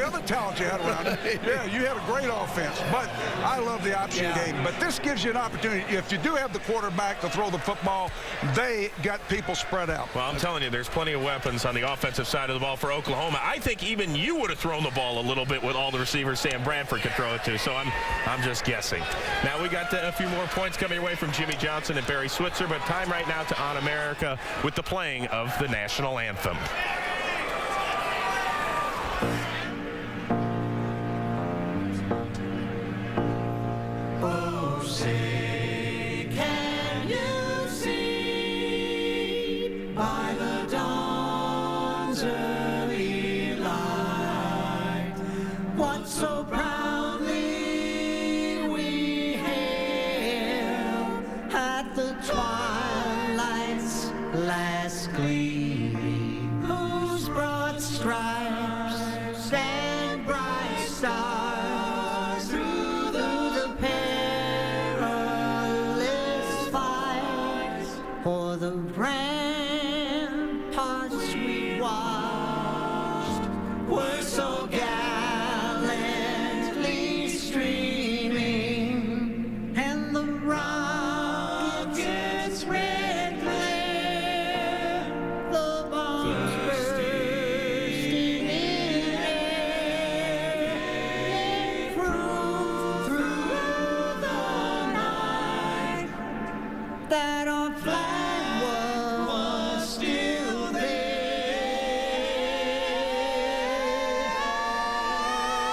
other talent you had around him. Yeah, you had a great offense. But I love the option game. But this gives you an opportunity. If you do have the quarterback to throw the football, they got people spread out. Well, I'm telling you, there's plenty of weapons on the offensive side of the ball for Oklahoma. I think even you would have thrown the ball a little bit with all the receivers Sam Bradford could throw it to. So I'm just guessing. Now we got a few more points coming your way from Jimmy Johnson and Barry Switzer, but time right now to On America with the playing of the national anthem. Oh, say, can you see by the dawn's early light what so proudly we hailed at the twilight's last gleaming, whose broad stripes and bright stars through the perilous fight for the ramparts we watched were so gallantly streaming, and the rocket's red glare, the bombs bursting in air, through the night, that our flag was still there.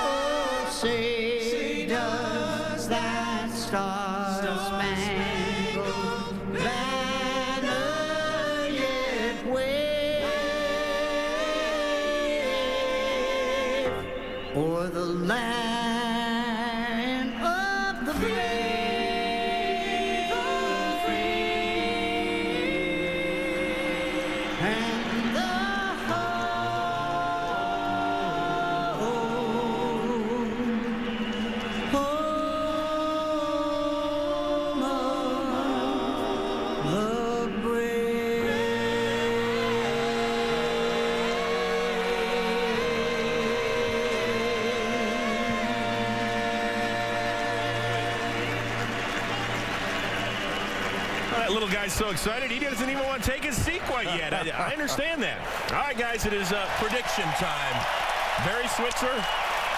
Oh, say, does that star-spangled banner yet wave o'er the land of the brave, the free, and the home of the brave. That little guy's so excited, he doesn't even want to take his seat quite yet. I understand that. All right, guys, it is prediction time. Barry Switzer,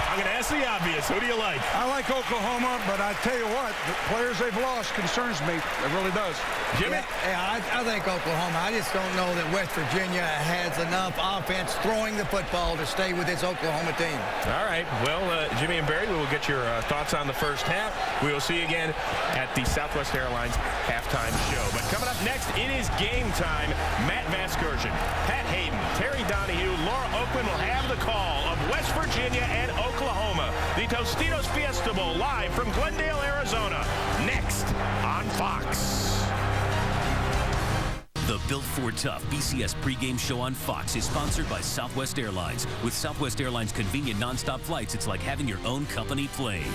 I'm going to ask the obvious. Who do you like? I like Oklahoma, but I tell you what, the players they've lost concerns me. It really does. Jimmy? Yeah, I think Oklahoma. I just don't know that West Virginia has enough offense throwing the football to stay with this Oklahoma team. All right. Well, Jimmy and Barry, we will get your thoughts on the first half. We will see you again at the Southwest Airlines halftime show. But coming up next, it is game time. Matt Vasgersian, Pat Hayden, Terry Donahue, Laura Oakland will have the call of West Virginia and Oklahoma. The Tostitos Fiesta Bowl live from Glendale, Arizona. Next on Fox. The Built Ford Tough BCS pregame show on Fox is sponsored by Southwest Airlines. With Southwest Airlines' convenient nonstop flights, it's like having your own company plane.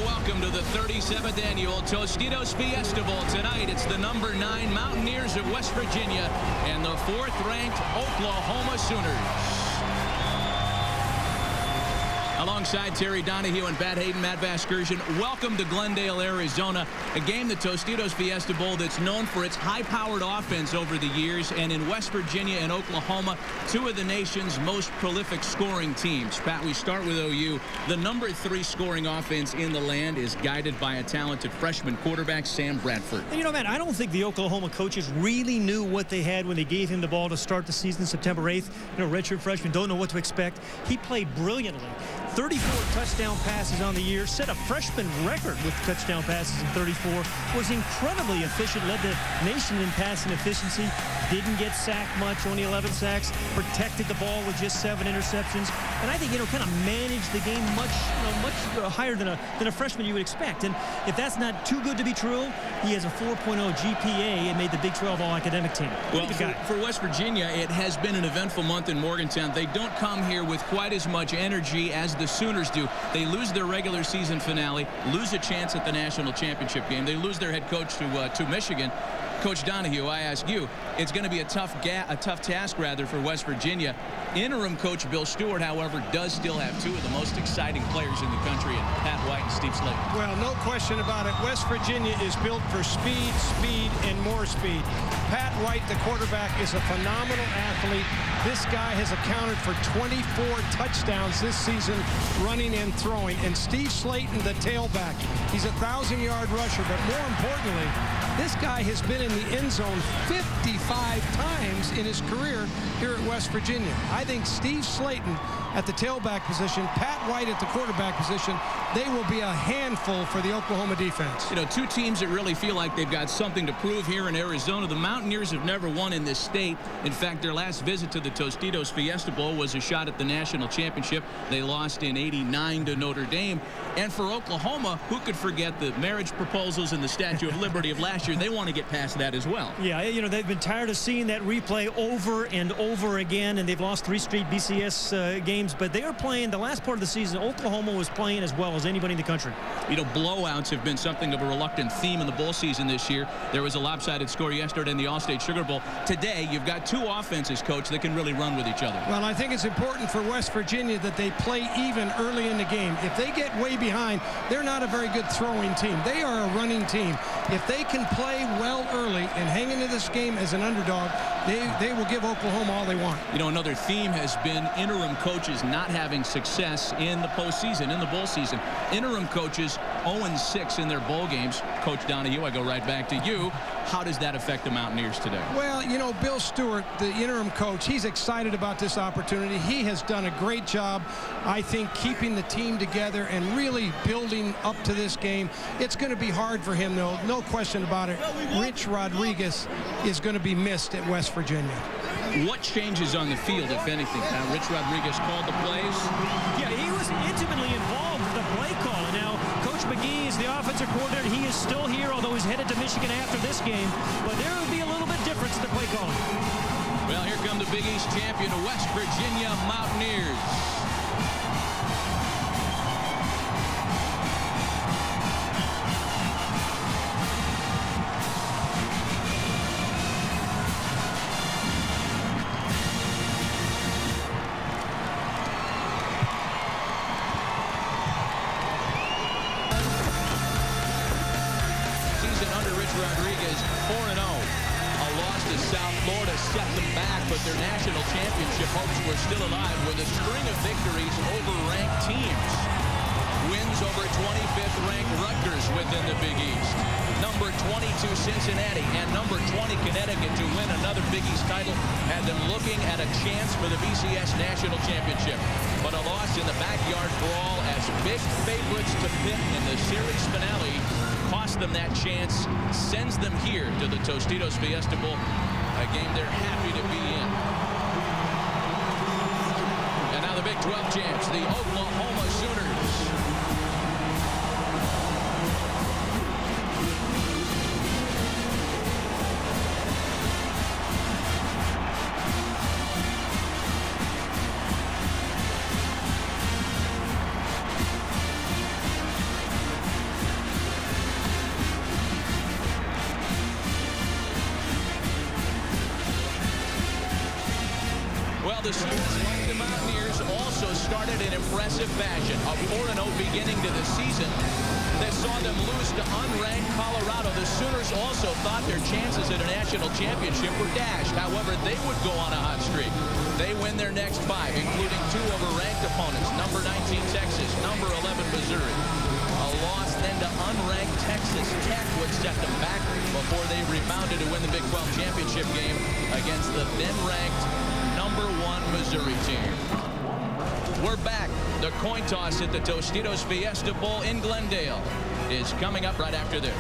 Welcome to the 37th annual Tostitos Fiesta Bowl. Tonight, it's the number 9 Mountaineers of West Virginia and the 4th-ranked Oklahoma Sooners. Alongside Terry Donahue and Pat Hayden, Matt Vasgersian, welcome to Glendale, Arizona, a game, the Tostitos Fiesta Bowl, that's known for its high-powered offense over the years, and in West Virginia and Oklahoma, 2 of the nation's most prolific scoring teams. Pat, we start with OU. The number 3 scoring offense in the land is guided by a talented freshman quarterback, Sam Bradford. You know, Matt, I don't think the Oklahoma coaches really knew what they had when they gave him the ball to start the season September 8th. You know, redshirt freshman, don't know what to expect. He played brilliantly. 34 touchdown passes on the year, set a freshman record with touchdown passes in 34, was incredibly efficient, led the nation in passing efficiency, didn't get sacked much, only 11 sacks, protected the ball with just 7 interceptions, and I think, kind of managed the game much higher than a freshman you would expect. And if that's not too good to be true, he has a 4.0 GPA and made the Big 12 all-academic team. Well, for West Virginia, it has been an eventful month in Morgantown. They don't come here with quite as much energy as the Sooners do. They lose their regular season finale, lose a chance at the national championship game. They lose their head coach to Michigan. Coach Donahue, I ask you, it's going to be a tough task for West Virginia. Interim coach Bill Stewart, however, does still have 2 of the most exciting players in the country, in Pat White and Steve Slaton. Well, no question about it. West Virginia is built for speed, and more speed. Pat White, the quarterback, is a phenomenal athlete. This guy has accounted for 24 touchdowns this season, running and throwing. And Steve Slaton, the tailback, he's a 1,000-yard rusher. But more importantly, this guy has been in the end zone 55 times in his career here at West Virginia. I think Steve Slaton at the tailback position, Pat White at the quarterback position, they will be a handful for the Oklahoma defense. 2 teams that really feel like they've got something to prove here in Arizona. The Mountaineers have never won in this state. In fact, their last visit to the Tostitos Fiesta Bowl was a shot at the national championship. They lost in '89 to Notre Dame. And for Oklahoma, who could forget the marriage proposals and the Statue of Liberty of last year? They want to get past that as well. Yeah, they've been tired of seeing that replay over and over again, and they've lost 3 straight BCS games. But they are playing the last part of the season. Oklahoma was playing as well as anybody in the country. Blowouts have been something of a reluctant theme in the bowl season this year. There was a lopsided score yesterday in the All-State Sugar Bowl. Today, you've got 2 offenses, Coach, that can really run with each other. Well, I think it's important for West Virginia that they play even early in the game. If they get way behind, they're not a very good throwing team. They are a running team. If they can play well early and hang into this game as an underdog, they will give Oklahoma all they want. Another theme has been interim coaches not having success in the postseason, in the bowl season. Interim coaches 0-6 in their bowl games. Coach Donahue, I go right back to you. How does that affect the Mountaineers today? Well, Bill Stewart, the interim coach, he's excited about this opportunity. He has done a great job, I think, keeping the team together and really building up to this game. It's going to be hard for him, though. No question about it. Rich Rodriquez is going to be missed at West Virginia. What changes on the field, if anything? Now, Rich Rodriquez called the plays. Yeah, he was intimately involved with the play call. Now, Coach McGee is the offensive coordinator. He is still here, although he's headed to Michigan after this game. But there will be a little bit difference in the play calling. Well, here come the Big East champion, West Virginia Mountaineers. Rodriquez 4-0. A loss to South Florida set them back, but their national championship hopes were still alive with a string of victories over ranked teams. Wins over 25th ranked Rutgers within the Big East. Number 22 Cincinnati and number 20 Connecticut to win another Big East title had them looking at a chance for the BCS National Championship. But a loss in the backyard brawl as big favorites to Pitt in the series finale cost them that chance, sends them here to the Tostitos Fiesta Bowl, a game they're happy to be in. And now the Big 12 champs, the Oklahoma Sooners. The Sooners, like the Mountaineers, also started in impressive fashion. A 4-0 beginning to the season that saw them lose to unranked Colorado. The Sooners also thought their chances at a national championship were dashed. However, they would go on a hot streak. They win their next 5, including 2 over ranked opponents, number 19 Texas, number 11 Missouri. A loss then to unranked Texas Tech would set them back before they rebounded to win the Big 12 championship game against the then-ranked number 1 Missouri team. We're back. The coin toss at the Tostitos Fiesta Bowl in Glendale is coming up right after this.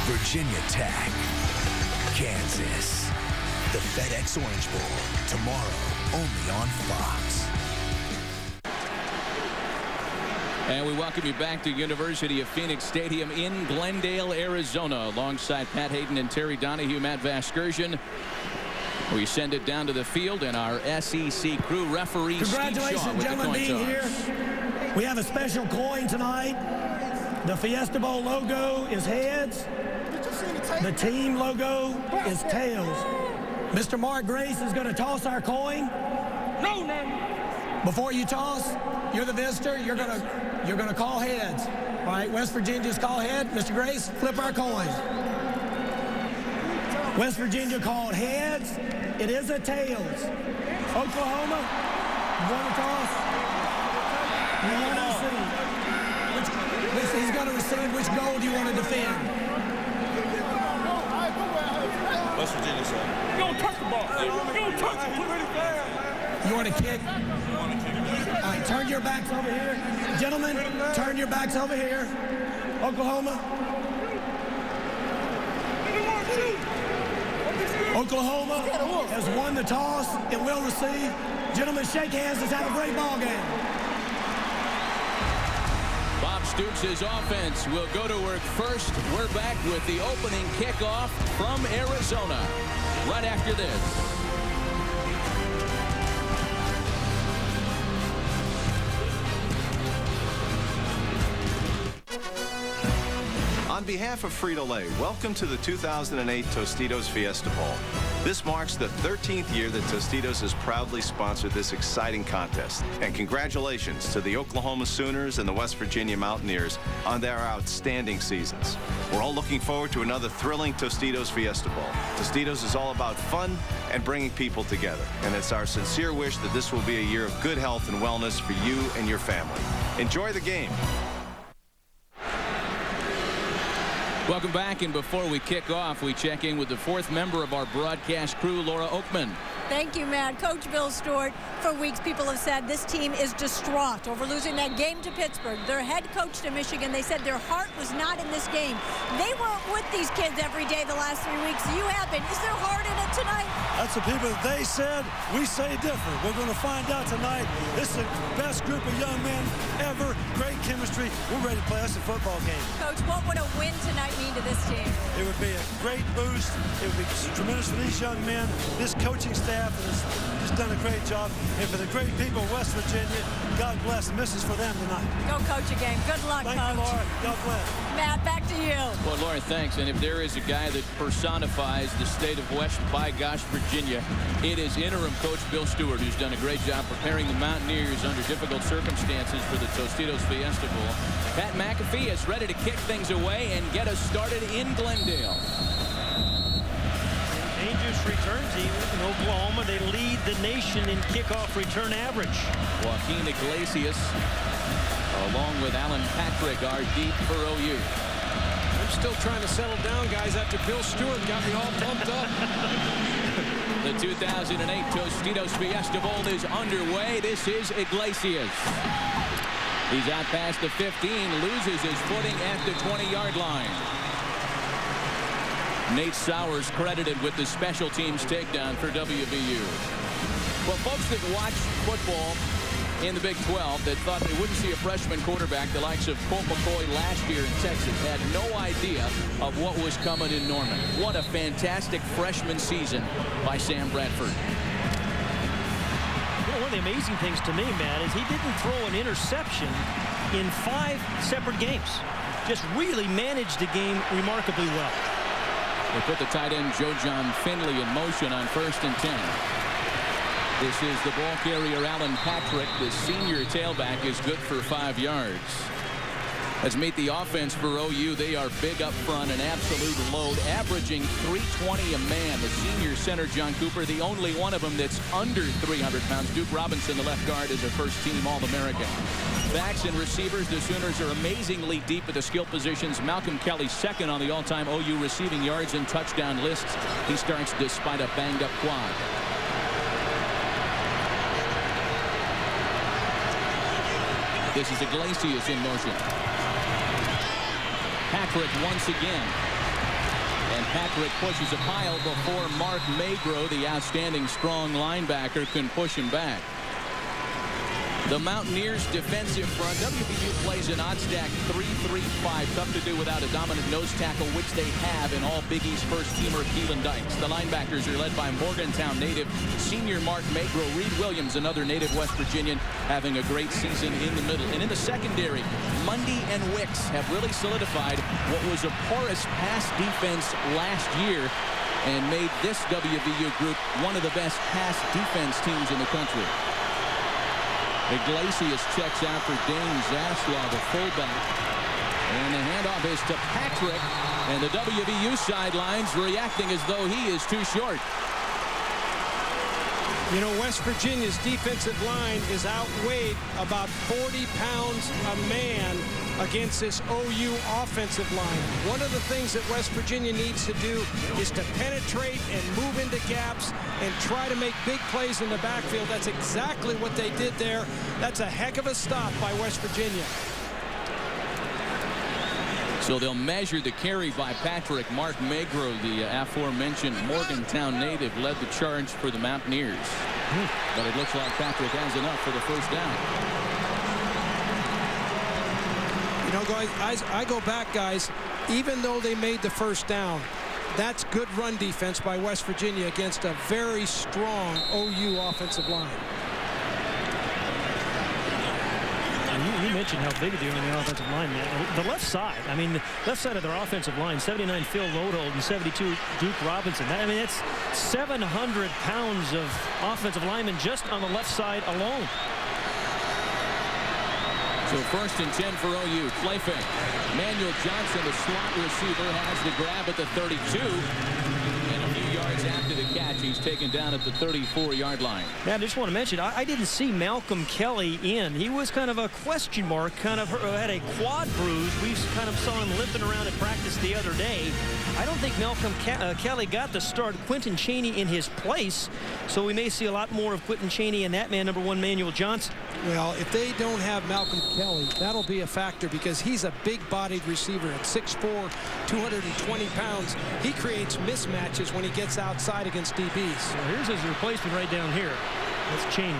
Virginia Tech, Kansas. The FedEx Orange Bowl, tomorrow, only on Fox. And we welcome you back to University of Phoenix Stadium in Glendale, Arizona, alongside Pat Hayden and Terry Donahue, Matt Vasgersian. We send it down to the field, and our SEC crew referee Congratulations, Steve Shaw with gentlemen, the coin being toss. here. We have a special coin tonight. The Fiesta Bowl logo is heads. The team logo is tails. Mr. Mark Grace is going to toss our coin. No. Before you toss, you're the visitor. You're going to call heads. All right, West Virginia's call head. Mr. Grace, flip our coin. West Virginia called heads. It is a tails. Oklahoma, you want to toss? You want to receive. He's going to receive. Which goal do you want to defend? West Virginia, sir. Go touch the ball. Go touch it. You want to kick? All right, turn your backs over here. Gentlemen, turn your backs over here. Oklahoma. Oklahoma has won the toss and will receive. Gentlemen, shake hands. Let's have a great ball game. Bob Stoops' offense will go to work first. We're back with the opening kickoff from Arizona right after this. On behalf of Frito-Lay, welcome to the 2008 Tostitos Fiesta Bowl. This marks the 13th year that Tostitos has proudly sponsored this exciting contest. And congratulations to the Oklahoma Sooners and the West Virginia Mountaineers on their outstanding seasons. We're all looking forward to another thrilling Tostitos Fiesta Bowl. Tostitos is all about fun and bringing people together. And it's our sincere wish that this will be a year of good health and wellness for you and your family. Enjoy the game. Welcome back, and before we kick off, we check in with the fourth member of our broadcast crew, Laura Oakman. Thank you, Matt. Coach Bill Stewart, for weeks people have said this team is distraught over losing that game to Pittsburgh. Their head coach to Michigan, they said their heart was not in this game. They weren't with these kids every day the last 3 weeks. You have been. Is their heart in it tonight? That's the people that they said. We say different. We're going to find out tonight. This is the best group of young men ever. Great chemistry. We're ready to play us a football game. Coach, what would a win tonight mean to this team? It would be a great boost. It would be tremendous for these young men. This coaching staff has just done a great job. And for the great people of West Virginia, God bless them. This is for them tonight. Go coach a game. Good luck, Thank Coach. you, Laura. God bless. Matt, back to you. Well, Laura, thanks. And if there is a guy that personifies the state of West, by gosh, Virginia, it is interim coach Bill Stewart, who's done a great job preparing the Mountaineers under difficult circumstances for the Tostitos Fiesta Bowl. Pat McAfee is ready to kick things away and get us started in Glendale. Dangerous return team in Oklahoma. They lead the nation in kickoff return average. Joaquin Iglesias, along with Alan Patrick, are deep for OU. I'm still trying to settle down, guys, after Bill Stewart got me all pumped up. The 2008 Tostitos Fiesta Bowl is underway. This is Iglesias. He's out past the 15, loses his footing at the 20-yard line. Nate Sowers credited with the special teams takedown for WVU. Well, folks that watch football in the Big 12 that thought they wouldn't see a freshman quarterback the likes of Colt McCoy last year in Texas had no idea of what was coming in Norman. What a fantastic freshman season by Sam Bradford. You know, one of the amazing things to me, Matt, is he didn't throw an interception in 5 separate games. Just really managed the game remarkably well. They put the tight end Joe John Finley in motion on 1st and 10. This is the ball carrier Alan Patrick. The senior tailback is good for 5 yards. Let's meet the offense for OU. They are big up front, an absolute load, averaging 320 a man. The senior center, John Cooper, the only one of them that's under 300 pounds. Duke Robinson, the left guard, is a first-team All-American. Backs and receivers, the Sooners are amazingly deep at the skill positions. Malcolm Kelly second on the all-time OU receiving yards and touchdown lists. He starts despite a banged-up quad. This is Iglesias in motion. Patrick once again. And Patrick pushes a pile before Mark Magro, the outstanding strong linebacker, can push him back. The Mountaineers defensive front. WVU plays an odd stack 3-3-5. Tough to do without a dominant nose tackle, which they have in all Big East first-teamer Keelan Dykes. The linebackers are led by Morgantown native senior Mark Magro. Reed Williams, another native West Virginian, having a great season in the middle. And in the secondary, Mundy and Wicks have really solidified what was a porous pass defense last year and made this WVU group one of the best pass defense teams in the country. Iglesias checks out for Dane Zaslaw, the fullback. And the handoff is to Patrick. And the WVU sidelines reacting as though he is too short. You know, West Virginia's defensive line is outweighed about 40 pounds a man against this OU offensive line. One of the things that West Virginia needs to do is to penetrate and move into gaps and try to make big plays in the backfield. That's exactly what they did there. That's a heck of a stop by West Virginia. So they'll measure the carry by Patrick. Mark Magro, the aforementioned Morgantown native, led the charge for the Mountaineers. But it looks like Patrick has enough for the first down. You know, guys, I go back, guys, even though they made the first down, that's good run defense by West Virginia against a very strong OU offensive line. You mentioned how big they are on the offensive line, man. The left side, I mean, the left side of their offensive line, 79 Phil Lodehold and 72 Duke Robinson. I mean, it's 700 pounds of offensive linemen just on the left side alone. So 1st and 10 for OU. Play fake. Manuel Johnson, the slot receiver, has the grab at the 32. And a few yards after the catch, he's taken down at the 34-yard line. Now, I just want to mention, I didn't see Malcolm Kelly in. He was kind of a question mark, kind of had a quad bruise. We kind of saw him limping around at practice the other day. I don't think Malcolm Kelly got the start. Quentin Chaney in his place. So we may see a lot more of Quentin Chaney and that man, number 1, Manuel Johnson. Well, if they don't have Malcolm Kelly, that'll be a factor because he's a big-bodied receiver at 6'4", 220 pounds. He creates mismatches when he gets outside against DBs. So here's his replacement right down here. That's Chaney.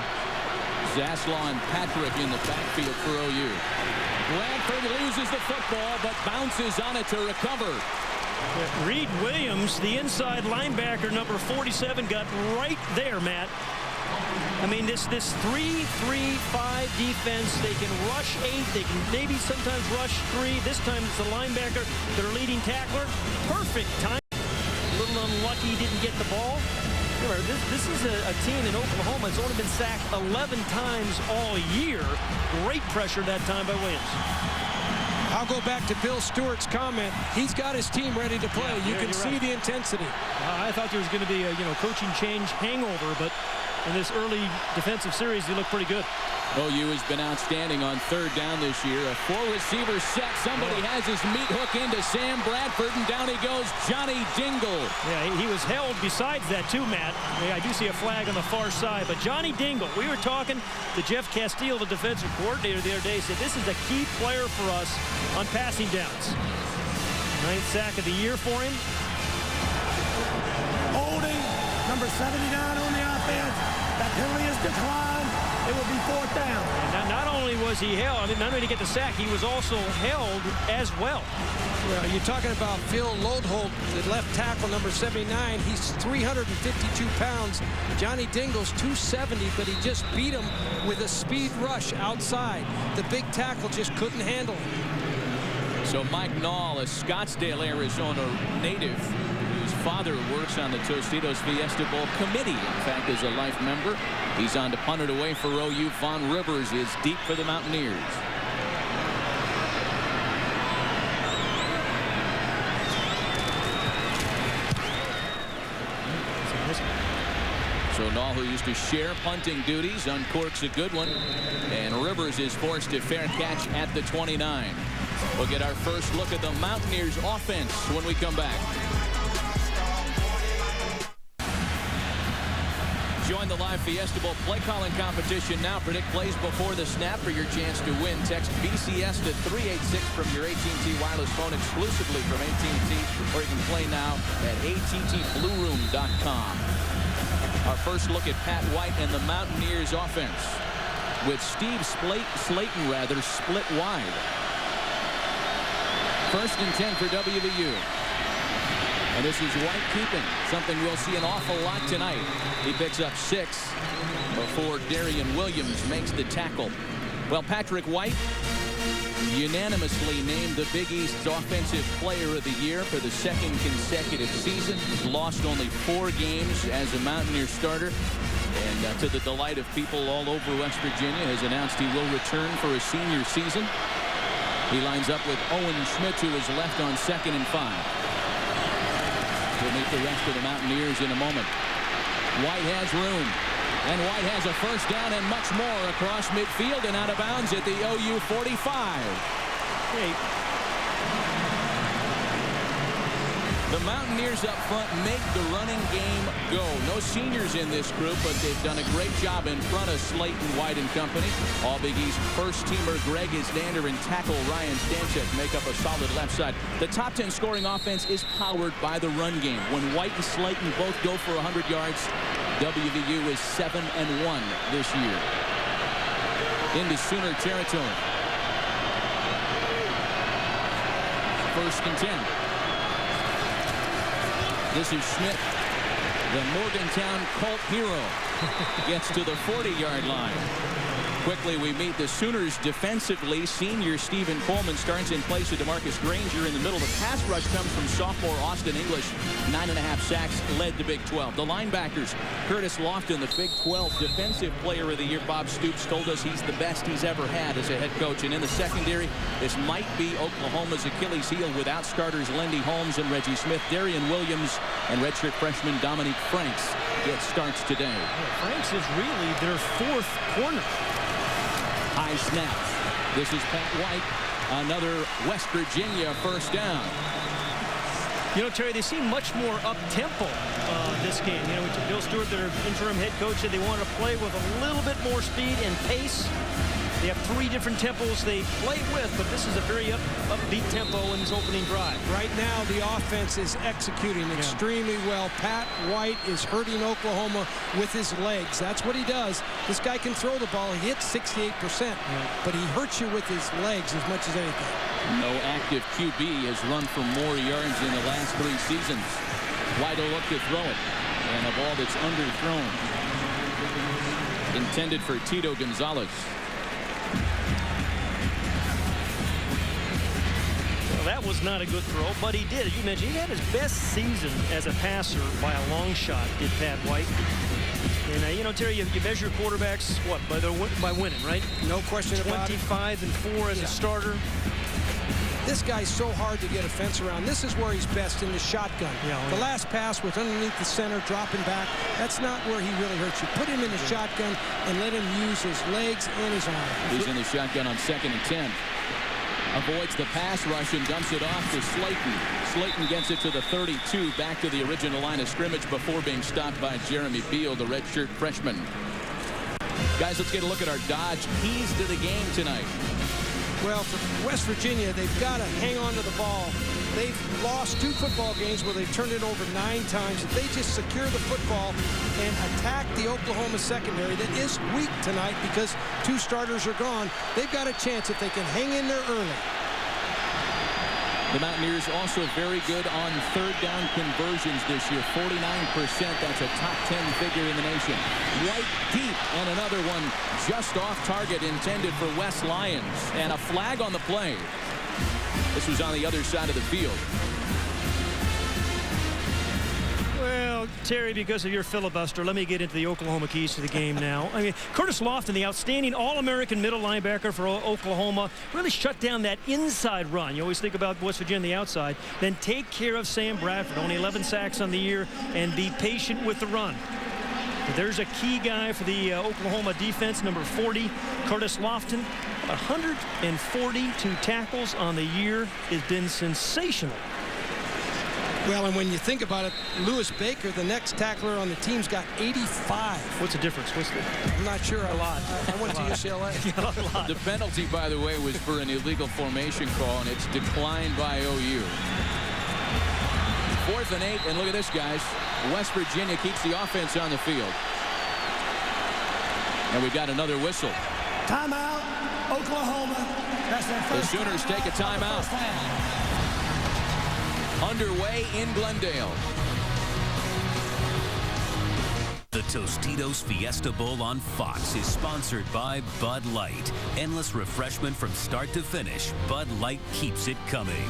Zaslaw and Patrick in the backfield for OU. Bradford loses the football but bounces on it to recover. Reed Williams, the inside linebacker, number 47, got right there, Matt. I mean, this 3-3-5 defense, they can rush 8, they can maybe sometimes rush 3. This time it's the linebacker, their leading tackler. Perfect time. A little unlucky, didn't get the ball. Remember, this is a team in Oklahoma that's only been sacked 11 times all year. Great pressure that time by Williams. I'll go back to Bill Stewart's comment. He's got his team ready to play. Yeah, you can see the intensity. I thought there was going to be a coaching change hangover, but in this early defensive series, they look pretty good. OU has been outstanding on 3rd down this year. A 4-receiver set. Somebody has his meat hook into Sam Bradford, and down he goes, Johnny Dingle. Yeah, he was held besides that too, Matt. I do see a flag on the far side, but Johnny Dingle, we were talking to Jeff Castile, the defensive coordinator the other day, said this is a key player for us on passing downs. 9th sack of the year for him. Holding, number 79 on the offense. That penalty is declined. It will be 4th down. And not only was he held, I mean, not only to get the sack, he was also held as well. Well, you're talking about Phil Lodehold, the left tackle, number 79. He's 352 pounds. Johnny Dingle's 270, but he just beat him with a speed rush outside. The big tackle just couldn't handle it. So Mike Nall, a Scottsdale, Arizona native, whose father works on the Tostitos Fiesta Bowl committee, in fact, as a life member. He's on to punt it away for OU. Von Rivers is deep for the Mountaineers. Nall, who used to share punting duties, uncorks a good one. And Rivers is forced to fair catch at the 29. We'll get our first look at the Mountaineers offense when we come back. Join the live Fiesta Bowl play calling competition now. Predict plays before the snap for your chance to win. Text BCS to 386 from your AT&T wireless phone exclusively from AT&T, or you can play now at attblueroom.com. Our first look at Pat White and the Mountaineers offense, with Steve Slaton split wide. First and 10 for WVU. And this is White keeping, something we'll see an awful lot tonight. He picks up 6 before Darian Williams makes the tackle. Well, Patrick White unanimously named the Big East's Offensive Player of the Year for the second consecutive season. Lost only 4 games as a Mountaineer starter. And to the delight of people all over West Virginia, has announced he will return for a senior season. He lines up with Owen Schmidt, who is left on 2nd and 5. We'll meet the rest of the Mountaineers in a moment. White has room. And White has a first down and much more across midfield and out of bounds at the OU 45. The Mountaineers up front make the running game go. No seniors in this group, but they've done a great job in front of Slaton, White, and company. All Big East first-teamer Greg Isdander and tackle Ryan Stanchek make up a solid left side. The top 10 scoring offense is powered by the run game. When White and Slaton both go for 100 yards, WVU is 7-1 this year. Into Sooner territory. First and 10. This is Schmidt, the Morgantown Colt hero, gets to the 40-yard line. Quickly, we meet the Sooners defensively. Senior Stephen Coleman starts in place of DeMarcus Granger in the middle. The pass rush comes from sophomore Austin English. 9.5 sacks, led the Big 12. The linebackers, Curtis Lofton, the Big 12 Defensive Player of the Year. Bob Stoops told us he's the best he's ever had as a head coach. And in the secondary, this might be Oklahoma's Achilles heel without starters Lindy Holmes and Reggie Smith. Darian Williams and redshirt freshman Dominique Franks get starts today. Yeah, Franks is really their 4th corner. High snap. This is Pat White. Another West Virginia first down. You know, Terry, they seem much more up-tempo this game. You know, Bill Stewart, their interim head coach, said they wanted to play with a little bit more speed and pace. They have 3 different tempos they play with, but this is a very upbeat tempo in this opening drive. Right now, the offense is executing extremely well. Pat White is hurting Oklahoma with his legs. That's what he does. This guy can throw the ball. He hits 68%, but he hurts you with his legs as much as anything. No active QB has run for more yards in the last 3 seasons. White will look to throw it, and a ball that's underthrown. Intended for Tito Gonzalez. That was not a good throw, but he did. As you mentioned, he had his best season as a passer by a long shot, did Pat White. And, you know, Terry, you measure quarterbacks, what, by winning, right? No question about it. 25-4 as a starter. This guy's so hard to get a fence around. This is where he's best, in the shotgun. The last pass was underneath the center, dropping back. That's not where he really hurts you. Put him in the shotgun and let him use his legs and his arm. He's in the shotgun on 2nd and 10. Avoids the pass rush and dumps it off to Slaton. Slaton gets it to the 32, back to the original line of scrimmage before being stopped by Jeremy Beal, the redshirt freshman. Guys, let's get a look at our Dodge keys to the game tonight. Well, for West Virginia, they've got to hang on to the ball. They've lost 2 football games where they've turned it over 9 times. If they just secure the football and attack the Oklahoma secondary that is weak tonight because 2 starters are gone, they've got a chance if they can hang in there early. The Mountaineers also very good on 3rd down conversions this year, 49%. That's a top 10 figure in the nation. White deep, and another one just off target, intended for West Lions. And a flag on the play. This was on the other side of the field. Well, Terry, because of your filibuster, let me get into the Oklahoma keys to the game now. I mean, Curtis Lofton, the outstanding All-American middle linebacker for Oklahoma, really shut down that inside run. You always think about West Virginia, the outside. Then take care of Sam Bradford, only 11 sacks on the year, and be patient with the run. There's a key guy for the Oklahoma defense, number 40, Curtis Lofton. 142 tackles on the year. Has been sensational. Well, and when you think about it, Lewis Baker, the next tackler on the team's got 85. What's the difference? I'm not sure. A lot. I went to UCLA. A lot. The penalty, by the way, was for an illegal formation call, and it's declined by OU. 4th and 8, and look at this, guys. West Virginia keeps the offense on the field. And we got another whistle. Timeout, Oklahoma. That's their first. The Sooners take a timeout. Underway in Glendale. The Tostitos Fiesta Bowl on Fox is sponsored by Bud Light. Endless refreshment from start to finish. Bud Light keeps it coming.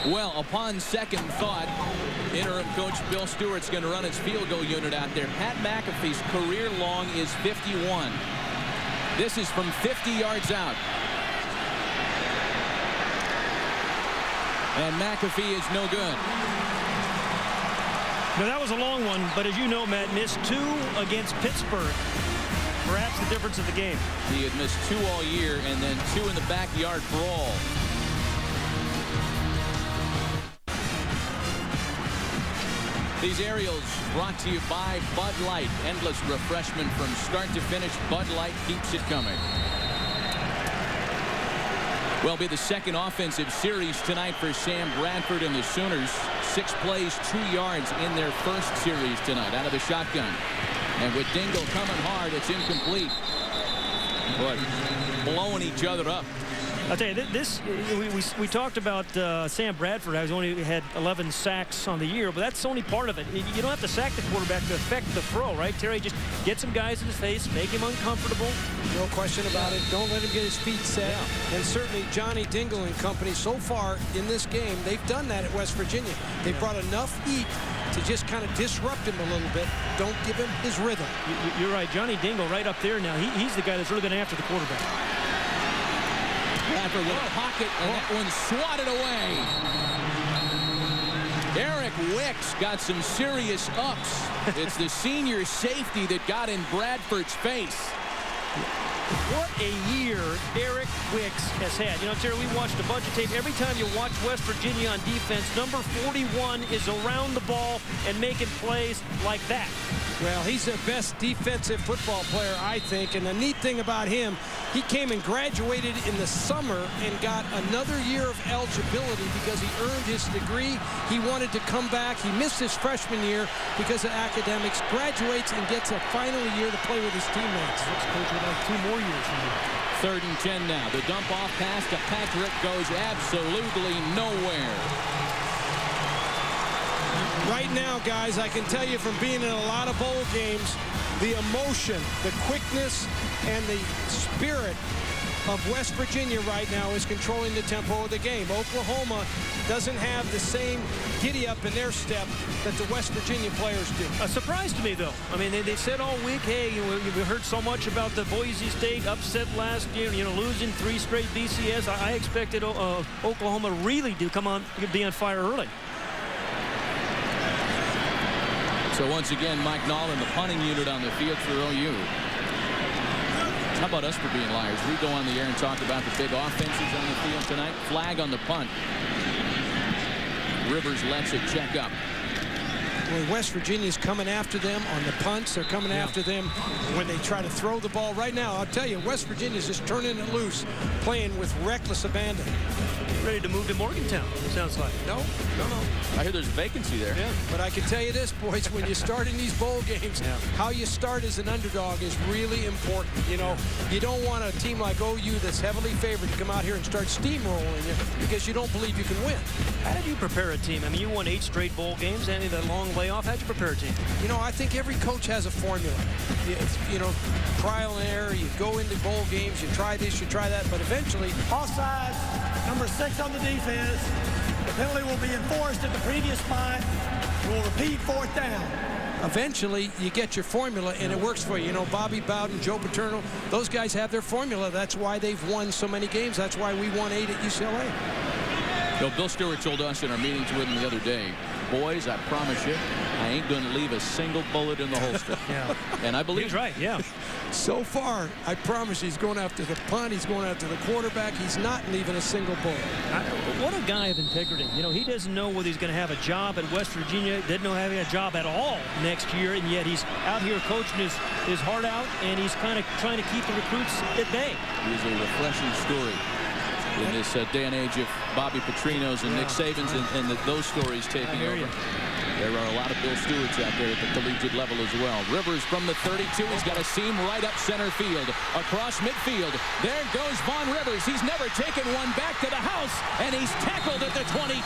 Well, upon second thought, interim coach Bill Stewart's going to run his field goal unit out there. Pat McAfee's career long is 51. This is from 50 yards out. And McAfee is no good. Now, that was a long one, but as you know, Matt, missed 2 against Pittsburgh. Perhaps the difference of the game. He had missed 2 all year and then 2 in the backyard brawl. These aerials brought to you by Bud Light. Endless refreshment from start to finish. Bud Light keeps it coming. Will be the second offensive series tonight for Sam Bradford and the Sooners. 6 plays, 2 yards in their first series tonight out of the shotgun. And with Dingle coming hard, it's incomplete. But blowing each other up. I'll tell you, we talked about Sam Bradford. He's only had 11 sacks on the year, but that's only part of it. You don't have to sack the quarterback to affect the throw, right, Terry? Just get some guys in his face, make him uncomfortable. No question about it. Don't let him get his feet set. Yeah. And certainly Johnny Dingle and company, so far in this game, they've done that at West Virginia. They've brought enough heat to just kind of disrupt him a little bit. Don't give him his rhythm. You're right. Johnny Dingle right up there now. He's the guy that's really going after the quarterback. Bradford with a pocket, and that one swatted away. Eric Wicks got some serious ups. It's the senior safety that got in Bradford's face. What a year Eric Wicks has had. You know, Terry, we watched a bunch of tape. Every time you watch West Virginia on defense, number 41 is around the ball and making plays like that. Well, he's their best defensive football player, I think. And the neat thing about him, he came and graduated in the summer and got another year of eligibility because he earned his degree. He wanted to come back. He missed his freshman year because of academics, graduates, and gets a final year to play with his teammates. This coach would like 2 more years from here. 3rd and 10 now. The dump off pass to Patrick goes absolutely nowhere. Right now, guys, I can tell you from being in a lot of bowl games, the emotion, the quickness, and the spirit of West Virginia right now is controlling the tempo of the game. Oklahoma doesn't have the same giddy-up in their step that the West Virginia players do. A surprise to me, though. I mean, they said all week, hey, we heard so much about the Boise State upset last year, losing 3 straight BCS. I expected Oklahoma really to be on fire early. So once again, Mike Nolan, the punting unit on the field for OU. How about us for being liars? We go on the air and talk about the big offenses on the field tonight. Flag on the punt. Rivers lets it check up. Well, West Virginia's coming after them on the punts. They're coming after them when they try to throw the ball. Right now, I'll tell you, West Virginia's just turning it loose, playing with reckless abandon. Ready to move to Morgantown, it sounds like. No. I hear there's a vacancy there. Yeah, but I can tell you this, boys, when you start in these bowl games, how you start as an underdog is really important. You don't want a team like OU that's heavily favored to come out here and start steamrolling you because you don't believe you can win. How did you prepare a team? I mean, you won 8 straight bowl games, and that long layoff. How'd you prepare a team? I think every coach has a formula. Trial and error. You go into bowl games, you try this, you try that, but eventually... Offsides, number 6 on the defense. The penalty will be enforced at the previous spot. will repeat fourth down. Eventually, you get your formula, and it works for you. You know, Bobby Bowden, Joe Paterno, those guys have their formula. That's why they've won so many games. That's why we won 8 at UCLA. So Bill Stewart told us in our meetings with him the other day, boys, I promise you, I ain't going to leave a single bullet in the holster. Yeah. And I believe he's right, yeah. So far, I promise he's going after the punt. He's going after the quarterback. He's not leaving a single bullet. What a guy of integrity. You know, he doesn't know whether he's going to have a job at West Virginia. Didn't know having a job at all next year, and yet he's out here coaching his heart out, and he's kind of trying to keep the recruits at bay. He's a refreshing story in this day and age of Bobby Petrinos and Nick Sabans and those stories taking over. There are a lot of Bill Stewarts out there at the collegiate level as well. Rivers from the 32. He's got a seam right up center field. Across midfield. There goes Vaughn Rivers. He's never taken one back to the house, and he's tackled at the 22.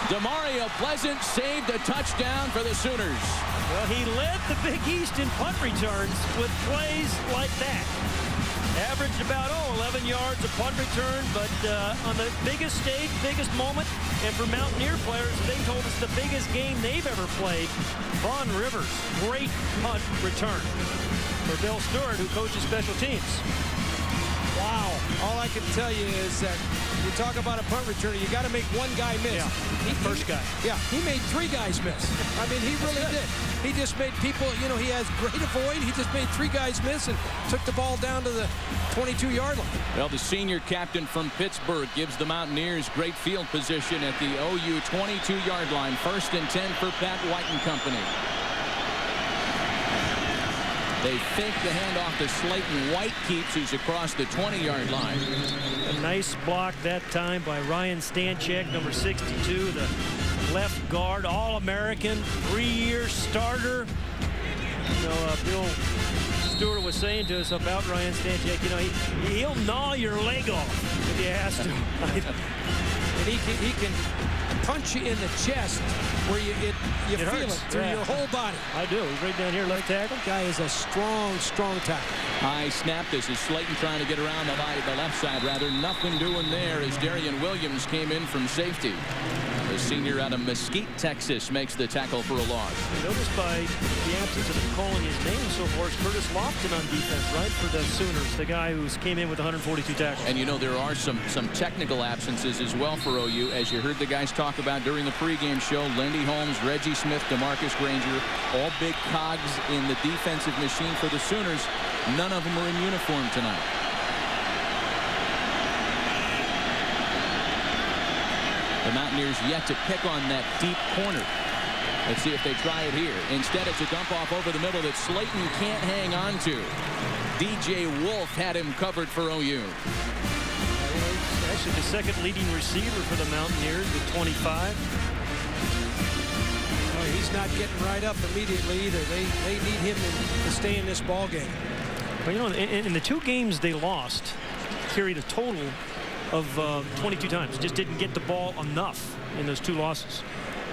Demario Pleasant saved a touchdown for the Sooners. Well, he led the Big East in punt returns with plays like that. Averaged about, 11 yards a punt return, but on the biggest stage, biggest moment, and for Mountaineer players, they told us the biggest game they've ever played. Vaughn Rivers, great punt return for Bill Stewart, who coaches special teams. Wow. All I can tell you is that you talk about a punt returner, you got to make one guy miss. Yeah, first guy. Yeah, he made 3 guys miss. I mean, he really did. He just made people, you know, he has great avoid. He just made 3 guys miss and took the ball down to the 22-yard line. Well, the senior captain from Pittsburgh gives the Mountaineers great field position at the OU 22-yard line. 1st and 10 for Pat White and company. They fake the handoff to Slaton. White keeps. He's across the 20-yard line. A nice block that time by Ryan Stanchek, number 62, the left guard, All-American, 3-year starter. You know, Bill Stewart was saying to us about Ryan Stanchek, you know, he'll gnaw your leg off if he has to. And he can punch you in the chest where you feel hurts. it through your whole body. I do. He's right down here, left tackle. Guy is a strong tackle. High snap. This is Slaton trying to get around the left side, rather. Nothing doing there as Darian Williams came in from safety. The senior out of Mesquite, Texas, makes the tackle for a loss. Notice by the absence of calling his name so far is Curtis Lofton on defense, right, for the Sooners, the guy who came in with 142 tackles. And you know there are some technical absences as well for OU, as you heard the guys talk about during the pregame show. Lindy Holmes, Reggie Smith, DeMarcus Granger, all big cogs in the defensive machine for the Sooners. None of them are in uniform tonight. The Mountaineers yet to pick on that deep corner. Let's see if they try it here. Instead, it's a dump off over the middle that Slaton can't hang on to. DJ Wolf had him covered for OU. Actually, the second leading receiver for the Mountaineers with 25. Well, he's not getting right up immediately either. They need him to stay in this ball game. But you know, in the 2 games they lost, carried a total of 22 times. Just didn't get the ball enough in those 2 losses.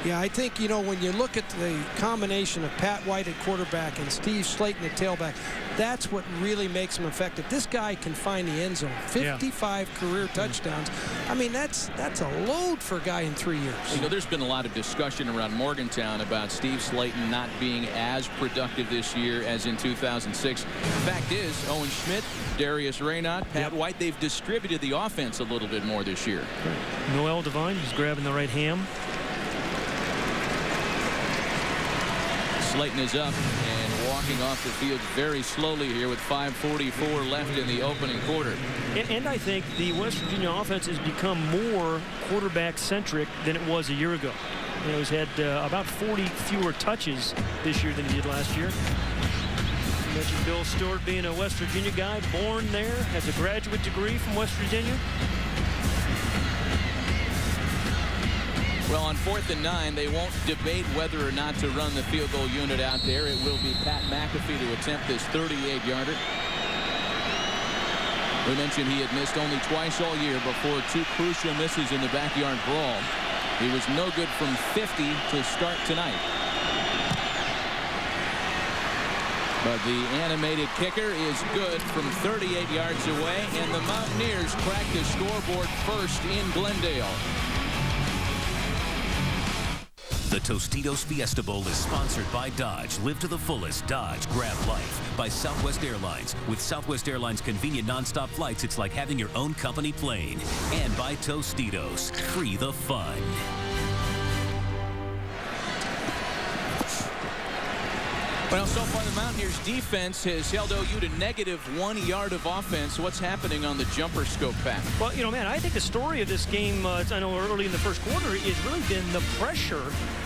Yeah, I think, you know, when you look at the combination of Pat White at quarterback and Steve Slaton at tailback, that's what really makes him effective. This guy can find the end zone. 55 career touchdowns. I mean, that's a load for a guy in 3 years. You know, there's been a lot of discussion around Morgantown about Steve Slaton not being as productive this year as in 2006. The fact is, Owen Schmidt, Darius Raynaud, Pat White, they've distributed the offense a little bit more this year. Noel Devine, he's grabbing the right ham. Slaton is up and walking off the field very slowly here with 5:44 left in the opening quarter. And I think the West Virginia offense has become more quarterback-centric than it was a year ago. You know, he's had about 40 fewer touches this year than he did last year. You mentioned Bill Stewart being a West Virginia guy, born there, has a graduate degree from West Virginia. Well, on 4th and 9, they won't debate whether or not to run the field goal unit out there. It will be Pat McAfee to attempt this 38-yarder. We mentioned he had missed only twice all year before 2 crucial misses in the backyard brawl. He was no good from 50 to start tonight. But the animated kicker is good from 38 yards away, and the Mountaineers crack the scoreboard first in Glendale. The Tostitos Fiesta Bowl is sponsored by Dodge. Live to the fullest. Dodge. Grab life. By Southwest Airlines. With Southwest Airlines' convenient nonstop flights, it's like having your own company plane. And by Tostitos. Free the fun. Well, so far the Mountaineers defense has held OU to -1 yard of offense. What's happening on the jumper scope, Pat? Well, you know, man, I think the story of this game, I know early in the first quarter, has really been the pressure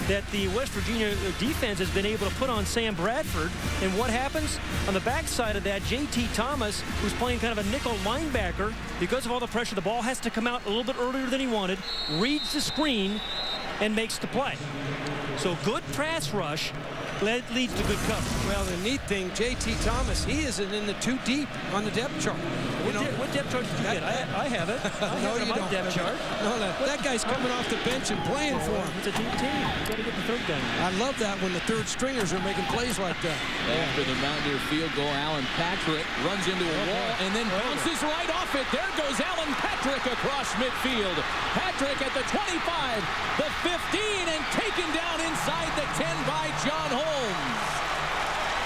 that the West Virginia defense has been able to put on Sam Bradford. And what happens? On the backside of that, J.T. Thomas, who's playing kind of a nickel linebacker, because of all the pressure, the ball has to come out a little bit earlier than he wanted, reads the screen, and makes the play. So good pass rush leads to good coverage. Well, the neat thing, J.T. Thomas, he isn't in the too deep on the depth chart. What depth chart did you get? I have it. No, you don't. Depth chart. No, that guy's coming off the bench and playing for him. It's a deep team. Got to get the third down. I love that when the third stringers are making plays like that. After the Mountaineer field goal, Alan Patrick runs into a wall and then bounces right off it. There goes Alan Patrick across midfield. Patrick at the 25, the 15, and taken down inside the 10 by John Holmes.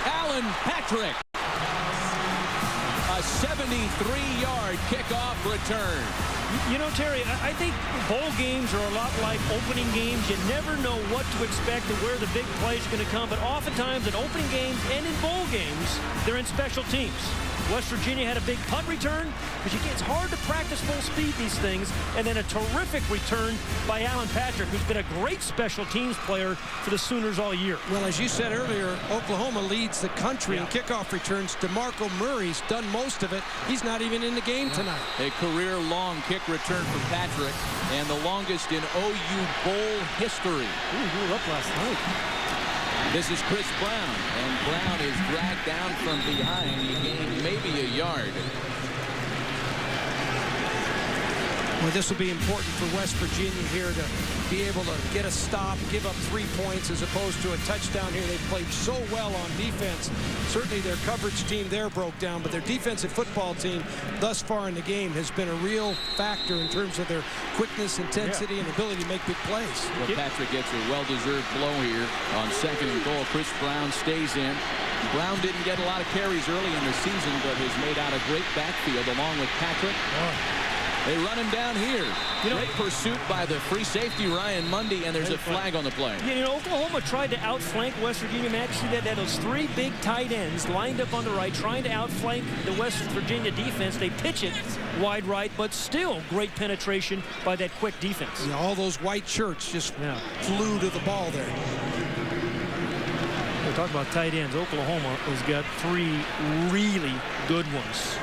Alan Patrick. A 73-yard kickoff return. You know, Terry, I think bowl games are a lot like opening games. You never know what to expect and where the big play is going to come. But oftentimes in opening games and in bowl games, they're in special teams. West Virginia had a big punt return, because it's hard to practice full speed these things, and then a terrific return by Alan Patrick, who's been a great special teams player for the Sooners all year. Well, as you said earlier, Oklahoma leads the country in kickoff returns. DeMarco Murray's done most of it. He's not even in the game tonight. A career-long kick return for Patrick, and the longest in OU Bowl history. Ooh, he was up last night. This is Chris Brown, and Brown is dragged down from behind. He gained maybe a yard. Well, this will be important for West Virginia here to be able to get a stop, give up 3 points as opposed to a touchdown here. They've played so well on defense. Certainly their coverage team there broke down, but their defensive football team thus far in the game has been a real factor in terms of their quickness, intensity, and ability to make big plays. Well, Patrick gets a well-deserved blow here on 2nd and goal. Chris Brown stays in. Brown didn't get a lot of carries early in the season, but has made out a great backfield along with Patrick. They run him down here. Great pursuit by the free safety, Ryan Mundy, and there's a flag on the play. You know, Oklahoma tried to outflank West Virginia. Matt, you see that? They had those 3 big tight ends lined up on the right, trying to outflank the West Virginia defense. They pitch it wide right, but still great penetration by that quick defense. Yeah, all those white shirts just flew to the ball there. We're talking about tight ends. Oklahoma has got 3 really good ones.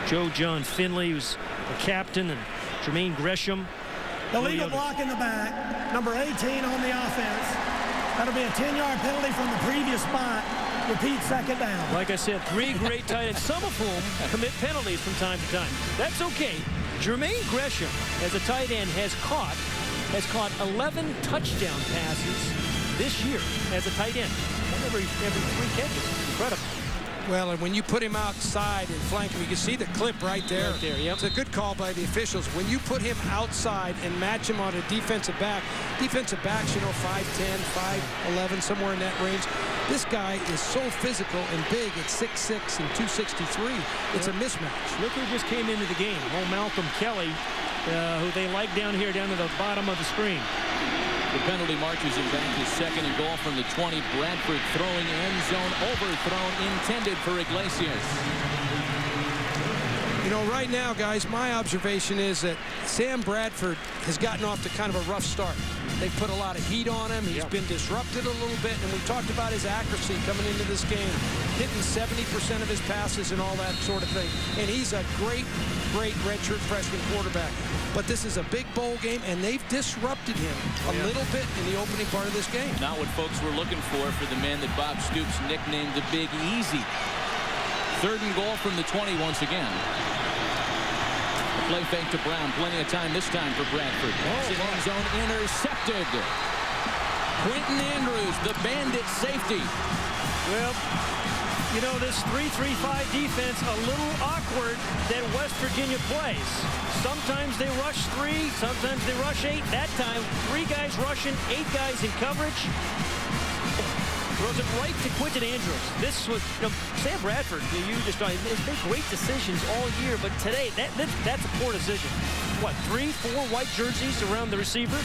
Joe John Finley, who's the captain, and Jermaine Gresham. Illegal block in the back. Number 18 on the offense. That'll be a 10-yard penalty from the previous spot. Repeat, 2nd down. Like I said, 3 great tight ends, some of whom commit penalties from time to time. That's okay. Jermaine Gresham, as a tight end, has caught 11 touchdown passes this year as a tight end. Every 3 catches. Incredible. Well, and when you put him outside and flank him, you can see the clip right there. Yep. It's a good call by the officials. When you put him outside and match him on a defensive backs, 5'10", 5'11", somewhere in that range. This guy is so physical and big at 6'6" and 263. It's a mismatch. Look who just came into the game. Oh, Malcolm Kelly, who they like down here, down to the bottom of the screen. The penalty marches him back to 2nd and goal from the 20. Bradford throwing end zone overthrown, intended for Iglesias. You know, right now, guys, my observation is that Sam Bradford has gotten off to kind of a rough start. They've put a lot of heat on him. He's been disrupted a little bit, and we talked about his accuracy coming into this game, hitting 70% of his passes and all that sort of thing. And he's a great redshirt freshman quarterback. But this is a big bowl game, and they've disrupted him a little bit in the opening part of this game. Not what folks were looking for the man that Bob Stoops nicknamed the Big Easy. 3rd and goal from the 20 once again. A play fake to Brown. Plenty of time this time for Bradford. End zone intercepted. Quentin Andrews, the bandit safety. Well, You know, this 3-3-5 defense, a little awkward that West Virginia plays. Sometimes they rush 3, sometimes they rush 8. That time, 3 guys rushing, 8 guys in coverage. Throws it right to Quinton Andrews. This was, you know, Sam Bradford, you just has made great decisions all year, but today, that's a poor decision. What, 3, 4 white jerseys around the receiver?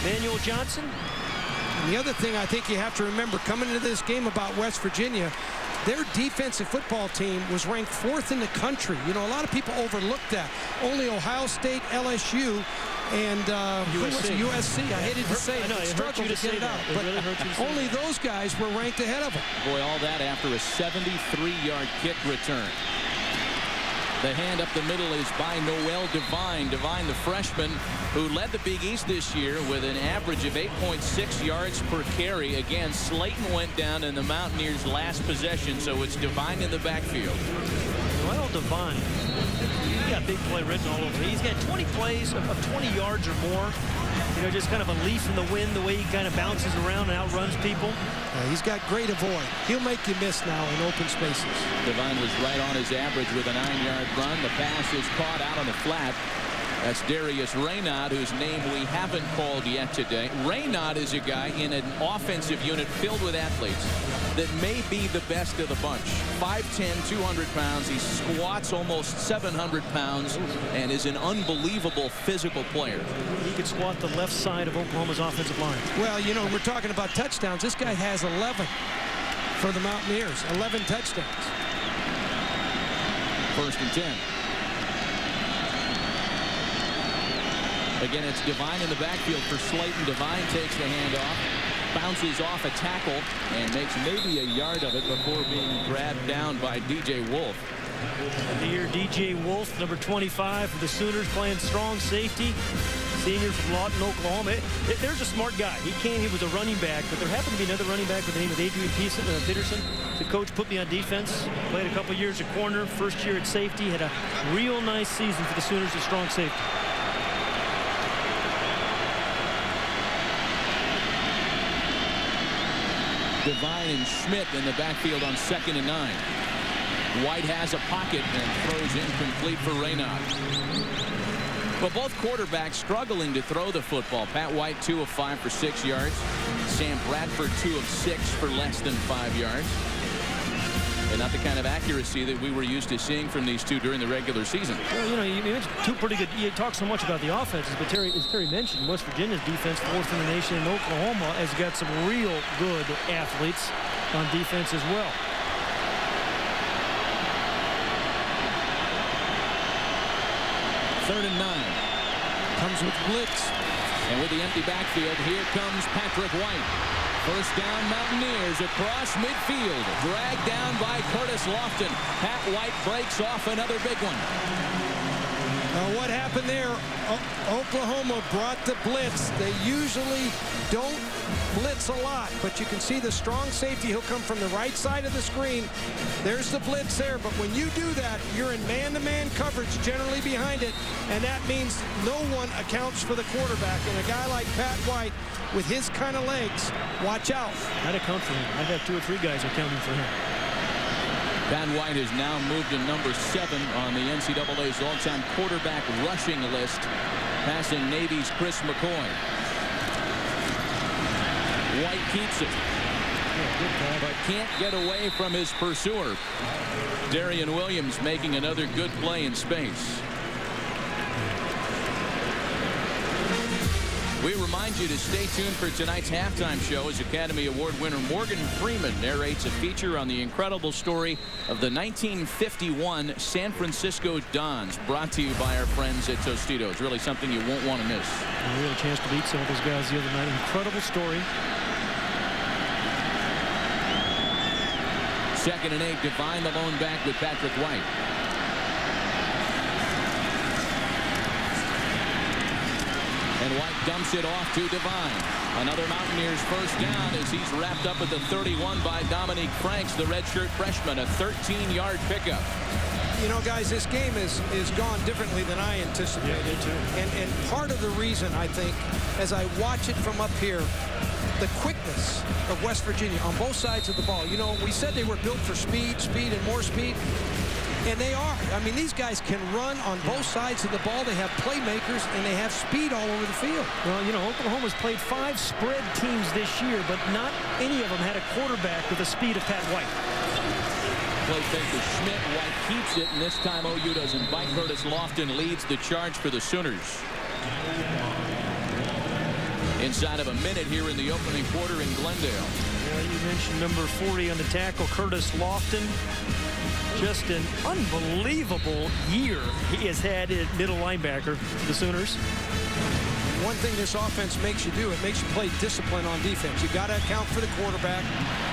Manuel Johnson? And the other thing I think you have to remember coming into this game about West Virginia, their defensive football team was ranked 4th in the country. You know, a lot of people overlooked that. Only Ohio State, LSU, and USC. I hated to say it. I struggled to get it out. But only those guys were ranked ahead of them. Boy, all that after a 73-yard kick return. The hand up the middle is by Noel Devine. Devine, the freshman, who led the Big East this year with an average of 8.6 yards per carry. Again, Slaton went down in the Mountaineers' last possession, so it's Devine in the backfield. Noel Devine, he got big play written all over. He's got 20 plays of 20 yards or more. You know, just kind of a leaf in the wind, the way he kind of bounces around and outruns people. He's got great avoid. He'll make you miss now in open spaces. Devine was right on his average with a 9-yard run. The pass is caught out on the flat. That's Darius Raynaud, whose name we haven't called yet today. Raynaud is a guy in an offensive unit filled with athletes that may be the best of the bunch. 5'10", 200 pounds. He squats almost 700 pounds and is an unbelievable physical player. He could squat the left side of Oklahoma's offensive line. Well, you know, we're talking about touchdowns. This guy has 11 for the Mountaineers. 11 touchdowns. 1st and 10. Again, it's Devine in the backfield for Slaton. Devine takes the handoff, bounces off a tackle, and makes maybe a yard of it before being grabbed down by DJ Wolf. And here, DJ Wolf, number 25 for the Sooners, playing strong safety. Senior from Lawton, Oklahoma. There's a smart guy. He was a running back, but there happened to be another running back with the name of Adrian Peterson. The coach put me on defense. Played a couple years at corner. First year at safety. Had a real nice season for the Sooners at strong safety. Devine and Schmidt in the backfield on 2nd and 9. White has a pocket and throws incomplete for Raynaud. Well, both quarterbacks struggling to throw the football. Pat White, 2 of 5 for 6 yards. Sam Bradford, 2 of 6 for less than 5 yards. And not the kind of accuracy that we were used to seeing from these two during the regular season. Well, you know, you mentioned 2 pretty good. You talk so much about the offenses, but as Terry mentioned, West Virginia's defense 4th in the nation, and Oklahoma has got some real good athletes on defense as well. Third and 9. Comes with blitz. And with the empty backfield, here comes Patrick White. First down, Mountaineers across midfield. Dragged down by Curtis Lofton. Pat White breaks off another big one. What happened there? Oklahoma brought the blitz. They usually don't blitz a lot, but you can see the strong safety. He'll come from the right side of the screen. There's the blitz there, but when you do that, you're in man-to-man coverage generally behind it, and that means no one accounts for the quarterback. And a guy like Pat White, with his kind of legs, watch out. I'd account for him. I've had 2 or 3 guys accounting for him. Pat White has now moved to number 7 on the NCAA's all-time quarterback rushing list, passing Navy's Chris McCoy. White keeps it, but can't get away from his pursuer. Darian Williams making another good play in space. We remind you to stay tuned for tonight's halftime show as Academy Award winner Morgan Freeman narrates a feature on the incredible story of the 1951 San Francisco Dons, brought to you by our friends at Tostitos. Really something you won't want to miss. We had a chance to beat some of those guys the other night. Incredible story. 2nd and 8, Devine the lone back with Patrick White. And White dumps it off to Devine. Another Mountaineers first down as he's wrapped up at the 31 by Dominique Franks, the redshirt freshman, a 13-yard pickup. You know, guys, this game is gone differently than I anticipated. Yeah, me too. And part of the reason, I think, as I watch it from up here, the quickness of West Virginia on both sides of the ball. You know, we said they were built for speed, and more speed. And they are. I mean, these guys can run on both sides of the ball. They have playmakers, and they have speed all over the field. Well, you know, Oklahoma's played 5 spread teams this year, but not any of them had a quarterback with the speed of Pat White. Play fake to Schmidt. White keeps it, and this time OU doesn't bite. Curtis Lofton leads the charge for the Sooners. Inside of a minute here in the opening quarter in Glendale. Yeah, you mentioned number 40 on the tackle, Curtis Lofton. Just an unbelievable year he has had at middle linebacker for the Sooners. One thing this offense makes you do, it makes you play discipline on defense. You got to account for the quarterback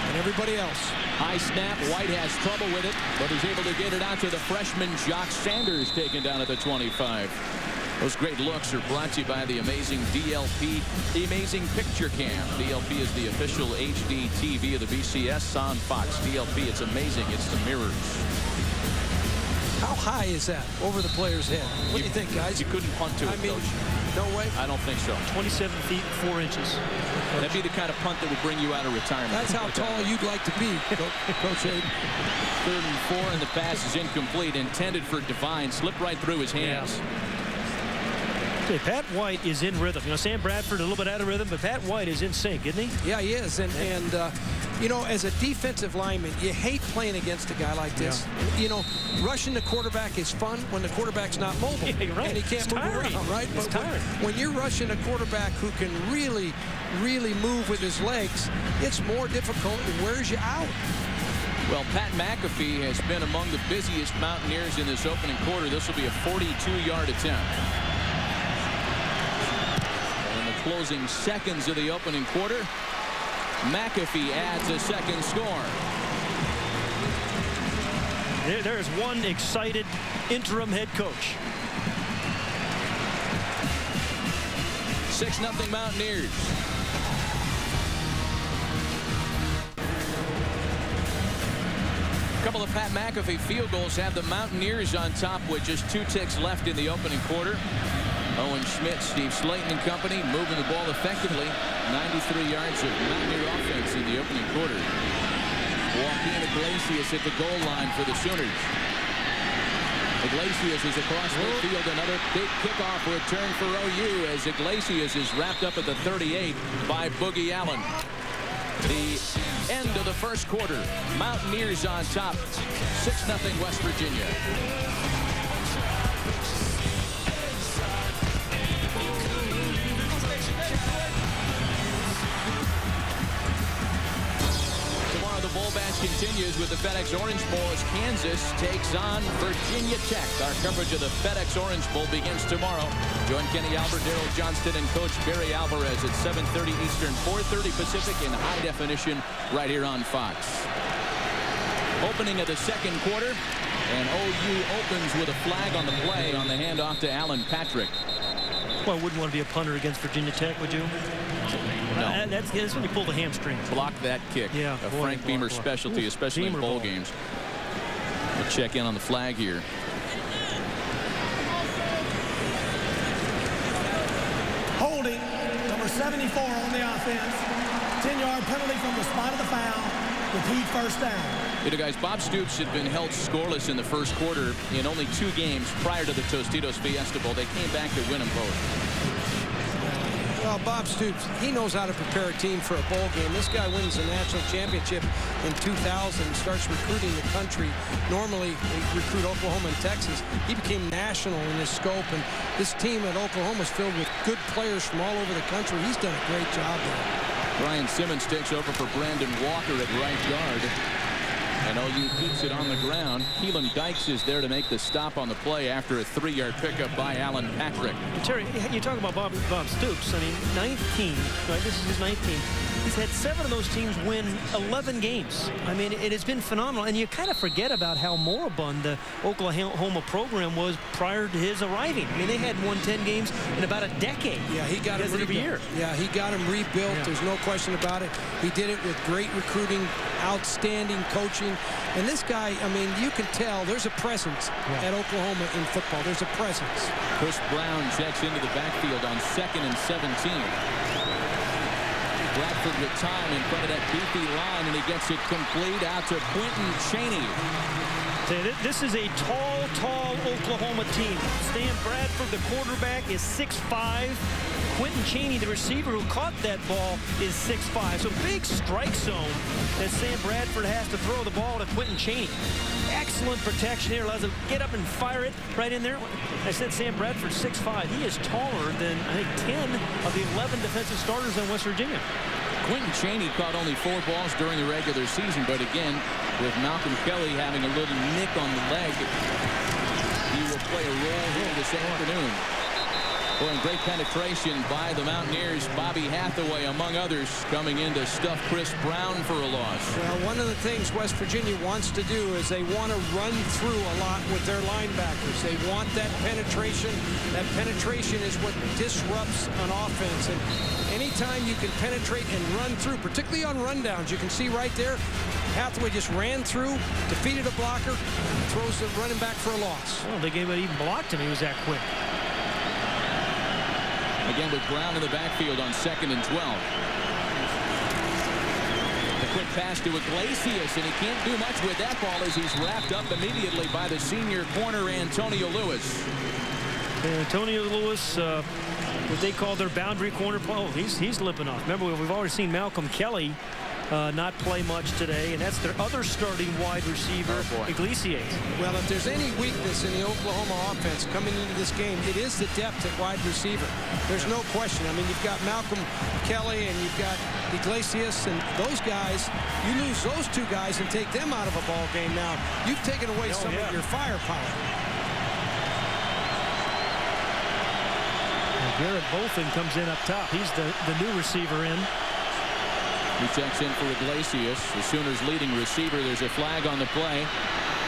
and everybody else. High snap. White has trouble with it, but is able to get it out to the freshman Jock Sanders, taken down at the 25. Those great looks are brought to you by the amazing DLP, the Amazing Picture Cam. DLP is the official HD TV of the BCS on Fox. DLP, it's amazing. It's the mirrors. How high is that over the player's head? What do you think, guys? You couldn't punt to it, Coach. No way? I don't think so. 27 feet, 4 inches. That'd be the kind of punt that would bring you out of retirement. That's how tall you'd like to be, Coach Hayden. 3rd and 4, and the pass is incomplete. Intended for Devine. Slipped right through his hands. Okay, Pat White is in rhythm. You know, Sam Bradford a little bit out of rhythm, but Pat White is in sync, isn't he? Yeah, he is. And you know, as a defensive lineman, you hate playing against a guy like this. Yeah. You know, rushing the quarterback is fun when the quarterback's not mobile. Yeah, you're right. And he can't move around, right? It's tiring. When you're rushing a quarterback who can really, really move with his legs, it's more difficult. It wears you out. Well, Pat McAfee has been among the busiest Mountaineers in this opening quarter. This will be a 42-yard attempt. Closing seconds of the opening quarter, McAfee adds a second score. There's one excited interim head coach. 6-0 Mountaineers. A couple of Pat McAfee field goals have the Mountaineers on top with just 2 ticks left in the opening quarter. Owen Schmidt, Steve Slaton and company moving the ball effectively. 93 yards of Mountaineer offense in the opening quarter. Joaquin Iglesias at the goal line for the Sooners. Iglesias is across midfield. Another big kickoff return for OU as Iglesias is wrapped up at the 38 by Boogie Allen. The end of the first quarter. Mountaineers on top. 6-0 West Virginia. Bowl bash continues with the FedEx Orange Bowl as Kansas takes on Virginia Tech. Our coverage of the FedEx Orange Bowl begins tomorrow. Join Kenny Albert, Daryl Johnston, and Coach Barry Alvarez at 7:30 Eastern, 4:30 Pacific in high definition right here on Fox. Opening of the second quarter, and OU opens with a flag on the play on the handoff to Alan Patrick. Well, I wouldn't want to be a punter against Virginia Tech, would you? No. That's when you pull the hamstring. Block that kick. Yeah. A Frank Beamer specialty, especially in bowl games. We'll check in on the flag here. Holding, number 74 on the offense. 10-yard penalty from the spot of the foul. Repeat first down. You know, guys, Bob Stoops had been held scoreless in the first quarter in only 2 games prior to the Tostitos Fiesta Bowl. They came back to win them both. Well, Bob Stoops, he knows how to prepare a team for a bowl game. This guy wins the national championship in 2000 and starts recruiting the country. Normally, they recruit Oklahoma and Texas. He became national in his scope, and this team at Oklahoma is filled with good players from all over the country. He's done a great job there. Brian Simmons takes over for Brandon Walker at right guard. And OU keeps it on the ground. Keelan Dykes is there to make the stop on the play after a 3-yard pickup by Alan Patrick. Terry, you talk about Bob Stoops. I mean, 19, right? This is his 19th. He's had 7 of those teams win 11 games. I mean, it has been phenomenal. And you kind of forget about how moribund the Oklahoma program was prior to his arriving. I mean, they hadn't won 10 games in about a decade. Yeah, he got him every year. Yeah, he got him rebuilt. Yeah. There's no question about it. He did it with great recruiting, outstanding coaching. And this guy, I mean, you can tell there's a presence at Oklahoma in football. There's a presence. Chris Brown checks into the backfield on 2nd and 17. Bradford with time in front of that beefy line, and he gets it complete out to Quentin Chaney. This is a tall Oklahoma team. Stan Bradford, the quarterback, is 6'5". Quentin Chaney, the receiver who caught that ball, is 6'5". So big strike zone that Sam Bradford has to throw the ball to Quentin Chaney. Excellent protection here. Allows him to get up and fire it right in there. I said Sam Bradford 6'5". He is taller than, I think, 10 of the 11 defensive starters in West Virginia. Quentin Chaney caught only 4 balls during the regular season, but again, with Malcolm Kelly having a little nick on the leg, he will play a role here this afternoon. Boy, and great penetration by the Mountaineers. Bobby Hathaway, among others, coming in to stuff Chris Brown for a loss. Well, one of the things West Virginia wants to do is they want to run through a lot with their linebackers. They want that penetration. That penetration is what disrupts an offense. And anytime you can penetrate and run through, particularly on rundowns, you can see right there, Hathaway just ran through, defeated a blocker, throws the running back for a loss. Well, they even blocked him. He was that quick. Again with Brown in the backfield on 2nd and 12. The quick pass to Iglesias, and he can't do much with that ball as he's wrapped up immediately by the senior corner, Antonio Lewis. Antonio Lewis, what they call their boundary corner. Oh, he's limping off. Remember, we've already seen Malcolm Kelly not play much today, and that's their other starting wide receiver, Iglesias. Well, if there's any weakness in the Oklahoma offense coming into this game, it is the depth at wide receiver. There's no question. I mean, you've got Malcolm Kelly and you've got Iglesias, and those guys, you lose those two guys and take them out of a ball game now, you've taken away some of your firepower. Garrett Bolton comes in up top. He's the new receiver in. He checks in for Iglesias. The Sooners' leading receiver. There's a flag on the play.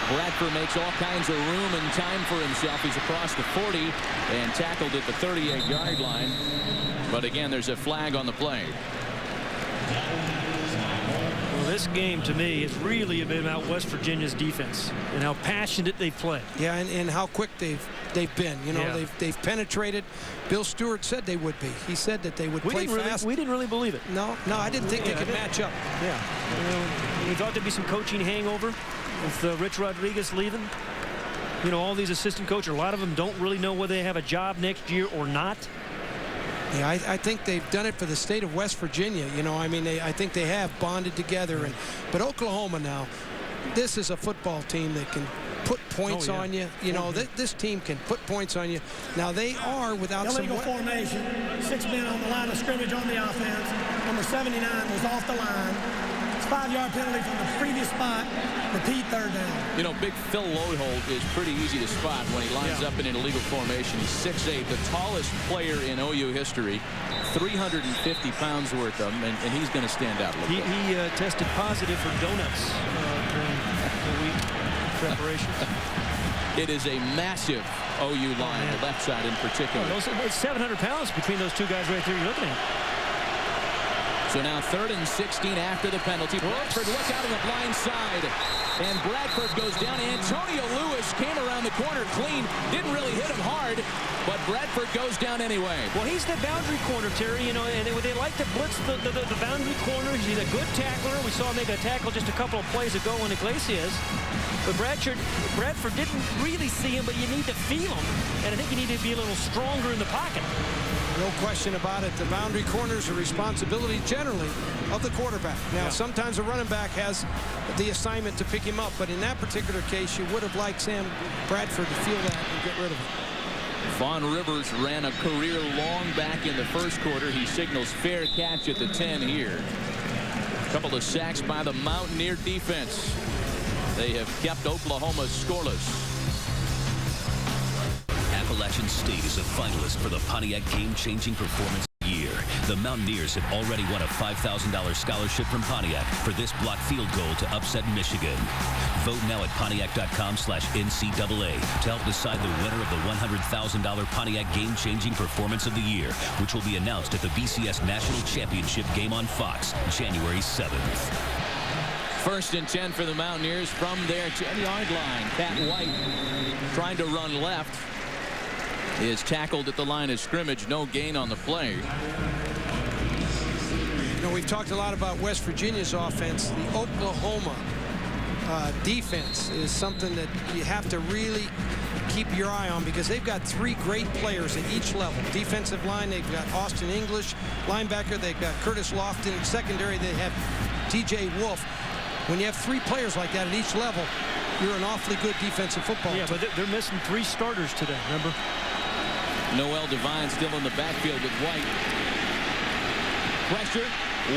Bradford makes all kinds of room and time for himself. He's across the 40 and tackled at the 38-yard line. But again, there's a flag on the play. Well, this game, to me, has really been about West Virginia's defense and how passionate they play. Yeah, and how quick they've been. You know, they've penetrated. Bill Stewart said they would be. He said that they would play fast. We didn't really believe it. No, I didn't think they could match up. Yeah. We thought there'd be some coaching hangover with Rich Rodriquez leaving. You know, all these assistant coaches, a lot of them don't really know whether they have a job next year or not. Yeah, I think they've done it for the state of West Virginia. You know, I mean, I think they have bonded together. But Oklahoma now, this is a football team that can put points on you. You know, this team can put points on you. Now, they are without illegal formation. 6 men on the line of scrimmage on the offense. Number 79 was off the line. It's a 5-yard penalty from the previous spot. Repeat 3rd down. You know, big Phil Lodeholt is pretty easy to spot when he lines up in an illegal formation. He's 6'8", the tallest player in OU history, 350 pounds worth of him, and he's going to stand out a little bit. He tested positive for donuts during the week preparation. It is a massive OU line, the left side in particular. It's 700 pounds between those two guys right there you're looking at. So now 3rd and 16 after the penalty. Bradford, look out on the blind side. And Bradford goes down. Antonio Lewis came around the corner clean. Didn't really hit him hard, but Bradford goes down anyway. Well, he's the boundary corner, Terry. You know, and they like to blitz the boundary corner. He's a good tackler. We saw him make a tackle just a couple of plays ago in Iglesias. But Bradford didn't really see him, but you need to feel him. And I think you need to be a little stronger in the pocket. No question about it. The boundary corners are responsibility generally of the quarterback. Now, sometimes a running back has the assignment to pick him up, but in that particular case, you would have liked Sam Bradford to feel that and get rid of it. Vaughn Rivers ran a career long back in the first quarter. He signals fair catch at the 10 here. A couple of sacks by the Mountaineer defense. They have kept Oklahoma scoreless. Appalachian State is a finalist for the Pontiac Game-Changing Performance of the Year. The Mountaineers have already won a $5,000 scholarship from Pontiac for this block field goal to upset Michigan. Vote now at Pontiac.com/NCAA to help decide the winner of the $100,000 Pontiac Game-Changing Performance of the Year, which will be announced at the BCS National Championship game on Fox, January 7th. 1st and 10 for the Mountaineers from their 10-yard line. Pat White trying to run left. Is tackled at the line of scrimmage. No gain on the play. You know, we've talked a lot about West Virginia's offense. The Oklahoma defense is something that you have to really keep your eye on, because they've got 3 great players at each level. Defensive line, they've got Austin English. Linebacker, they've got Curtis Lofton. Secondary, they have TJ Wolf. When you have 3 players like that at each level, you're an awfully good defensive football team. Yeah, but they're missing 3 starters today, remember? Noel Devine still in the backfield with White. Pressure.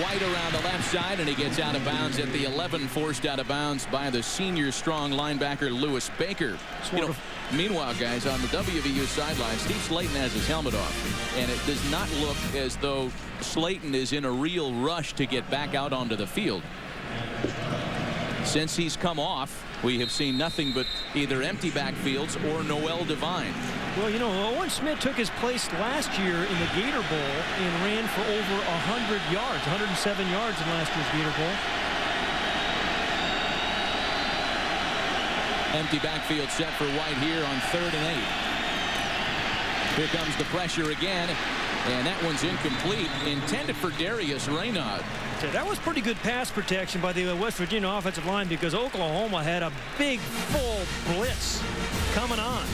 White around the left side, and he gets out of bounds at the 11, forced out of bounds by the senior strong linebacker Lewis Baker. You know, meanwhile, guys, on the WVU sideline, Steve Slaton has his helmet off, and it does not look as though Slaton is in a real rush to get back out onto the field. Since he's come off, we have seen nothing but either empty backfields or Noel Devine. Well, you know, Owen Smith took his place last year in the Gator Bowl and ran for over 100 yards, 107 yards in last year's Gator Bowl. Empty backfield set for White here on 3rd and 8. Here comes the pressure again, and that one's incomplete, intended for Darius Raynaud. That was pretty good pass protection by the West Virginia offensive line, because Oklahoma had a big full blitz coming on.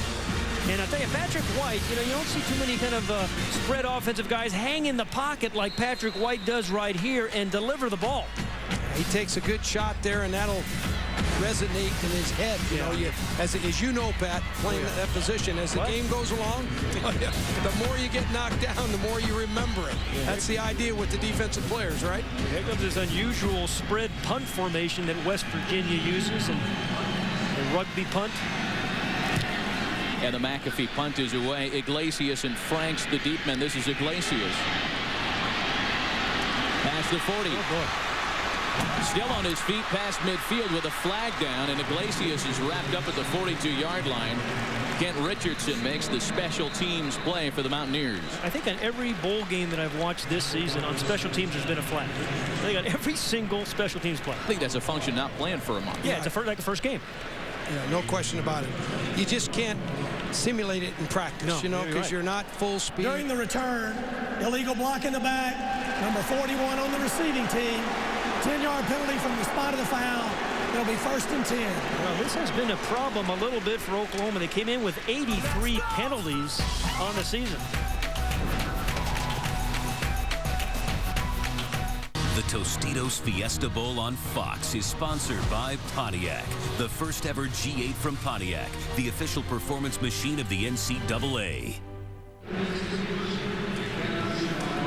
And I tell you, Patrick White, you know, you don't see too many kind of spread offensive guys hang in the pocket like Patrick White does right here and deliver the ball. He takes a good shot there, and that'll resonate in his head. You know, as you know, Pat, playing that position, as the game goes along, the more you get knocked down, the more you remember it. That's the idea with the defensive players, right? Here comes this unusual spread punt formation that West Virginia uses, and the rugby punt. And the McAfee punt is away. Iglesias and Franks, the deep men. This is Iglesias. Past the 40. Still on his feet past midfield with a flag down, and Iglesias is wrapped up at the 42-yard line. Kent Richardson makes the special teams play for the Mountaineers. I think on every bowl game that I've watched this season, on special teams, there's been a flag. They got every single special teams play. I think that's a function not playing for a month. Yeah, it's like a first game. Yeah, no question about it. You just can't simulate it in practice, you know, because you're not full speed. During the return, illegal block in the back, number 41 on the receiving team, 10-yard penalty from the spot of the foul. It'll be 1st and 10. Well, this has been a problem a little bit for Oklahoma. They came in with 83 penalties on the season. The Tostitos Fiesta Bowl on Fox is sponsored by Pontiac, the first ever G8 from Pontiac, the official performance machine of the NCAA.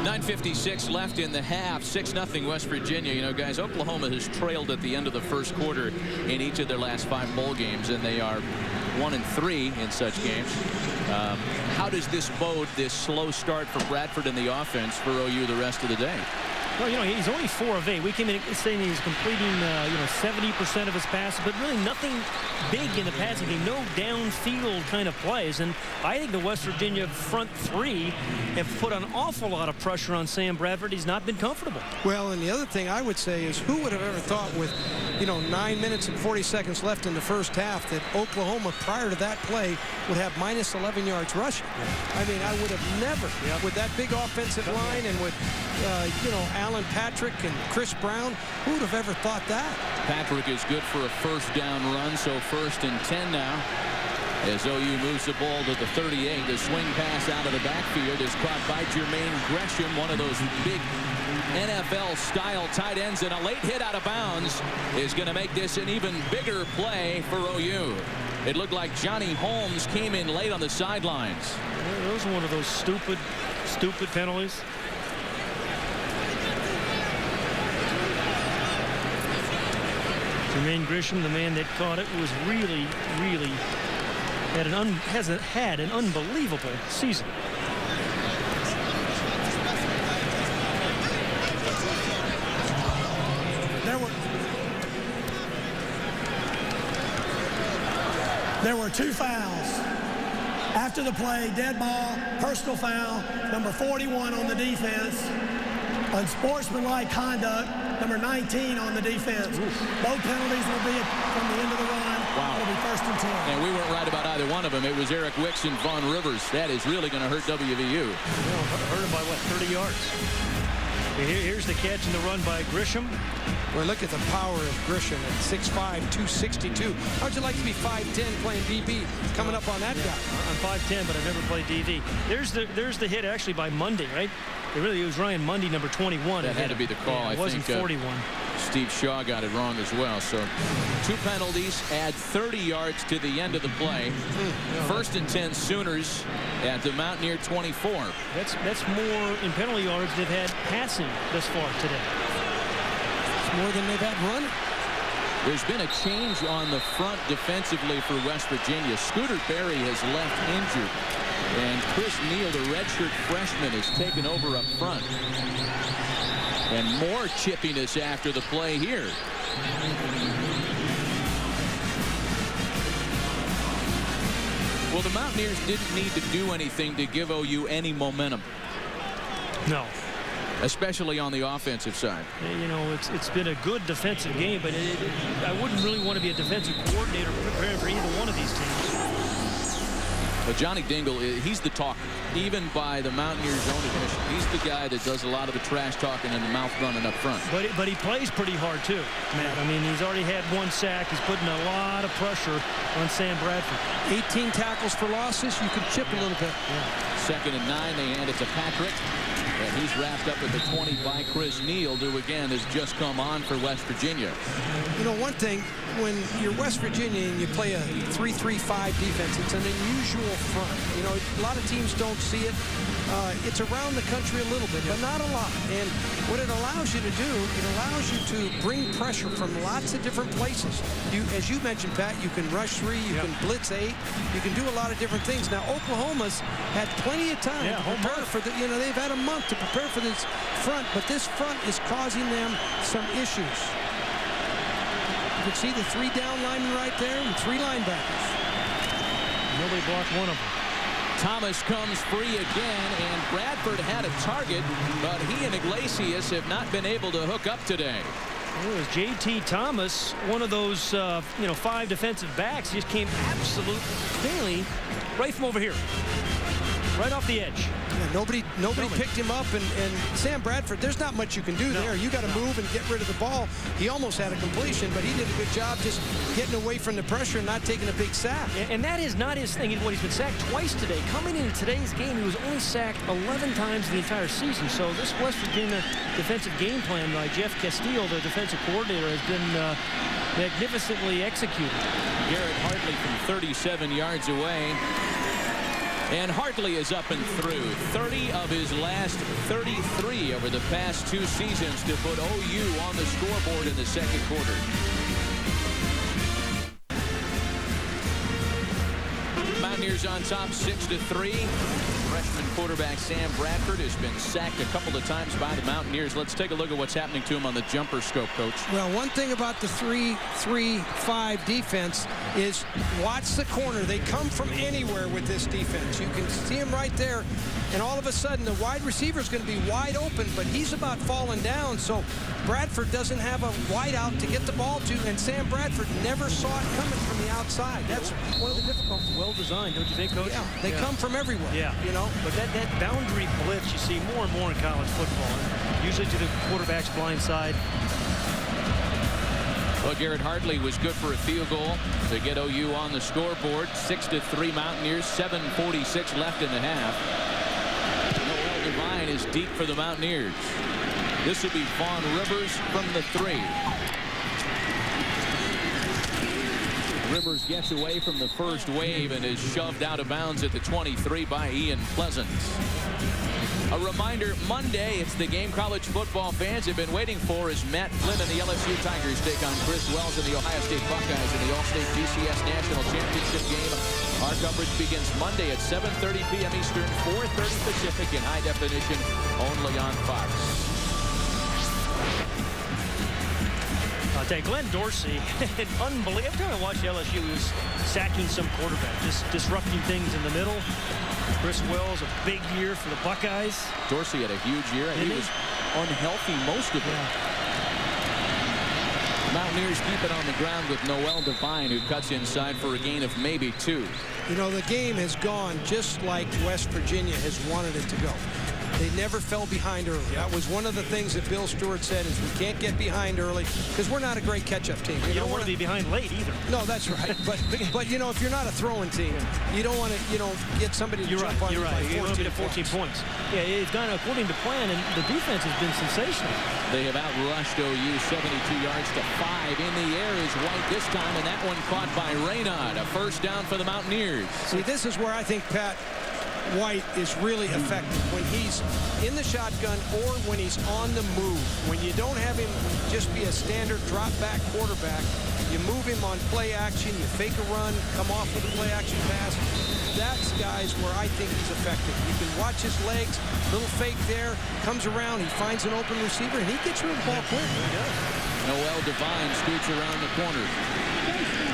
9:56 left in the half. 6-0 West Virginia. You know, guys, Oklahoma has trailed at the end of the first quarter in each of their last 5 bowl games, and they are 1-3 in such games. How does this bode, this slow start for Bradford in the offense, for OU the rest of the day? Well, you know, he's only 4 of 8. We came in saying he's completing, 70% of his passes, but really nothing big in the passing game. No downfield kind of plays. And I think the West Virginia front 3 have put an awful lot of pressure on Sam Bradford. He's not been comfortable. Well, and the other thing I would say is, who would have ever thought with, 9 minutes and 40 seconds left in the first half that Oklahoma, prior to that play, would have minus 11 yards rushing? I mean, I would have never, with that big offensive line and with, Alan Patrick and Chris Brown, who would have ever thought that? Patrick is good for a first down run, so 1st and 10 now. As OU moves the ball to the 38, the swing pass out of the backfield is caught by Jermaine Gresham, one of those big NFL-style tight ends, and a late hit out of bounds is going to make this an even bigger play for OU. It looked like Johnny Holmes came in late on the sidelines. Well, those are one of those stupid penalties. Jermaine Gresham, the man that caught it, was really had an unbelievable season. There were 2 fouls. After the play, dead ball, personal foul, number 41 on the defense, unsportsmanlike conduct, number 19 on the defense. Both penalties will be from the end of the run. Wow. It'll be 1st and 10. And we weren't right about either one of them. It was Eric Wicks and Vaughn Rivers. That is really going to hurt WVU. Hurt him by, 30 yards? Here's the catch and the run by Grisham. Well, look at the power of Grisham at 6'5", 262. How'd you like to be 5'10", playing DB, coming up on that guy? I'm 5'10", but I've never played DB. There's the hit actually by Mundy, right? It was Ryan Mundy, number 21. That had to be the call. Yeah, it wasn't 41. Steve Shaw got it wrong as well. So 2 penalties, add 30 yards to the end of the play. First and 10 Sooners at the Mountaineer 24. That's more in penalty yards they've had passing thus far today. It's more than they've had running. There's been a change on the front defensively for West Virginia. Scooter Berry has left injured. And Chris Neal, the redshirt freshman, has taken over up front. And more chippiness after the play here. Well, the Mountaineers didn't need to do anything to give OU any momentum. No. Especially on the offensive side. You know, it's been a good defensive game, but I wouldn't really want to be a defensive coordinator preparing for either one of these teams. But Johnny Dingle, he's the talker, even by the Mountaineers' own admission. He's the guy that does a lot of the trash talking and the mouth running up front. But he plays pretty hard, too, Matt. I mean, he's already had 1 sack. He's putting a lot of pressure on Sam Bradford. 18 tackles for losses. You can chip a little bit. Yeah. 2nd and 9. They hand it to Patrick. And he's wrapped up at the 20 by Chris Neal, who again has just come on for West Virginia. You know, one thing, when you're West Virginia and you play a 3-3-5 defense, it's an unusual front. You know, a lot of teams don't see it. It's around the country a little bit, but not a lot. And what it allows you to do, it allows you to bring pressure from lots of different places. As you mentioned, Pat, you can rush 3, you can blitz 8, you can do a lot of different things. Now, Oklahoma's had plenty of time to prepare for the, you know, they've had a month to prepare for this front, but this front is causing them some issues. You can see the 3 down linemen right there and 3 linebackers. Nobody blocked one of them. Thomas comes free again, and Bradford had a target, but he and Iglesias have not been able to hook up today. It was J.T. Thomas, one of those, 5 defensive backs. He just came absolutely cleanly right from over here. Right off the edge. Yeah, nobody picked him up, and Sam Bradford, there's not much you can do there. You got to move and get rid of the ball. He almost had a completion, but he did a good job just getting away from the pressure and not taking a big sack. And that is not his thing. He's been sacked twice today. Coming into today's game, he was only sacked 11 times the entire season. So this West Virginia defensive game plan by Jeff Castillo, the defensive coordinator, has been magnificently executed. Garrett Hartley from 37 yards away. And Hartley is up and through. 30 of his last 33 over the past 2 seasons to put OU on the scoreboard in the 2nd quarter. Mountaineers on top 6-3. Freshman quarterback Sam Bradford has been sacked a couple of times by the Mountaineers. Let's take a look at what's happening to him on the jumper scope, Coach. Well, one thing about the 3-3-5 defense is watch the corner. They come from anywhere with this defense. You can see him right there, and all of a sudden the wide receiver is going to be wide open, but he's about falling down, so Bradford doesn't have a wide out to get the ball to, and Sam Bradford never saw it coming from the outside. That's one of the difficulties. Well designed, don't you think, Coach? Yeah, they come from everywhere. Yeah. You know? But that boundary blitz you see more and more in college football, usually to the quarterback's blind side. Well, Garrett Hartley was good for a field goal to get OU on the scoreboard. 6-3 Mountaineers, 7:46 left in the half. Noel Devine is deep for the Mountaineers. This will be Vaughn Rivers from the 3. Rivers gets away from the first wave and is shoved out of bounds at the 23 by Ian Pleasant. A reminder, Monday, it's the game college football fans have been waiting for as Matt Flynn and the LSU Tigers take on Chris Wells and the Ohio State Buckeyes in the All-State BCS National Championship game. Our coverage begins Monday at 7:30 p.m. Eastern, 4:30 Pacific in high definition, only on Fox. I'll tell you, Glenn Dorsey, unbelievable. Every time I watch LSU, he was sacking some quarterback, just disrupting things in the middle. Chris Wells, a big year for the Buckeyes. Dorsey had a huge year. He was unhealthy most of it. Mountaineers keep it on the ground with Noel Devine, who cuts inside for a gain of maybe 2. You know, the game has gone just like West Virginia has wanted it to go. They never fell behind early. That was one of the things that Bill Stewart said is we can't get behind early because we're not a great catch-up team. You don't want to be behind late either. No, that's right. But you know, if you're not a throwing team, you don't want to, get somebody to jump on you by 14 You want to be at 14 points. Yeah, it's gone according to plan, and the defense has been sensational. They have outrushed OU 72 yards to 5. In the air is White this time, and that one caught by Raynaud. A first down for the Mountaineers. See, this is where I think Pat White is really effective, when he's in the shotgun or when he's on the move. When you don't have him just be a standard drop back quarterback, you move him on play action, you fake a run, come off with a play action pass. That's, guys, where I think he's effective. You can watch his legs, little fake there, comes around, he finds an open receiver, and he gets rid of the ball quick. He does. Noel Devine scoots around the corner.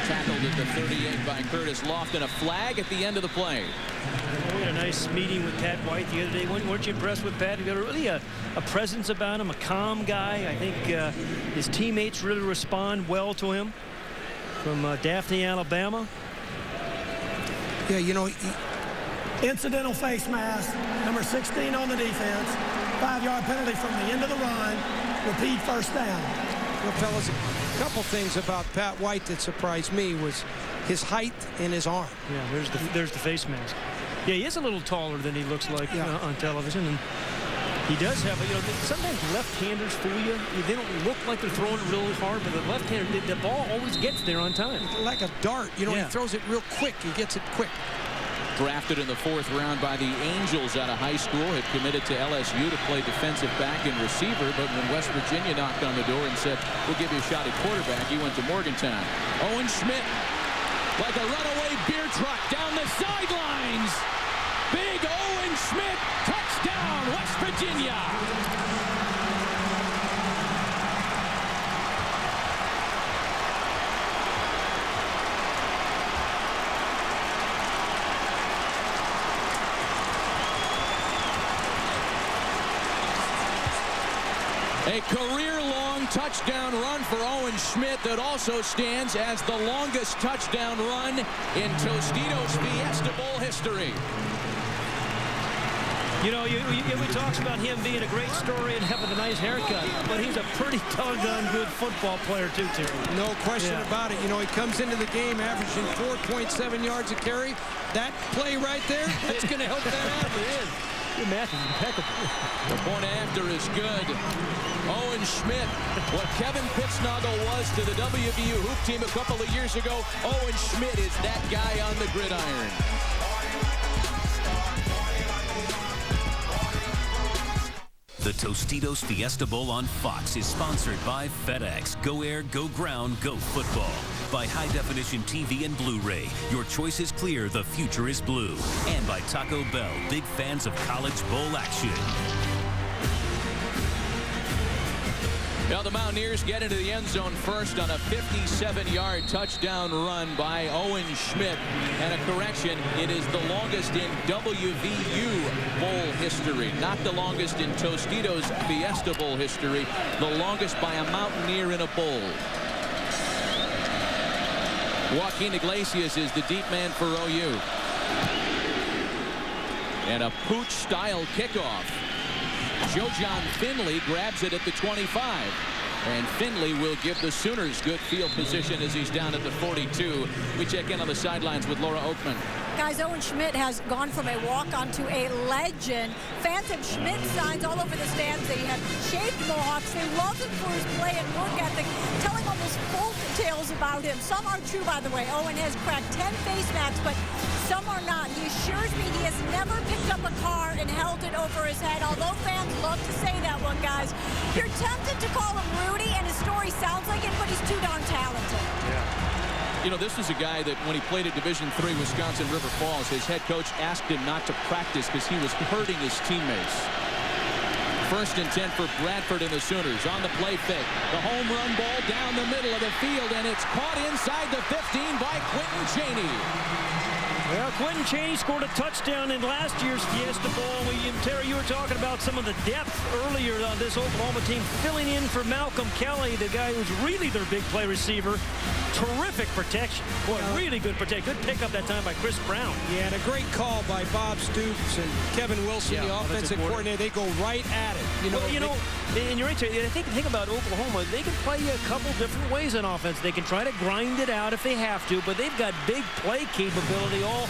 Tackled at the 38 by Curtis Lofton. A flag at the end of the play. We had a nice meeting with Pat White the other day. Weren't you impressed with Pat? He got really a presence about him, a calm guy. I think his teammates really respond well to him. From Daphne, Alabama. Yeah, incidental face mask, number 16 on the defense. 5-yard penalty from the end of the run. Repeat first down. Well, fellas, a couple things about Pat White that surprised me was his height and his arm. Yeah, there's the face mask. Yeah, he is a little taller than he looks like on television, and he does have sometimes left-handers fool you. They don't look like they're throwing it really hard, but the left-hander, the ball always gets there on time. Like a dart, he throws it real quick. He gets it quick. Drafted in the 4th round by the Angels out of high school, had committed to LSU to play defensive back and receiver, but when West Virginia knocked on the door and said, we'll give you a shot at quarterback, he went to Morgantown. Owen Schmidt, like a runaway beer truck down the sidelines. Big Owen Schmidt, touchdown, West Virginia. A career-long touchdown run for Owen Schmidt that also stands as the longest touchdown run in Tostitos Fiesta Bowl history. We talk about him being a great story and having a nice haircut, but he's a pretty doggone good football player too, Terry. No question about it. He comes into the game averaging 4.7 yards a carry. That play right there, that's going to help that out. It is. Your math is impeccable. The point after is good. Owen Schmidt, what Kevin Pittsnoggle was to the WVU hoop team a couple of years ago, Owen Schmidt is that guy on the gridiron. The Tostitos Fiesta Bowl on Fox is sponsored by FedEx. Go Air, Go Ground, Go Football. By High Definition TV and Blu-ray. Your choice is clear, the future is blue. And by Taco Bell, big fans of college bowl action. Now the Mountaineers get into the end zone first on a 57-yard touchdown run by Owen Schmidt. And a correction, it is the longest in WVU Bowl history. Not the longest in Tostitos Fiesta Bowl history. The longest by a Mountaineer in a bowl. Joaquin Iglesias is the deep man for OU. And a pooch-style kickoff. Joe-John Finley grabs it at the 25. And Finley will give the Sooners good field position as he's down at the 42. We check in on the sidelines with Laura Oakman. Guys, Owen Schmidt has gone from a walk-on to a legend. Fans have Schmidt signs all over the stands. They have shaved mohawks. They love him for his play and work ethic, telling almost full tales about him. Some are true, by the way. Owen has cracked 10 face masks, but some are not. He assures me he has never picked up a car and held it over his head, although fans love to say that one, guys. You're tempted to call him Rudy, and his story sounds like it, but he's too darn talented. Yeah. This is a guy that when he played at Division III Wisconsin River Falls, his head coach asked him not to practice because he was hurting his teammates. 1st and 10 for Bradford and the Sooners. On the play fake. The home run ball down the middle of the field, and it's caught inside the 15 by Quentin Chaney. Well, Quentin Chaney scored a touchdown in last year's Fiesta Bowl. Terry, you were talking about some of the depth earlier on this Oklahoma team, filling in for Malcolm Kelly, the guy who's really their big play receiver. Terrific protection. Boy, really good protection. Good pickup that time by Chris Brown. Yeah, and a great call by Bob Stoops and Kevin Wilson, the offensive coordinator. They go right at it. And you're right, Terry. I think about Oklahoma. They can play a couple different ways on offense. They can try to grind it out if they have to, but they've got big play capability all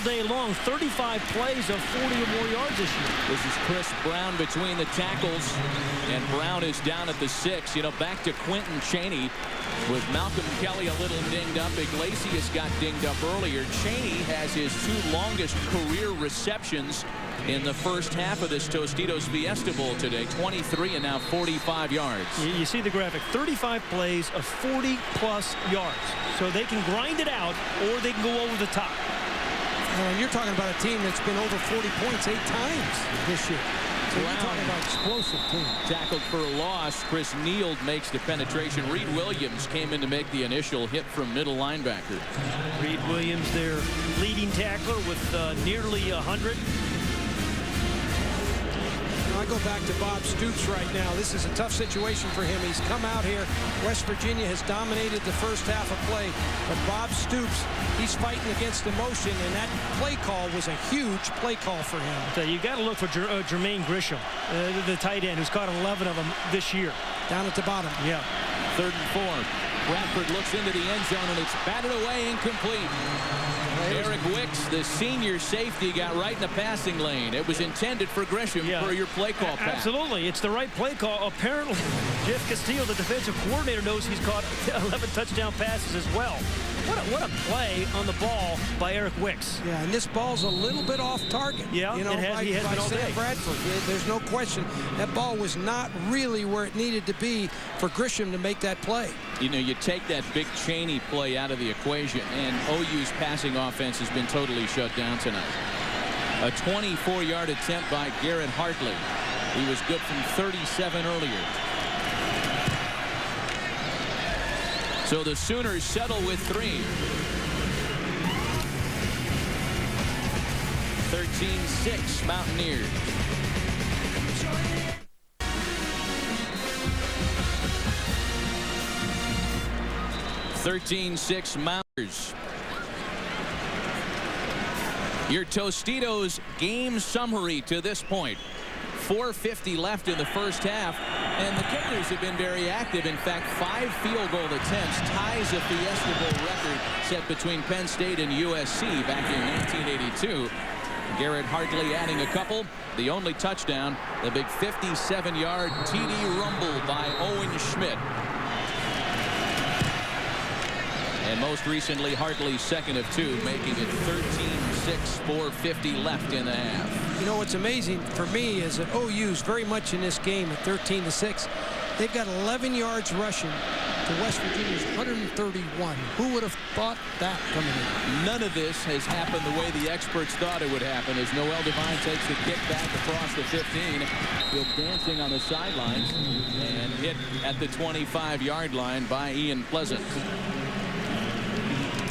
day long. 35 plays of 40 or more yards this year. This is Chris Brown between the tackles, and Brown is down at the 6. Back to Quentin Chaney with Malcolm Kelly a little dinged up. Iglesias got dinged up earlier. Chaney has his 2 longest career receptions in the first half of this Tostitos Fiesta Bowl today. 23 and now 45 yards. You see the graphic. 35 plays of 40-plus yards. So they can grind it out, or they can go over the top. And you're talking about a team that's been over 40 points 8 times this year. So you're talking about explosive team. Tackled for a loss. Chris Neal makes the penetration. Reed Williams came in to make the initial hit from middle linebacker. Reed Williams, their leading tackler with nearly 100. I go back to Bob Stoops right now. This is a tough situation for him. He's come out here. West Virginia has dominated the first half of play. But Bob Stoops, he's fighting against emotion, and that play call was a huge play call for him. So you got to look for Jermaine Grisham, the tight end, who's caught 11 of them this year. Down at the bottom. Yeah. 3rd and 4. Bradford looks into the end zone, and it's batted away, incomplete. Eric Wicks, the senior safety, got right in the passing lane. It was intended for Grisham for your play call, Pat. Absolutely. It's the right play call. Apparently, Jeff Castillo, the defensive coordinator, knows he's caught 11 touchdown passes as well. What a play on the ball by Eric Wicks. Yeah, and this ball's a little bit off target. Yeah, he has been all day. Bradford. There's no question. That ball was not really where it needed to be for Grisham to make that play. You take that big Chaney play out of the equation, and OU's passing offense has been totally shut down tonight. A 24-yard attempt by Garrett Hartley. He was good from 37 earlier. So the Sooners settle with 3. 13-6 Mountaineers. Mountaineers. Your Tostitos game summary to this point. 4:50 left in the first half, and the kickers have been very active. In fact, 5 field goal attempts ties a Fiesta Bowl record set between Penn State and USC back in 1982. Garrett Hartley adding a couple. The only touchdown, the big 57-yard TD rumble by Owen Schmidt. And most recently, Hartley's second of 2, making it 13-6, 4:50 left in the half. You know what's amazing for me is that OU's very much in this game at 13-6. They've got 11 yards rushing to West Virginia's 131. Who would have thought that coming in? None of this has happened the way the experts thought it would happen as Noel Devine takes the kick back across the 15. Still dancing on the sidelines and hit at the 25-yard line by Ian Pleasant.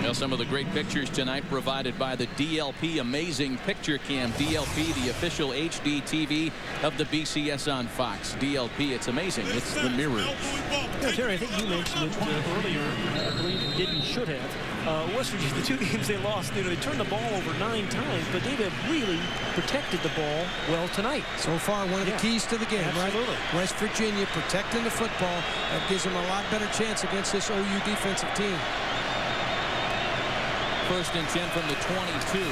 Well, some of the great pictures tonight provided by the DLP Amazing Picture Cam. DLP, the official HD TV of the BCS on Fox. DLP, it's amazing. It's the mirrors. Yeah, Terry, I think you mentioned it earlier. I believe you did and should have. West Virginia, the 2 games they lost, they turned the ball over 9 times, but they have really protected the ball well tonight. So far, one of the keys to the game, Absolutely. Right? West Virginia protecting the football. That gives them a lot better chance against this OU defensive team. 1st and 10 from the 22.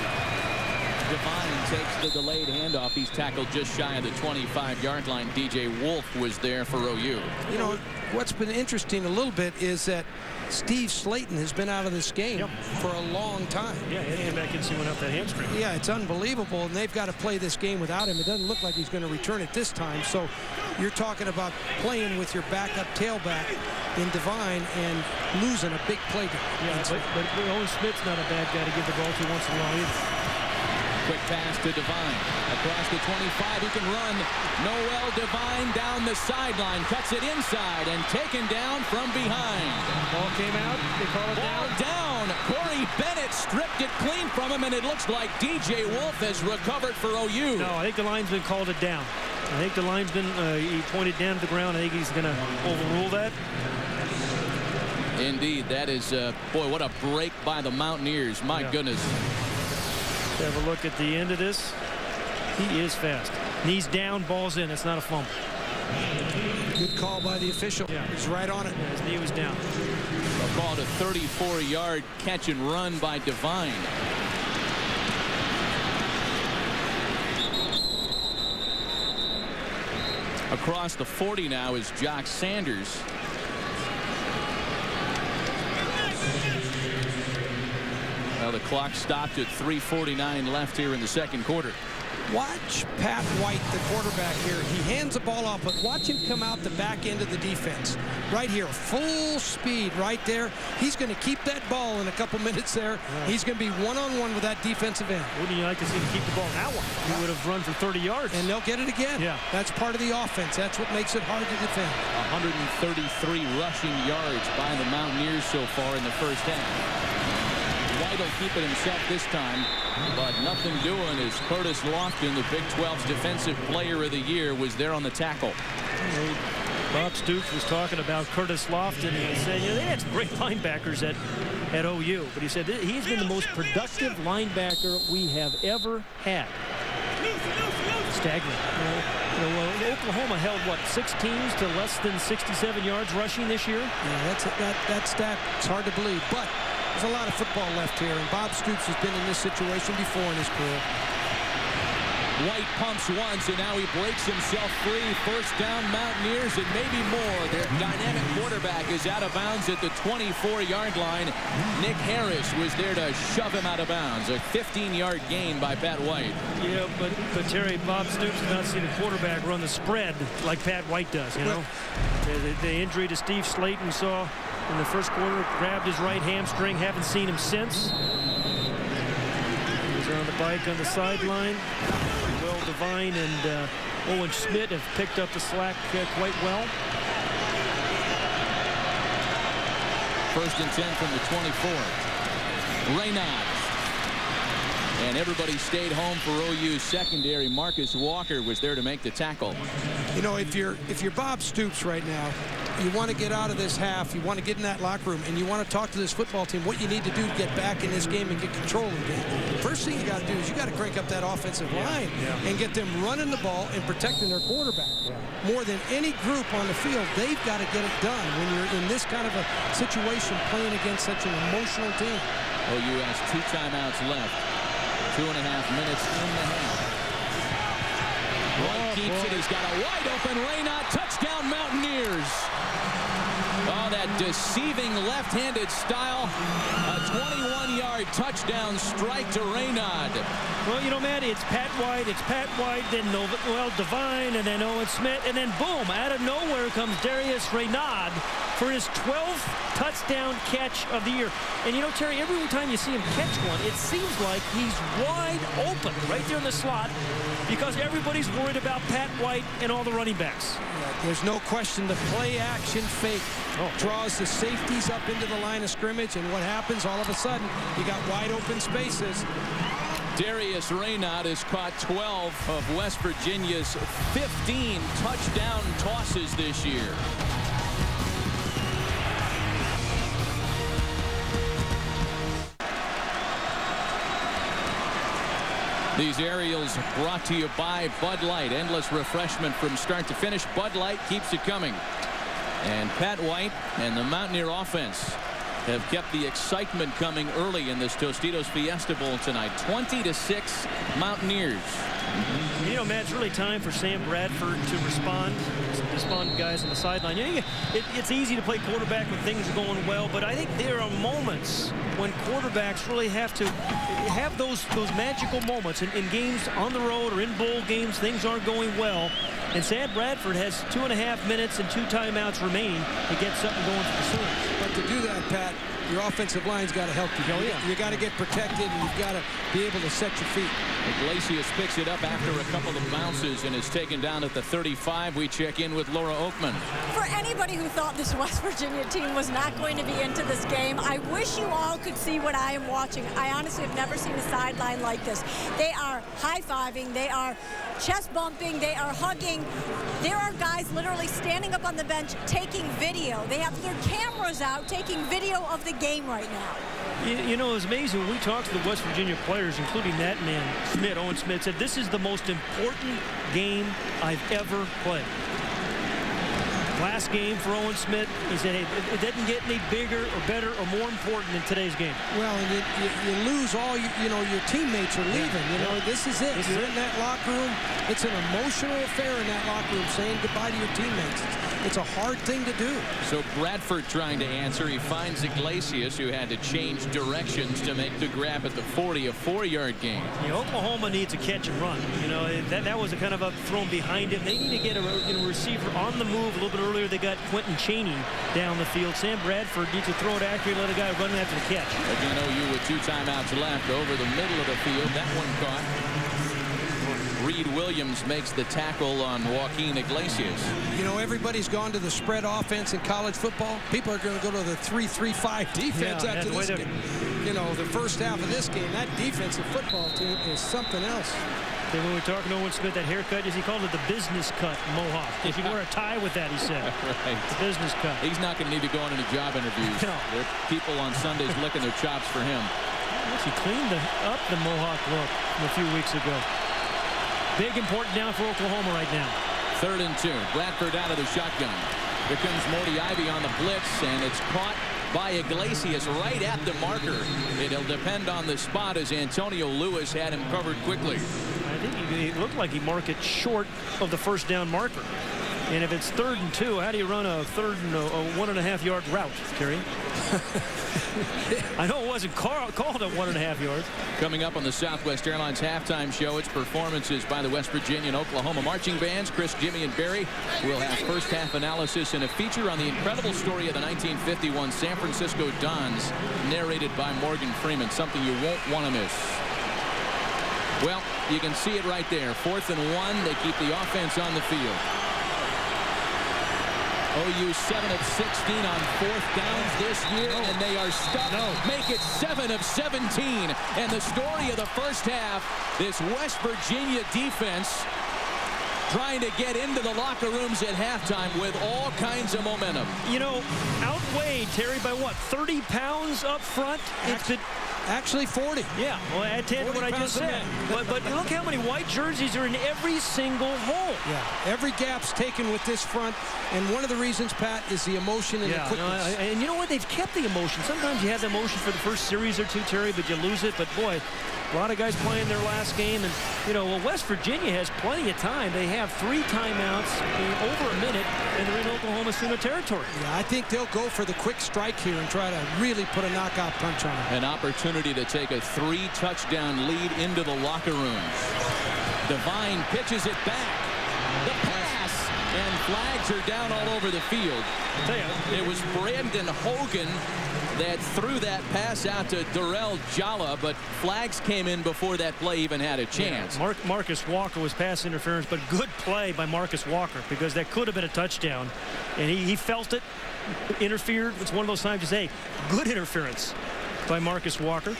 Devine takes the delayed handoff. He's tackled just shy of the 25-yard line. DJ Wolf was there for OU. You know, what's been interesting a little bit is that Steve Slaton has been out of this game for a long time. Yeah, he came back and went up that hamstring. Yeah, it's unbelievable, and they've got to play this game without him. It doesn't look like he's going to return it this time. So you're talking about playing with your backup tailback in Devine and losing a big play. Yeah, but Owen Smith's not a bad guy to give the ball to once in a while either. Quick pass to Devine. Across the 25, he can run. Noel Devine down the sideline. Cuts it inside and taken down from behind. Ball came out. They call it down. down. Corey Bennett stripped it clean from him, and it looks like DJ Wolf has recovered for OU. No, I think the linesman called it down. I think the linesman, he pointed down to the ground. I think he's going to overrule that. Indeed, that is, boy, what a break by the Mountaineers. My goodness. Let's have a look at the end of this. He is fast. Knees down, ball's in. It's not a fumble. Good call by the official. Yeah. He's right on it. Yeah, his knee was down. A call to 34-yard catch and run by Devine. Across the 40 now is Jock Sanders. Well, the clock stopped at 3:49 left here in the second quarter. Watch Pat White, the quarterback here. He hands the ball off, but watch him come out the back end of the defense. Right here, full speed right there. He's going to keep that ball in a couple minutes there. Yeah. He's going to be one-on-one with that defensive end. Wouldn't you like to see him keep the ball in that one? He would have run for 30 yards. And they'll get it again. Yeah. That's part of the offense. That's what makes it hard to defend. 133 rushing yards by the Mountaineers so far in the first half. White will keep it himself this time, but nothing doing as Curtis Lofton, the Big 12's Defensive Player of the Year, was there on the tackle. Bob Stoops was talking about Curtis Lofton, and he said, they had some great linebackers at OU, but he said he's been the most productive linebacker we have ever had. Staggering. Oklahoma held, what, 6 teams to less than 67 yards rushing this year? Yeah, that stat is hard to believe, but there's a lot of football left here, and Bob Stoops has been in this situation before in his career. White pumps once, and now he breaks himself free. First down, Mountaineers, and maybe more. Their dynamic quarterback is out of bounds at the 24-yard line. Nick Harris was there to shove him out of bounds. A 15-yard gain by Pat White. Yeah, but Terry, Bob Stoops has not seen a quarterback run the spread like Pat White does, you know? The injury to Steve Slaton we saw in the first quarter, grabbed his right hamstring. Haven't seen him since. He's on the bike on the sideline. Will Devine and Owen Schmidt have picked up the slack quite well. First and 10 from the 24. Raynaud. And everybody stayed home for OU's secondary. Marcus Walker was there to make the tackle. You know, if you're Bob Stoops right now, you want to get out of this half, you want to get in that locker room, and you want to talk to this football team what you need to do to get back in this game and get control of the game. First thing you got to do is you got to crank up that offensive line and get them running the ball and protecting their quarterback. More than any group on the field, they've got to get it done when you're in this kind of a situation playing against such an emotional team. OU has 2 timeouts left. 2.5 minutes in the half. White keeps it. He's got a wide open Raynaud. Touchdown Mountaineers. Oh, that deceiving left-handed style. A 21-yard touchdown strike to Raynaud. Well, you know, Matt, it's Pat White, then Devine, and then Owen Schmidt, and then boom, out of nowhere comes Darius Raynaud for his 12th touchdown catch of the year. And you know, Terry, every time you see him catch one, it seems like he's wide open right there in the slot because everybody's worried about Pat White and all the running backs. Yeah, there's no question the play-action fake draws the safeties up into the line of scrimmage, and what happens all of a sudden, you got wide open spaces. Darius Raynaud has caught 12 of West Virginia's 15 touchdown tosses this year. These aerials brought to you by Bud Light. Endless refreshment from start to finish. Bud Light keeps it coming. And Pat White and the Mountaineer offense have kept the excitement coming early in this Tostitos Fiesta Bowl tonight. 20-6 Mountaineers. You know, Matt, it's really time for Sam Bradford to respond to guys on the sideline. You know, it's easy to play quarterback when things are going well, but I think there are moments when quarterbacks really have to have those magical moments in games on the road or in bowl games. Things aren't going well, and Sam Bradford has 2.5 minutes and 2 timeouts remaining to get something going for the Sooners. But to do that, Pat, your offensive line's got to help you. You got to get protected, and you've got to be able to set your feet. Iglesias picks it up after a couple of bounces and is taken down at the 35. We check in with Laura Oakman. For anybody who thought this West Virginia team was not going to be into this game, I wish you all could see what I am watching. I honestly have never seen a sideline like this. They are high-fiving. They are chest bumping. They are hugging. There are guys literally standing up on the bench taking video. They have their cameras out taking video of the game right now. You know, it's amazing when we talked to the West Virginia players, including that man, Smith, Owen Smith, said this is the most important game I've ever played. Last game for Owen Smith, he said it didn't get any bigger or better or more important than today's game. Well, and you lose all, your teammates are leaving. This is it. You're in that locker room. It's an emotional affair in that locker room, saying goodbye to your teammates. It's a hard thing to do. So Bradford trying to answer. He finds Iglesias, who had to change directions to make the grab at the 40, a 4-yard gain. Oklahoma needs a catch and run. That was a kind of a thrown behind him. They need to get a receiver on the move a little bit earlier. They got Quentin Chaney down the field. Sam Bradford needs to throw it accurately, let a guy run after the catch. Again, OU with 2 timeouts left over the middle of the field. That one caught. Reed Williams makes the tackle on Joaquin Iglesias. Everybody's gone to the spread offense in college football. People are going to go to the 3-3-5 defense after this game. The first half of this game, that defensive football team is something else. Then when we were talking to Owen Smith, that haircut, he called it the business cut mohawk. If you wear a tie with that, he said. Right. The business cut. He's not going to need to go on any job interviews. No. There are people on Sundays licking their chops for him. He cleaned up the mohawk look from a few weeks ago. Big important down for Oklahoma right now. 3rd and 2. Bradford out of the shotgun. Here comes Morty Ivy on the blitz, and it's caught by Iglesias right at the marker. It'll depend on the spot as Antonio Lewis had him covered quickly. I think he looked like he marked it short of the first down marker. And if it's 3rd and 2, how do you run a 3rd and a 1.5-yard route, Terry? I know it wasn't called at 1.5 yards. Coming up on the Southwest Airlines halftime show, it's performances by the West Virginia and Oklahoma marching bands. Chris, Jimmy, and Barry will have first half analysis and a feature on the incredible story of the 1951 San Francisco Dons, narrated by Morgan Freeman, something you won't want to miss. Well, you can see it right there. 4th and 1. They keep the offense on the field. OU 7 of 16 on 4th downs this year, and they are stuck. Make it 7 of 17. And the story of the first half, this West Virginia defense trying to get into the locker rooms at halftime with all kinds of momentum. Outweighed, Terry, by what, 30 pounds up front? Actually 40. Yeah, well, add 10 to what I just said. But look how many white jerseys are in every single hole. Yeah, every gap's taken with this front, and one of the reasons, Pat, is the emotion and the quickness. And you know what? They've kept the emotion. Sometimes you have the emotion for the first series or two, Terry, but you lose it. But, boy, a lot of guys playing their last game. And, West Virginia has plenty of time. They have 3 timeouts in over a minute, and they're in Oklahoma Sooner territory. Yeah, I think they'll go for the quick strike here and try to really put a knockout punch on them. An opportunity to take a 3-touchdown lead into the locker rooms. Devine pitches it back. The pass, and flags are down all over the field. It was Brandon Hogan that threw that pass out to Darrell Jalla, but flags came in before that play even had a chance. Yeah, Marcus Walker was pass interference, but good play by Marcus Walker, because that could have been a touchdown. And he felt it, interfered. It's one of those times you say, good interference by Marcus Walker.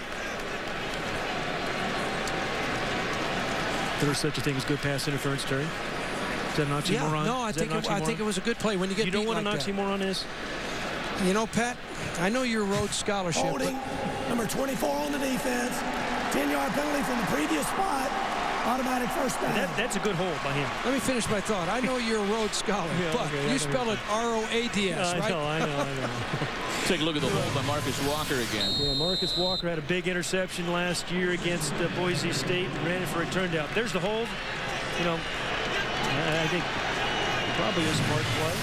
There's such a thing as good pass interference, Terry. Is that an oxymoron? No, I think it was a good play when you get beat like that. You know what an oxymoron is? Pat, I know you're Rhodes Scholarship. Holding, number 24 on the defense, 10-yard penalty from the previous spot, automatic first down. That's a good hold by him. Let me finish my thought. I know you're a Rhodes Scholar, but you spell it R-O-A-D-S, right? I know. Take a look at the hold by Marcus Walker again. Yeah, Marcus Walker had a big interception last year against Boise State and ran it for a turn down. There's the hold. I think probably a smart play.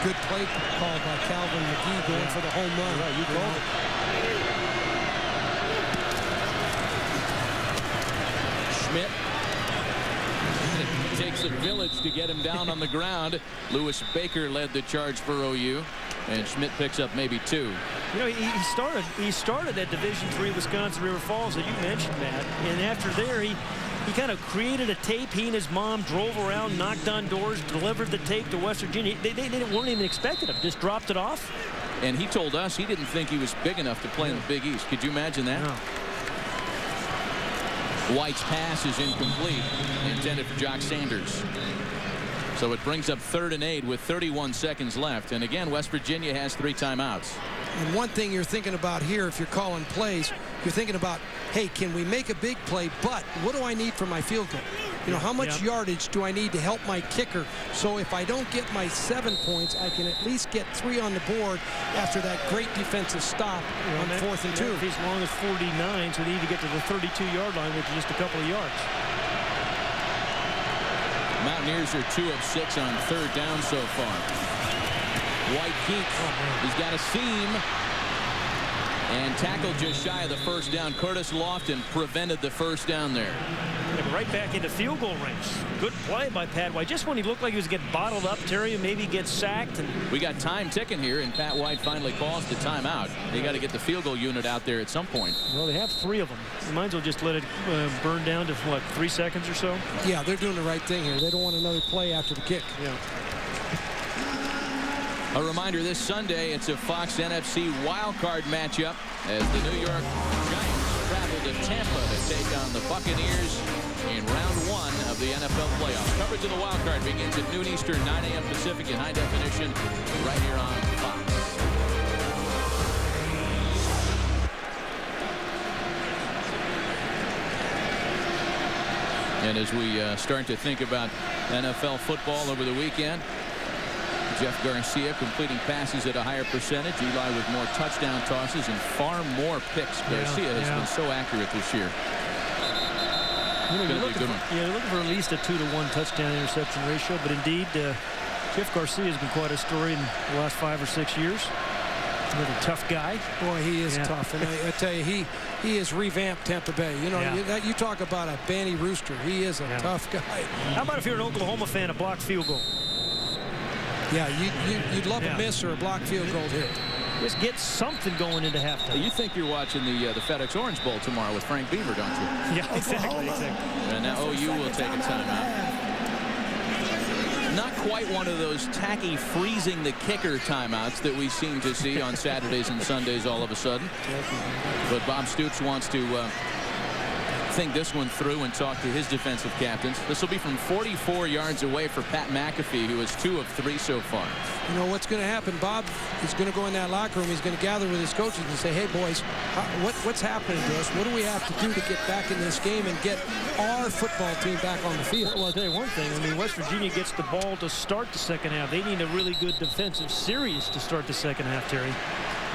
Good play called by Calvin McGee going for the home run. Right, you called it. Schmidt takes a village to get him down on the ground. Lewis Baker led the charge for OU. And Schmidt picks up maybe 2. You know, he started at Division III Wisconsin River Falls that you mentioned, Matt. And after there, he kind of created a tape. He and his mom drove around, knocked on doors, delivered the tape to West Virginia. They weren't even expecting him. Just dropped it off. And he told us he didn't think he was big enough to play in the Big East. Could you imagine that? No. White's pass is incomplete, intended for Jock Sanders. So it brings up 3rd and 8 with 31 seconds left. And again, West Virginia has 3 timeouts. And one thing you're thinking about here, if you're calling plays, you're thinking about, hey, can we make a big play, but what do I need for my field goal? You know, how much yardage do I need to help my kicker? So if I don't get my 7 points, I can at least get 3 on the board after that great defensive stop on 4th and 2. As long as 49, so they need to get to the 32-yard line, which is just a couple of yards. Mountaineers are 2 of 6 on 3rd down so far. White keeps. He's got a seam. And tackled just shy of the 1st down. Curtis Lofton prevented the 1st down there. And right back into field goal range. Good play by Pat White. Just when he looked like he was getting bottled up, Terry, and maybe get sacked. And we got time ticking here, and Pat White finally calls the timeout. They got to get the field goal unit out there at some point. Well, they have 3 of them. You might as well just let it burn down to, what, 3 seconds or so? Yeah, they're doing the right thing here. They don't want another play after the kick. Yeah. A reminder, this Sunday, it's a Fox NFC wildcard matchup as the New York Giants travel to Tampa to take on the Buccaneers in round 1 of the NFL playoffs. Coverage of the wildcard begins at noon Eastern, 9 a.m. Pacific in high definition right here on Fox. And as we start to think about NFL football over the weekend, Jeff Garcia completing passes at a higher percentage. Eli with more touchdown tosses and far more picks. Garcia has been so accurate this year. You're looking for at least a 2-to-1 touchdown interception ratio. But indeed, Jeff Garcia has been quite a story in the last 5 or 6 years. Another tough guy. Boy, he is tough. And I tell you, he has revamped Tampa Bay. You know, you talk about a Banty Rooster. He is a tough guy. How about if you're an Oklahoma fan, a blocked field goal? Yeah, you'd love a miss or a blocked field goal here. Just get something going into halftime. You think you're watching the FedEx Orange Bowl tomorrow with Frank Beaver, don't you? Yeah, exactly. And now OU will take a timeout. Not quite one of those tacky freezing the kicker timeouts that we seem to see on Saturdays and Sundays all of a sudden. But Bob Stoops wants to think this one through and talk to his defensive captains. This will be from 44 yards away for Pat McAfee, who is 2 of 3 so far. You know what's going to happen? Bob is going to go in that locker room. He's going to gather with his coaches and say, hey, boys, what's happening to us? What do we have to do to get back in this game and get our football team back on the field? Well, I'll tell you one thing. I mean, West Virginia gets the ball to start the second half. They need a really good defensive series to start the second half, Terry.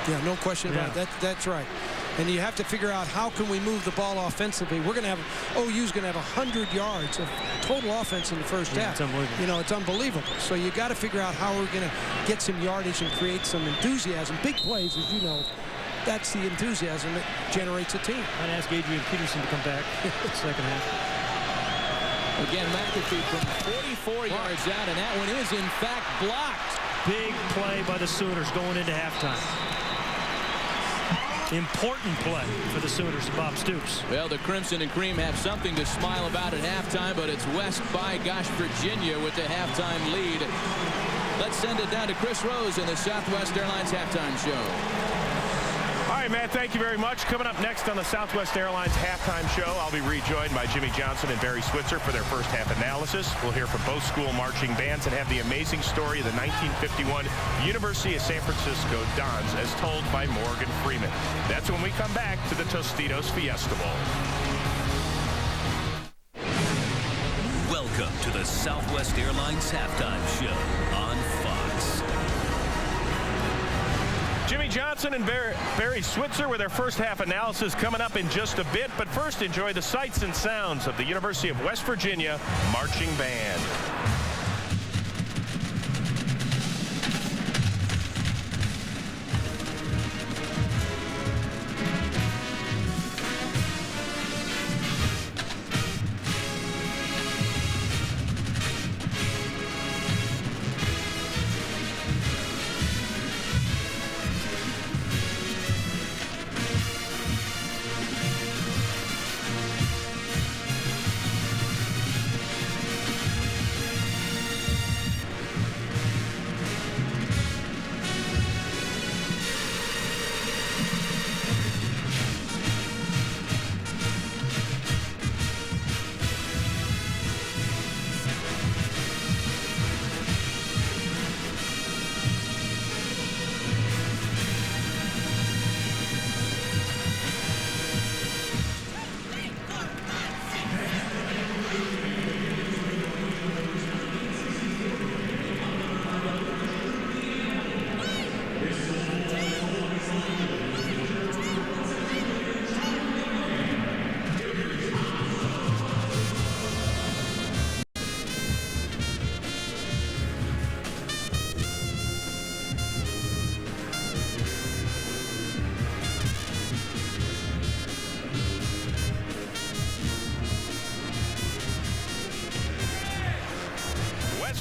Yeah, no question about that. That's right. And you have to figure out how can we move the ball offensively. We're going to have OU's going to have 100 yards of total offense in the first half. It's unbelievable. You know, it's unbelievable. So you got to figure out how we're going to get some yardage and create some enthusiasm. Big plays, as you know, that's the enthusiasm that generates a team. I'd ask Adrian Peterson to come back second half. Again, McAfee from 44 yards out, and that one is in fact blocked. Big play by the Sooners going into halftime. Important play for the Sooners and Bob Stoops. Well, the Crimson and Cream have something to smile about at halftime, but it's West by gosh Virginia with the halftime lead. Let's send it down to Chris Rose in the Southwest Airlines halftime show. All right, Matt, thank you very much. Coming up next on the Southwest Airlines halftime show, I'll be rejoined by Jimmy Johnson and Barry Switzer for their first half analysis. We'll hear from both school marching bands and have the amazing story of the 1951 University of San Francisco Dons as told by Morgan Freeman. That's when we come back to the Tostitos Fiesta Bowl. Welcome to the Southwest Airlines halftime show on Fox. Jimmy Johnson and Barry Switzer with their first half analysis coming up in just a bit. But first, enjoy the sights and sounds of the University of West Virginia Marching Band.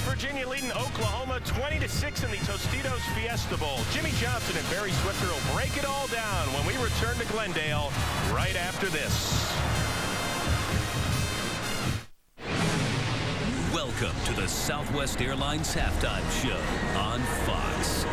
Virginia leading Oklahoma 20-6 in the Tostitos Fiesta Bowl. Jimmy Johnson and Barry Switzer will break it all down when we return to Glendale right after this. Welcome to the Southwest Airlines Halftime Show on Fox.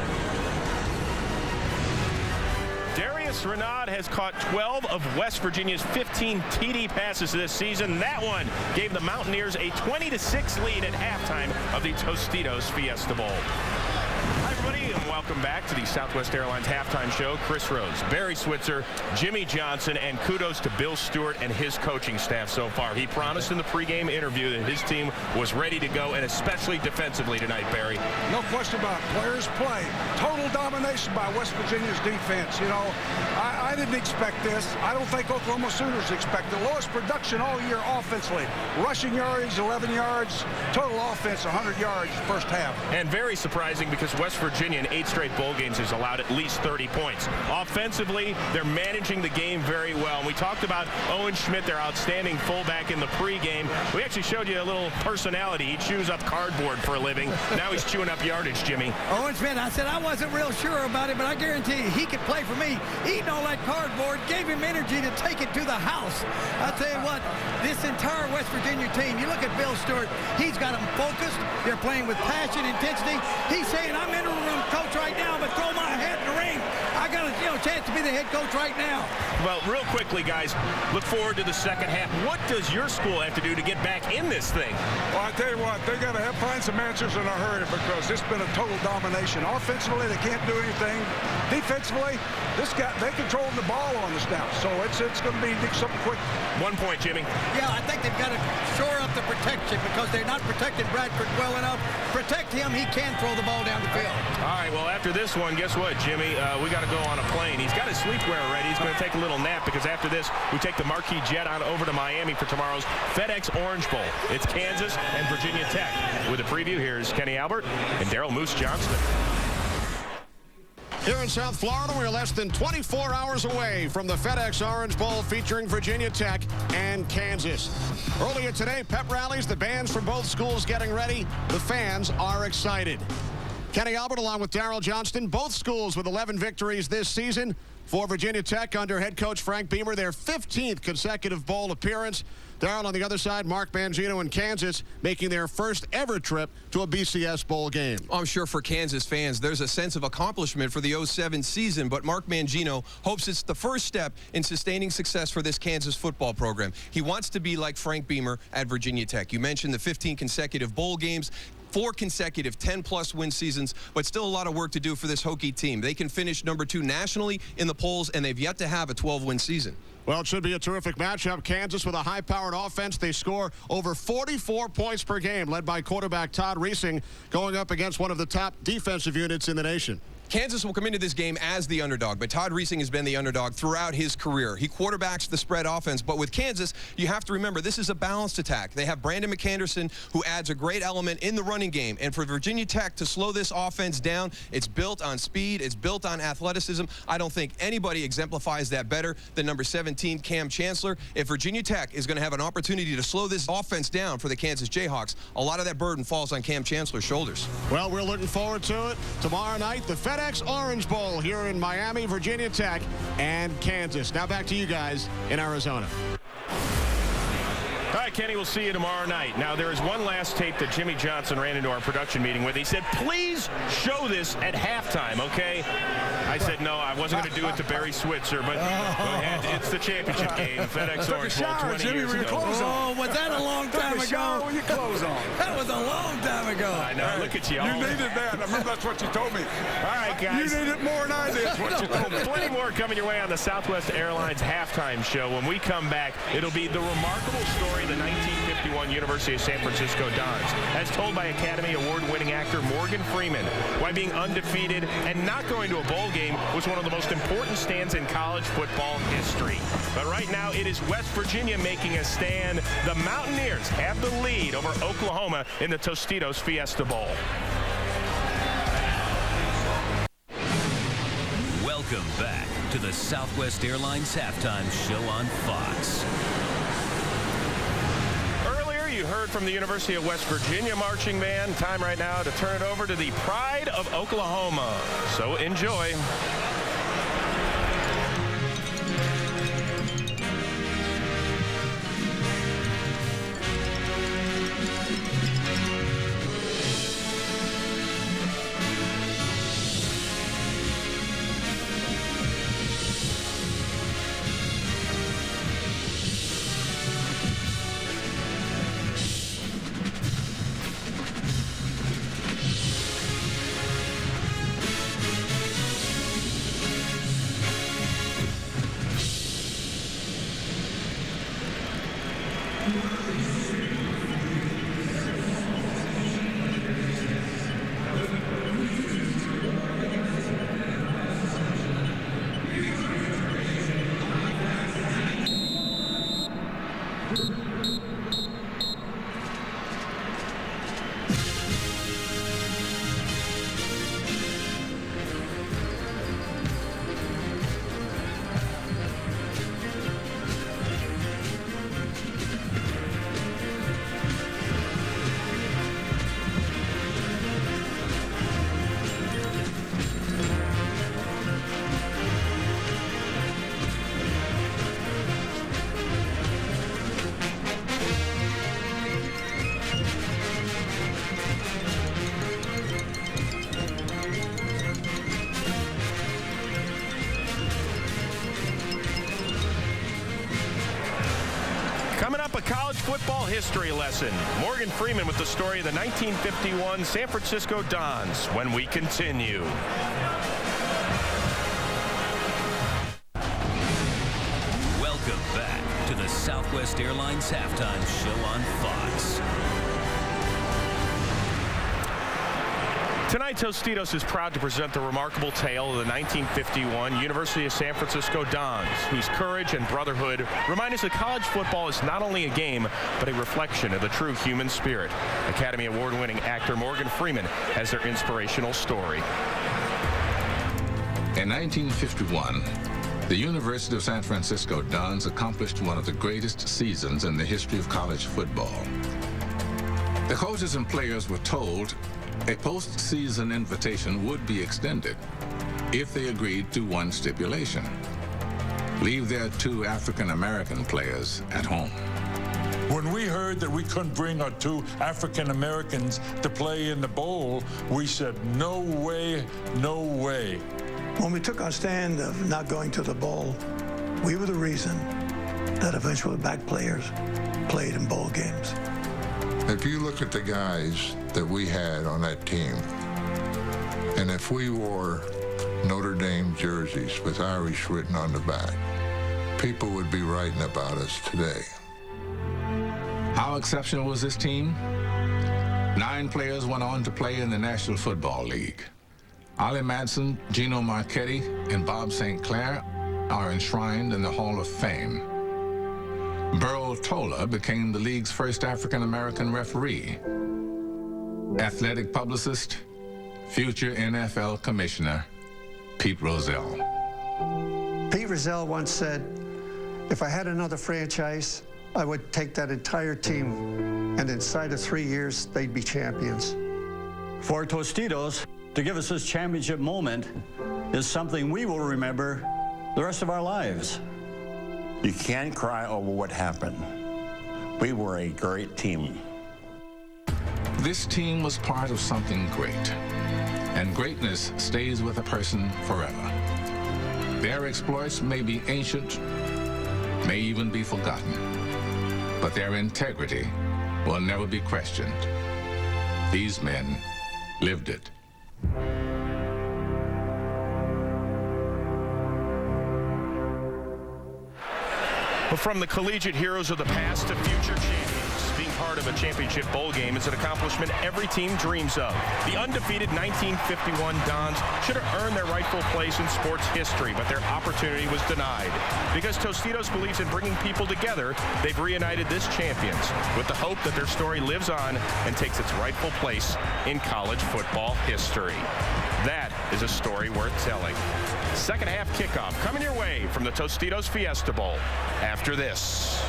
Darius Renaud has caught 12 of West Virginia's 15 TD passes this season. That one gave the Mountaineers a 20-6 lead at halftime of the Tostitos Fiesta Bowl. Hi, everybody, and welcome back to the Southwest Airlines Halftime Show. Chris Rose, Barry Switzer, Jimmy Johnson, and kudos to Bill Stewart and his coaching staff so far. He promised in the pregame interview that his team was ready to go, and especially defensively tonight, Barry. No question about it. Players play. Total domination by West Virginia's defense. You know, I didn't expect this. I don't think Oklahoma Sooners expect the lowest production all year offensively. Rushing yards, 11 yards. Total offense, 100 yards first half. And very surprising because West Virginia in 8 straight bowl games has allowed at least 30 points. Offensively, they're managing the game very well. And we talked about Owen Schmidt, their outstanding fullback in the pregame. We actually showed you a little personality. He chews up cardboard for a living. Now he's chewing up yardage, Jimmy. Owen Schmidt, I said I wasn't real sure about it, but I guarantee you he could play for me. Eating all that cardboard gave him energy to take it to the house. I'll tell you what, this entire West Virginia team, you look at Bill Stewart, he's got them focused. They're playing with passion, intensity. He's saying, I'm interim coach right now, but throw my hat in the ring. I got a chance to be the head coach right now. Well, real quickly, guys, look forward to the second half. What does your school have to do to get back in this thing? Well, I tell you what, they got to find some answers in a hurry because it's been a total domination. Offensively, they can't do anything. Defensively, they controlling the ball on the snap, so it's going to be something quick. 1 point, Jimmy. Yeah, I think they've got to shore up the protection because they're not protecting Bradford well enough. Protect him, he can throw the ball down the field. All right, well, after this one, guess what, Jimmy? We got to go on a plane. He's got his sleepwear ready. He's going to take a little nap because after this, we take the Marquis Jet on over to Miami for tomorrow's FedEx Orange Bowl. It's Kansas and Virginia Tech. With a preview, here's Kenny Albert and Daryl Moose Johnston. Here in South Florida, we're less than 24 hours away from the FedEx Orange Bowl featuring Virginia Tech and Kansas. Earlier today, pep rallies, the bands from both schools getting ready. The fans are excited. Kenny Albert along with Daryl Johnston, both schools with 11 victories this season. For Virginia Tech under head coach Frank Beamer, their 15th consecutive bowl appearance. Daryl on the other side, Mark Mangino and Kansas making their first ever trip to a BCS Bowl game. I'm sure for Kansas fans, there's a sense of accomplishment for the 07 season, but Mark Mangino hopes it's the first step in sustaining success for this Kansas football program. He wants to be like Frank Beamer at Virginia Tech. You mentioned the 15 consecutive bowl games. 4 consecutive 10-plus win seasons, but still a lot of work to do for this Hokie team. They can finish number 2 nationally in the polls, and they've yet to have a 12-win season. Well, it should be a terrific matchup. Kansas with a high-powered offense. They score over 44 points per game, led by quarterback Todd Reesing, going up against one of the top defensive units in the nation. Kansas will come into this game as the underdog, but Todd Reesing has been the underdog throughout his career. He quarterbacks the spread offense, but with Kansas, you have to remember this is a balanced attack. They have Brandon McAnderson, who adds a great element in the running game, and for Virginia Tech to slow this offense down, it's built on speed, it's built on athleticism. I don't think anybody exemplifies that better than number 17, Cam Chancellor. If Virginia Tech is going to have an opportunity to slow this offense down for the Kansas Jayhawks, a lot of that burden falls on Cam Chancellor's shoulders. Well, we're looking forward to it. Tomorrow night, the FedEx Orange Bowl here in Miami, Virginia Tech, and Kansas. Now back to you guys in Arizona. All right, Kenny, we'll see you tomorrow night. Now, there is one last tape that Jimmy Johnson ran into our production meeting with. He said, please show this at halftime, okay? I said, no, I wasn't going to do it to Barry Switzer, but go ahead. It's the championship game, FedEx Orange Bowl 20 years ago. Oh, was that a long time ago? With your clothes on. That was a long time ago. I know. Look at you. You needed that. I remember that's what you told me. All right, guys. You needed more than I did. That's what you told me. Plenty more coming your way on the Southwest Airlines halftime show. When we come back, it'll be the remarkable story of the 1951 University of San Francisco Dons, as told by Academy Award-winning actor Morgan Freeman, why being undefeated and not going to a bowl game was one of the most important stands in college football history. But right now, it is West Virginia making a stand. The Mountaineers have the lead over Oklahoma in the Tostitos Fiesta Bowl. Welcome back to the Southwest Airlines Halftime Show on Fox. You heard from the University of West Virginia marching band. Time right now to turn it over to the pride of Oklahoma. So enjoy. Coming up, a college football history lesson. Morgan Freeman with the story of the 1951 San Francisco Dons when we continue. Welcome back to the Southwest Airlines Halftime Show on Fox. Tonight, Tostitos is proud to present the remarkable tale of the 1951 University of San Francisco Dons, whose courage and brotherhood remind us that college football is not only a game, but a reflection of the true human spirit. Academy Award-winning actor Morgan Freeman has their inspirational story. In 1951, the University of San Francisco Dons accomplished one of the greatest seasons in the history of college football. The coaches and players were told a postseason invitation would be extended if they agreed to one stipulation: leave their two African-American players at home. When we heard that we couldn't bring our two African-Americans to play in the bowl, we said, no way, no way. When we took our stand of not going to the bowl, we were the reason that eventually black players played in bowl games. If you look at the guys that we had on that team, and if we wore Notre Dame jerseys with Irish written on the back, people would be writing about us today. How exceptional was this team? 9 players went on to play in the National Football League. Ollie Madsen, Gino Marchetti, and Bob St. Clair are enshrined in the Hall of Fame. Burl Tola became the league's first African-American referee. Athletic publicist, future NFL commissioner, Pete Rozelle. Pete Rozelle once said, if I had another franchise, I would take that entire team, and inside of 3 years, they'd be champions. For Tostitos to give us this championship moment is something we will remember the rest of our lives. You can't cry over what happened. We were a great team. This team was part of something great, and greatness stays with a person forever. Their exploits may be ancient, may even be forgotten, but their integrity will never be questioned. These men lived it. Well, from the collegiate heroes of the past to future champions, being part of a championship bowl game is an accomplishment every team dreams of. The undefeated 1951 Dons should have earned their rightful place in sports history, but their opportunity was denied. Because Tostitos believes in bringing people together, they've reunited this champions with the hope that their story lives on and takes its rightful place in college football history. That is a story worth telling. Second half kickoff coming your way from the Tostitos Fiesta Bowl after this.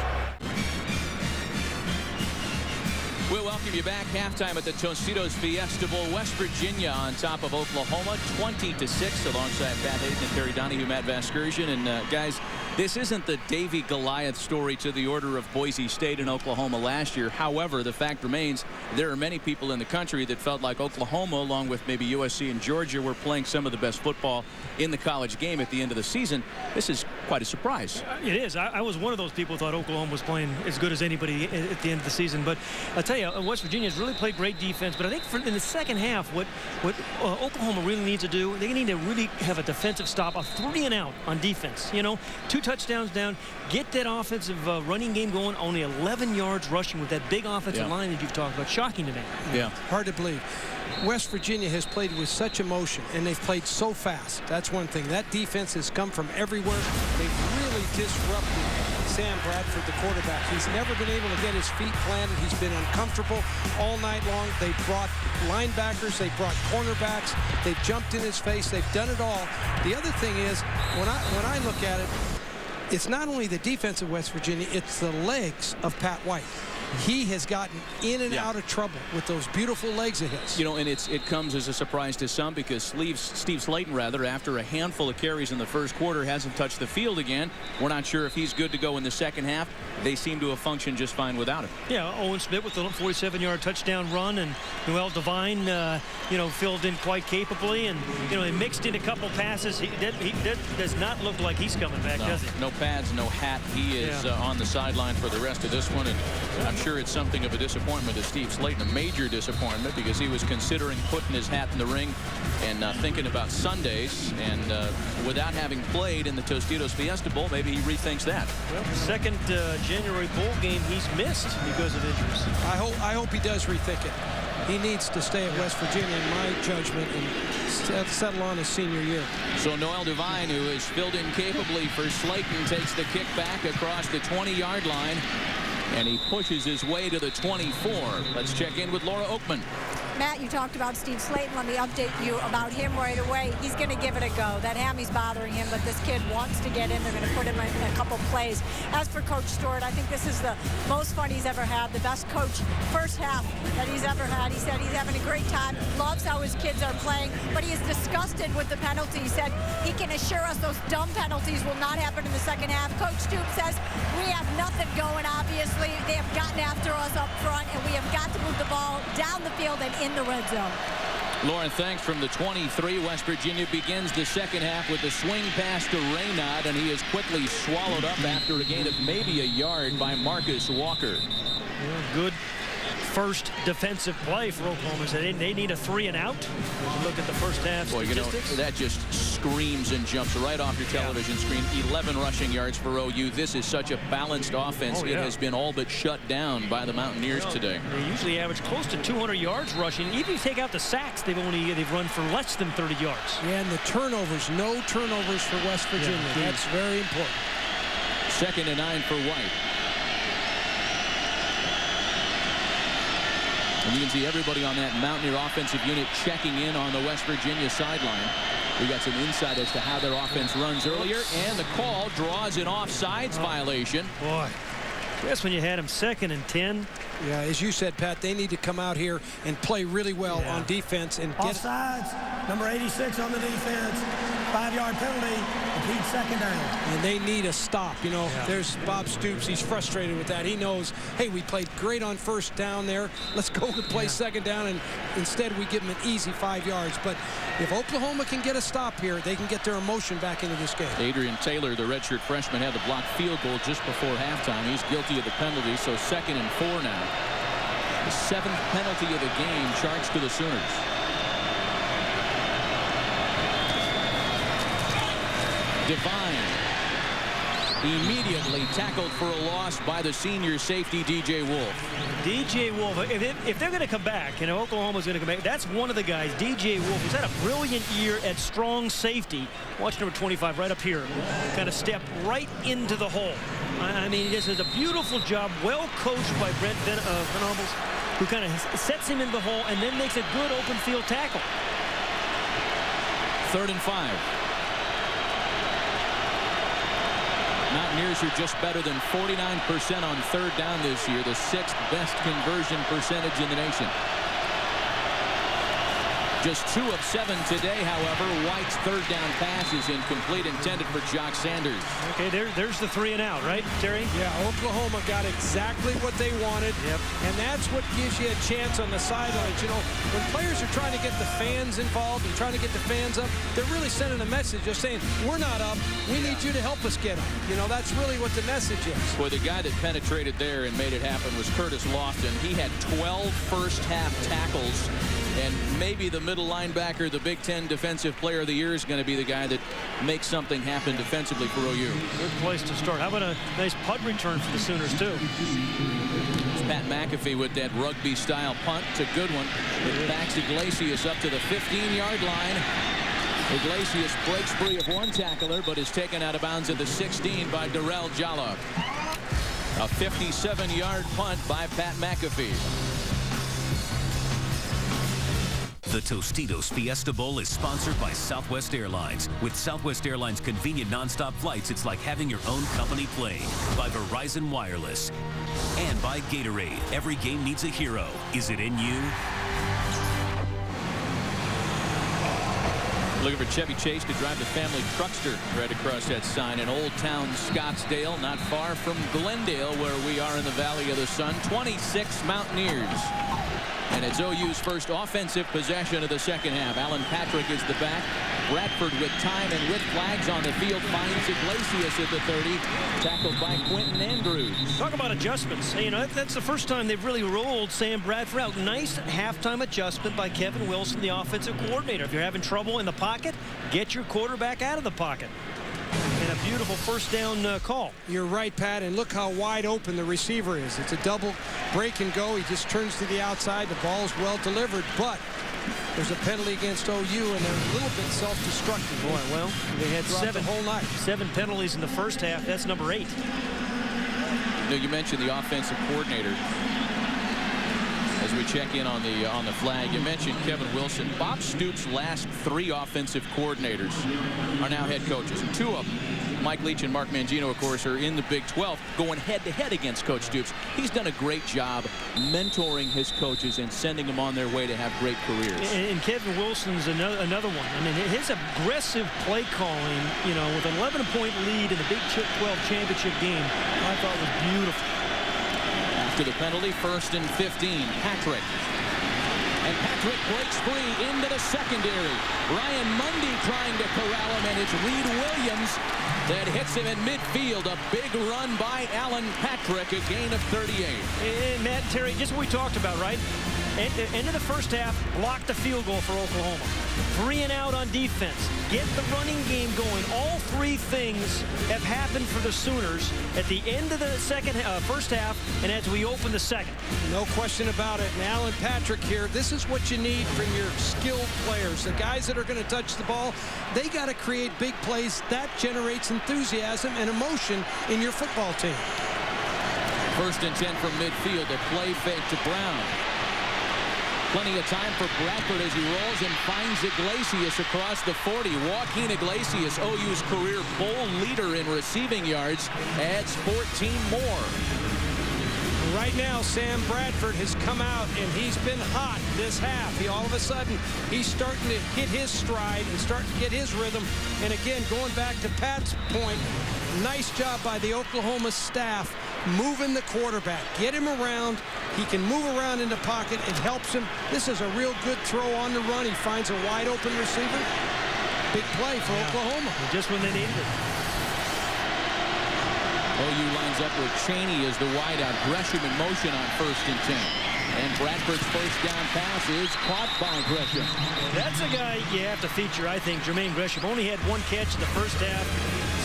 We'll welcome you back. Halftime at the Tostitos Fiesta Bowl. West Virginia on top of Oklahoma, 20-6, alongside Pat Hayden and Terry Donahue, Matt Vasgersian. And guys, this isn't the Davy Goliath story to the order of Boise State and Oklahoma last year. However, the fact remains there are many people in the country that felt like Oklahoma, along with maybe USC and Georgia, were playing some of the best football in the college game at the end of the season. This is quite a surprise. It is. I was one of those people who thought Oklahoma was playing as good as anybody at the end of the season. But I'll tell you, West Virginia has really played great defense. But I think in the second half, what Oklahoma really needs to do, they need to really have a defensive stop, a 3-and-out on defense. You know, 2 touchdowns down, get that offensive running game going. Only 11 yards rushing with that big offensive line that you've talked about. Shocking to me. Yeah, hard to believe. West Virginia has played with such emotion, and they've played so fast. That's one thing. That defense has come from everywhere. They've really disrupted Sam Bradford, the quarterback. He's never been able to get his feet planted. He's been uncomfortable all night long. They've brought linebackers. They've brought cornerbacks. They've jumped in his face. They've done it all. The other thing is, when I look at it, it's not only the defense of West Virginia, it's the legs of Pat White. He has gotten in and out of trouble with those beautiful legs of his. You know, and it comes as a surprise to some because Steve Slaton, after a handful of carries in the first quarter, hasn't touched the field again. We're not sure if he's good to go in the second half. They seem to have functioned just fine without him. Yeah, Owen Smith with the 47-yard touchdown run, and Noel Devine, filled in quite capably, and he mixed in a couple passes. He does not look like he's coming back, does he? No pads, no hat. He is on the sideline for the rest of this one, and I'm sure it's something of a disappointment to Steve Slaton, a major disappointment, because he was considering putting his hat in the ring and thinking about Sundays, and without having played in the Tostitos Fiesta Bowl, maybe he rethinks that. Well, the second January bowl game he's missed because of injuries. I hope he does rethink it. He needs to stay at West Virginia, in my judgment, and settle on his senior year. So Noel Devine, who is filled in capably for Slaton, takes the kick back across the 20-yard line, and he pushes his way to the 24. Let's check in with Laura Oakman. Matt, you talked about Steve Slaton. Let me update you about him right away. He's going to give it a go. That hammy's bothering him, but this kid wants to get in. They're going to put him in a couple plays. As for Coach Stewart, I think this is the most fun he's ever had, the best coach first half that he's ever had. He said he's having a great time, loves how his kids are playing, but he is disgusted with the penalty. He said he can assure us those dumb penalties will not happen in the second half. Coach Stewart says we have nothing going, obviously. They have gotten after us up front, and we have got to move the ball down the field and in the red zone. Lauren, thanks. From the 23, West Virginia begins the second half with a swing pass to Raynaud, and he is quickly swallowed up after a gain of maybe a yard by Marcus Walker. Good first defensive play for Oklahoma. So they need a 3-and-out. Look at the first half statistics. That just screams and jumps right off your television screen. 11 rushing yards for OU. This is such a balanced offense. It has been all but shut down by the Mountaineers today. They usually average close to 200 yards rushing. Even if you take out the sacks, they've run for less than 30 yards. Yeah, and the turnovers, no turnovers for West Virginia. That's very important. 2nd and 9 for White. And you can see everybody on that Mountaineer offensive unit checking in on the West Virginia sideline. We got some insight as to how their offense runs earlier, and the call draws an offsides violation. Boy, that's when you had him 2nd and 10. Yeah, as you said, Pat, they need to come out here and play really well on defense and get offsides. Number 86 on the defense. 5-yard penalty. Repeat second down. And they need a stop. There's Bob Stoops. He's frustrated with that. He knows, hey, we played great on first down there. Let's go and play second down, and instead we give them an easy 5 yards. But if Oklahoma can get a stop here, they can get their emotion back into this game. Adrian Taylor, the redshirt freshman, had the blocked field goal just before halftime. He's guilty of the penalty, so 2nd and 4 now. The 7th penalty of the game charged to the Sooners. Devine immediately tackled for a loss by the senior safety, DJ Wolf. DJ Wolf, if they're going to come back, Oklahoma's going to come back, that's one of the guys, DJ Wolf, who's had a brilliant year at strong safety. Watch number 25 right up here. Kind of step right into the hole. I mean, this is a beautiful job, well coached by Brent Venables, who kind of sets him in the hole and then makes a good open field tackle. 3rd and 5. Mountaineers are just better than 49% on third down this year, the 6th best conversion percentage in the nation. Just 2 of 7 today, however. White's third down pass is incomplete, intended for Jock Sanders. Okay, there's the 3 and out, right, Terry? Yeah, Oklahoma got exactly what they wanted. Yep. And that's what gives you a chance on the sidelines. You know, when players are trying to get the fans involved and trying to get the fans up, they're really sending a message. They're saying, we're not up. We need you to help us get up. You know, that's really what the message is. Boy, the guy that penetrated there and made it happen was Curtis Lofton. He had 12 first-half tackles. And maybe the middle linebacker, the Big Ten Defensive Player of the Year, is going to be the guy that makes something happen defensively for OU. Good place to start. How about a nice punt return for the Sooners, too? It's Pat McAfee with that rugby-style punt. It's a good one. It backs Iglesias up to the 15-yard line. Iglesias breaks free of one tackler, but is taken out of bounds at the 16 by Darrell Jalla. A 57-yard punt by Pat McAfee. The Tostitos Fiesta Bowl is sponsored by Southwest Airlines. With Southwest Airlines' convenient nonstop flights, it's like having your own company plane. By Verizon Wireless. And by Gatorade. Every game needs a hero. Is it in you? Looking for Chevy Chase to drive the family truckster right across that sign in Old Town Scottsdale, not far from Glendale, where we are in the Valley of the Sun. 26 Mountaineers. And it's OU's first offensive possession of the second half. Alan Patrick is the back. Bradford with time and with flags on the field finds Iglesias at the 30. Tackled by Quentin Andrews. Talk about adjustments. You know, that's the first time they've really rolled Sam Bradford out. Nice halftime adjustment by Kevin Wilson, the offensive coordinator. If you're having trouble in the pocket, get your quarterback out of the pocket. And a beautiful first down call. You're right, Pat, and look how wide open the receiver is. It's a double break and go. He just turns to the outside. The ball's well delivered, but there's a penalty against OU, and they're a little bit self-destructive. Boy, well, they had the whole night. 7 penalties in the first half. That's number 8. You mentioned the offensive coordinator. As we check in on the flag, you mentioned Kevin Wilson. Bob Stoops' last 3 offensive coordinators are now head coaches. And 2 of them, Mike Leach and Mark Mangino, of course, are in the Big 12 going head-to-head against Coach Stoops. He's done a great job mentoring his coaches and sending them on their way to have great careers. And Kevin Wilson's another one. I mean, his aggressive play calling, you know, with an 11-point lead in the Big 12 championship game, I thought was beautiful. To the penalty, 1st and 15. Patrick. And Patrick breaks free into the secondary. Ryan Mundy trying to corral him, and it's Reed Williams that hits him in midfield. A big run by Alan Patrick, a gain of 38. And Matt and Terry, just what we talked about, right? At the end of the first half, blocked the field goal for Oklahoma. 3 and out on defense. Get the running game going. All 3 things have happened for the Sooners at the end of the first half and as we open the second. No question about it. And Alan Patrick here, this is what you need from your skilled players. The guys that are going to touch the ball, they got to create big plays. That generates enthusiasm and emotion in your football team. 1st and 10 from midfield. A play fake to Brown. Plenty of time for Bradford as he rolls and finds Iglesias across the 40. Joaquin Iglesias, OU's career bowl leader in receiving yards, adds 14 more. Right now, Sam Bradford has come out, and he's been hot this half. All of a sudden, he's starting to hit his stride and starting to get his rhythm. And again, going back to Pat's point, nice job by the Oklahoma staff moving the quarterback. Get him around. He can move around in the pocket. It helps him. This is a real good throw on the run. He finds a wide open receiver. Big play for Oklahoma. Just when they needed it. OU lines up with Chaney as the wideout. Gresham in motion on 1st and 10. And Bradford's first down pass is caught by Gresham. That's a guy you have to feature, I think. Jermaine Gresham only had 1 catch in the first half.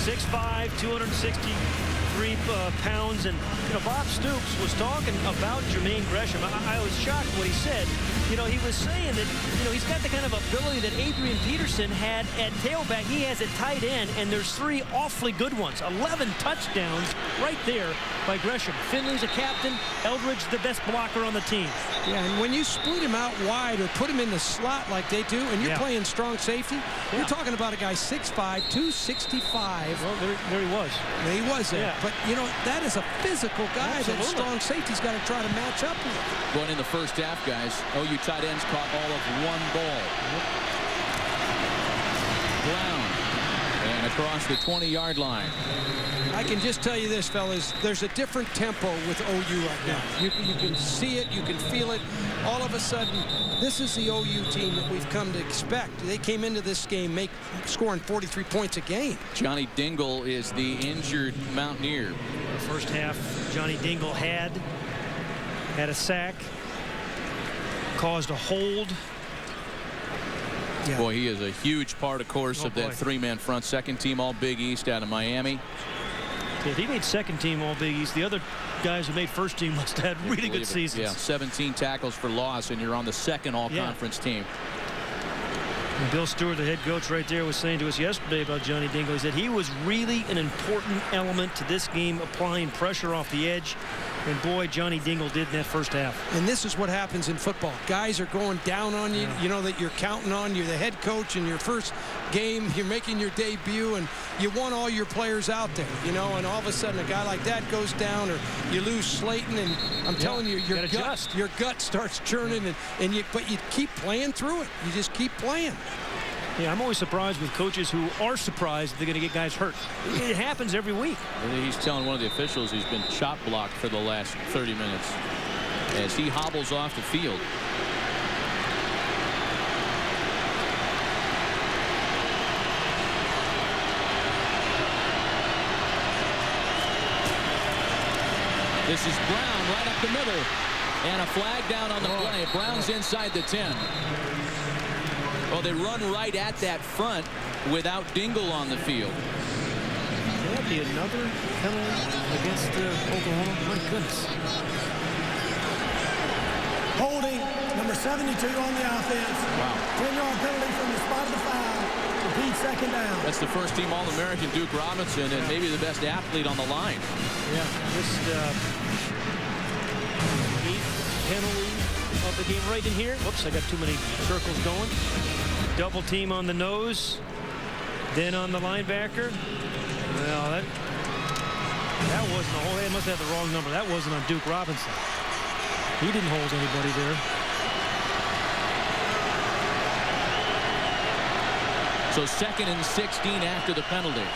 6'5", 263 pounds. And, you know, Bob Stoops was talking about Jermaine Gresham. I was shocked what he said. You know, he was saying that, you know, he's got the kind of ability that Adrian Peterson had at tailback. He has at tight end, and there's 3 awfully good ones. 11 touchdowns right there by Gresham. Finley's a captain. Eldridge the best blocker on the team. Yeah, and when you split him out wide or put him in the slot like they do, and you're playing strong safety, you're talking about a guy 6'5", 265. Well, there he was. Yeah, he was there. But, you know, that is a physical guy that strong safety's got to try to match up with. Going in the first half, guys, OU tight ends caught all of 1 ball. Brown and across the 20-yard line. I can just tell you this, fellas, there's a different tempo with OU right now. You can see it, you can feel it. All of a sudden, this is the OU team that we've come to expect. They came into this game scoring 43 points a game. Johnny Dingle is the injured Mountaineer. First half, Johnny Dingle had a sack, caused a hold. Yeah. Boy, he is a huge part, of course, of that 3-man front. Second team all Big East out of Miami. Yeah, he made second team all Big East. The other guys who made first team must have had really good seasons. Yeah, 17 tackles for loss, and you're on the second all-conference team. And Bill Stewart, the head coach right there, was saying to us yesterday about Johnny Dingle. He said he was really an important element to this game, applying pressure off the edge. And boy, Johnny Dingle did in that first half. And this is what happens in football. Guys are going down on you. You know that you're counting on. You're the head coach in your first game. You're making your debut, and you want all your players out there, you know, and all of a sudden a guy like that goes down, or you lose Slaton, and I'm telling you, your gut starts churning, but you keep playing through it. You just keep playing. Yeah, I'm always surprised with coaches who are surprised they're going to get guys hurt. It happens every week. He's telling one of the officials he's been chop blocked for the last 30 minutes as he hobbles off the field. This is Brown right up the middle, and a flag down on the play. Brown's inside the 10. Well, they run right at that front without Dingle on the field. Will that be another penalty against Oklahoma? My goodness. Holding, number 72 on the offense. Wow. 10-yard penalty from the spot of the foul. Repeat second down. That's the first team All-American Duke Robinson, and maybe the best athlete on the line. Yeah, just 8th penalty of the game right in here. Whoops, I got too many circles going. Double team on the nose, then on the linebacker. Well, that wasn't a hold. They must have the wrong number. That wasn't on Duke Robinson. He didn't hold anybody there. So 2nd and 16 after the penalty.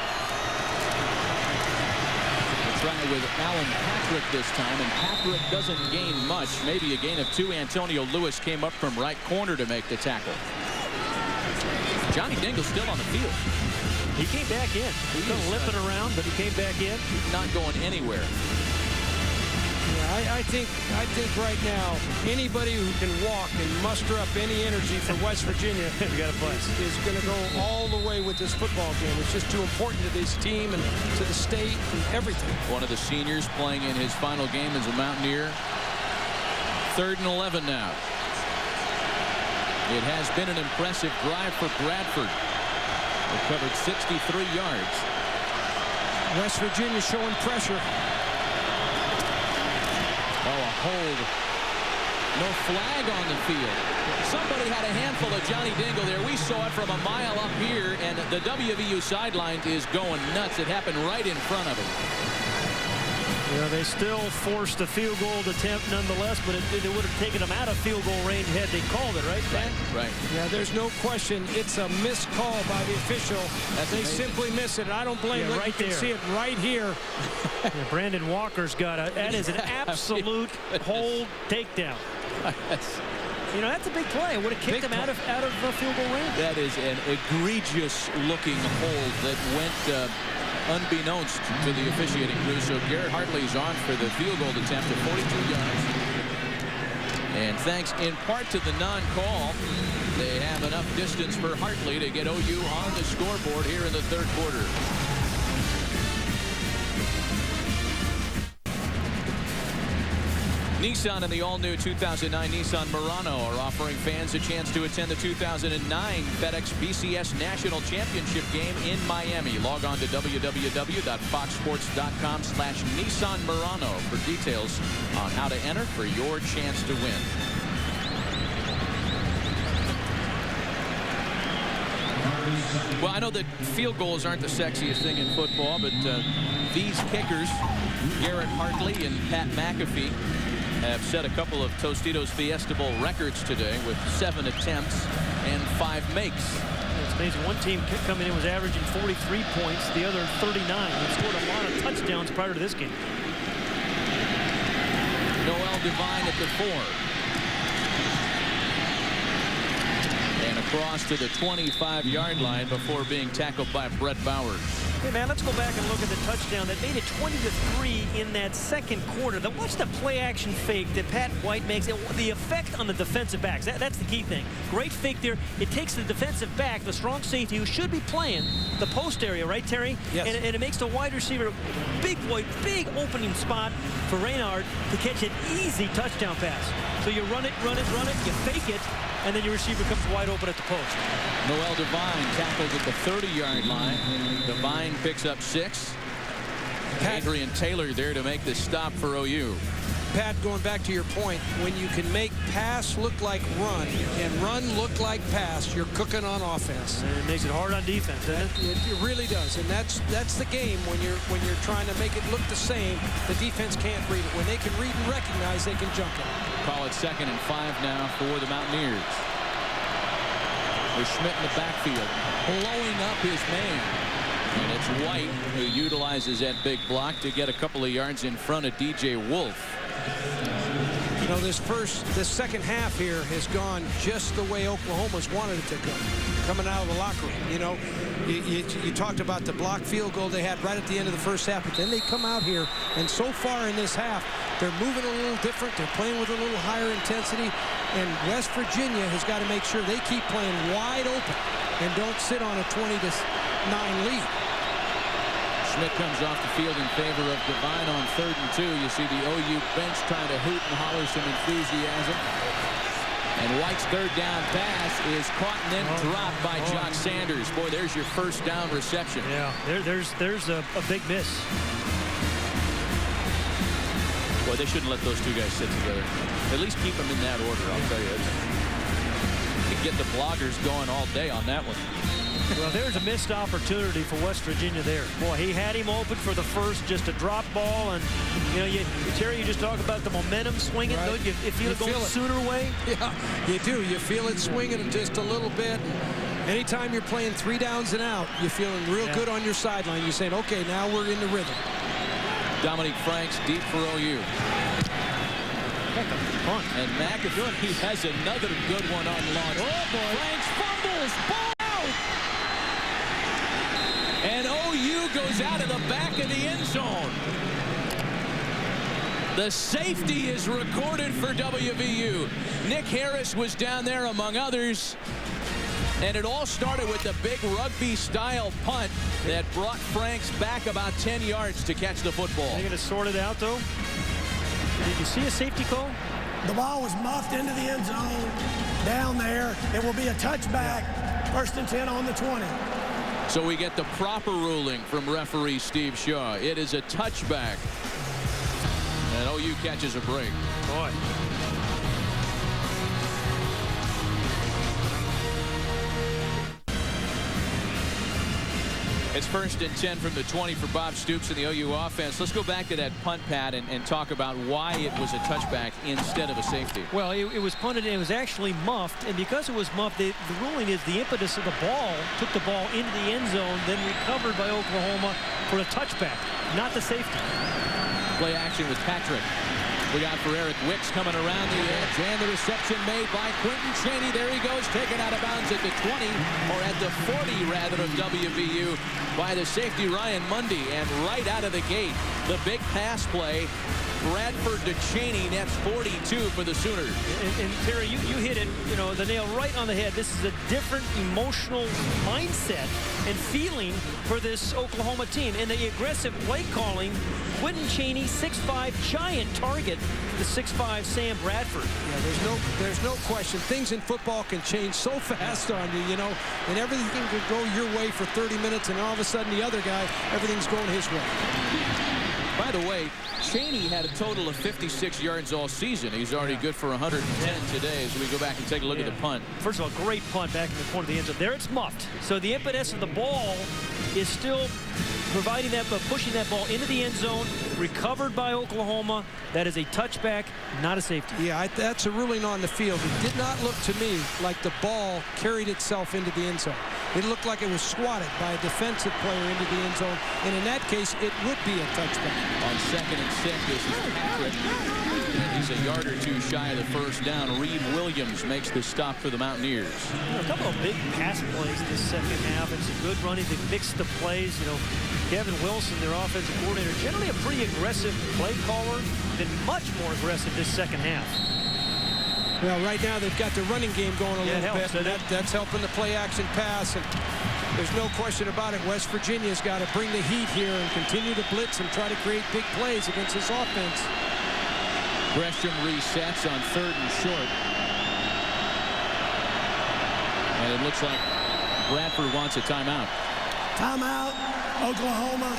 Try with Alan Patrick this time, and Patrick doesn't gain much. Maybe a gain of 2. Antonio Lewis came up from right corner to make the tackle. Johnny Dingle's still on the field. He came back in. He was limping around, but he came back in. He's not going anywhere. Yeah, I think right now anybody who can walk and muster up any energy for West Virginia is going to go all the way with this football game. It's just too important to this team and to the state and everything. One of the seniors playing in his final game as a Mountaineer. 3rd and 11 now. It has been an impressive drive for Bradford. They covered 63 yards. West Virginia showing pressure. Oh, a hold. No flag on the field. Somebody had a handful of Johnny Dingle there. We saw it from a mile up here, and the WVU sideline is going nuts. It happened right in front of him. Yeah, they still forced a field goal attempt nonetheless, but it would have taken them out of field goal range had they called it, right, Dan? Right. Yeah, there's no question. It's a missed call by the official. They simply miss it. I don't blame them. You can see it right here. Yeah, Brandon Walker's got that is an absolute hold takedown. You know, that's a big play. It would have kicked him out of field goal range. That is an egregious looking hold that went unbeknownst to the officiating crew. So Garrett Hartley's on for the field goal attempt at 42 yards. And thanks in part to the non-call, they have enough distance for Hartley to get OU on the scoreboard here in the 3rd quarter. Nissan and the all-new 2009 Nissan Murano are offering fans a chance to attend the 2009 FedEx BCS National Championship game in Miami. Log on to www.foxsports.com/Nissan Murano for details on how to enter for your chance to win. Well, I know that field goals aren't the sexiest thing in football, but these kickers, Garrett Hartley and Pat McAfee, have set a couple of Tostitos Fiesta Bowl records today with 7 attempts and 5 makes. It's amazing. One team coming in was averaging 43 points, the other 39. They've scored a lot of touchdowns prior to this game. Noel Devine at the 4. And across to the 25-yard line before being tackled by Brett Bowers. Hey, man, let's go back and look at the touchdown that made it 20-3 in that second quarter. Watch the play-action fake that Pat White makes. The effect on the defensive backs, that's the key thing. Great fake there. It takes the defensive back, the strong safety, who should be playing the post area, right, Terry? Yes. And it makes the wide receiver big opening spot for Reynard to catch an easy touchdown pass. So you run it, you fake it, and then your receiver comes wide open at the post. Noel Devine tackled at the 30-yard line. Devine picks up 6. Adrian Taylor there to make the stop for OU. Pat, going back to your point, when you can make pass look like run and run look like pass, you're cooking on offense. And it makes it hard on defense, doesn't it? It really does, and that's the game when you're trying to make it look the same. The defense can't read it. When they can read and recognize, they can jump it. Call it 2nd and 5 now for the Mountaineers. With Schmidt in the backfield, blowing up his man. And it's White who utilizes that big block to get a couple of yards in front of DJ Wolf. You know, this second half here has gone just the way Oklahoma's wanted it to go, coming out of the locker room. You know, you talked about the block field goal they had right at the end of the first half, but then they come out here, and so far in this half, they're moving a little different. They're playing with a little higher intensity, and West Virginia has got to make sure they keep playing wide open and don't sit on a 20-9 lead. Schmidt comes off the field in favor of Devine on 3rd and 2. You see the OU bench trying to hoot and holler some enthusiasm. And White's 3rd down pass is caught and then dropped by Jock Sanders. Boy, there's your 1st down reception. Yeah, there's a big miss. Boy, they shouldn't let those two guys sit together. At least keep them in that order, I'll tell you. You can get the bloggers going all day on that one. Well, there's a missed opportunity for West Virginia there. Boy, he had him open for the first, just a drop ball. And, you know, Terry, you just talk about the momentum swinging. Right. You feel it going sooner away? Yeah, you do. You feel it swinging just a little bit. Anytime you're playing 3 downs and out, you're feeling real good on your sideline. You're saying, okay, now we're in the rhythm. Dominique Franks deep for OU. And McAfee has another good one on launch. Oh, boy. Franks fumbles. Ball out. And OU goes out of the back of the end zone. The safety is recorded for WVU. Nick Harris was down there among others. And it all started with the big rugby-style punt that brought Franks back about 10 yards to catch the football. They're going to sort it out, though. Did you see a safety call? The ball was muffed into the end zone down there. It will be a touchback. 1st and 10 on the 20. So we get the proper ruling from referee Steve Shaw. It is a touchback. And OU catches a break. Boy. It's 1st and 10 from the 20 for Bob Stoops and the OU offense. Let's go back to that punt, Pat, and talk about why it was a touchback instead of a safety. Well, it was punted and it was actually muffed. And because it was muffed, the ruling is the impetus of the ball took the ball into the end zone, then recovered by Oklahoma for a touchback, not the safety. Play action with Patrick. We got for Eric Wicks coming around the edge, and the reception made by Quentin Cheney. There he goes, taken out of bounds at the 20, or at the 40, rather, of WVU by the safety Ryan Mundy. And right out of the gate, the big pass play Bradford to Cheney, nets 42 for the Sooners. And Terry, you hit it, the nail right on the head. This is a different emotional mindset and feeling for this Oklahoma team. And the aggressive play calling, Quentin Cheney, 6'5", giant target, the 6'5" Sam Bradford. Yeah, there's no question. Things in football can change so fast on you, and everything can go your way for 30 minutes, and all of a sudden the other guy, everything's going his way. By the way, Cheney had a total of 56 yards all season. He's already good for 110 today as we go back and take a look at the punt. First of all, great punt back in the corner of the end zone. There it's muffed. So the impetus of the ball is still providing that, but pushing that ball into the end zone, recovered by Oklahoma. That is a touchback, not a safety. Yeah, that's a ruling on the field. It did not look to me like the ball carried itself into the end zone. It looked like it was swatted by a defensive player into the end zone, and in that case, it would be a touchback. On 2nd and 6, this is Patrick. He's a yard or two shy of the first down. Reed Williams makes the stop for the Mountaineers. A couple of big pass plays this second half. It's a good running. They mixed the plays. Kevin Wilson, their offensive coordinator, generally a pretty aggressive play caller, been much more aggressive this second half. Well, right now they've got the running game going a little bit. And that's helping the play-action pass. And there's no question about it. West Virginia's got to bring the heat here and continue to blitz and try to create big plays against this offense. Gresham resets on 3rd and short. And it looks like Bradford wants a timeout. Timeout, Oklahoma.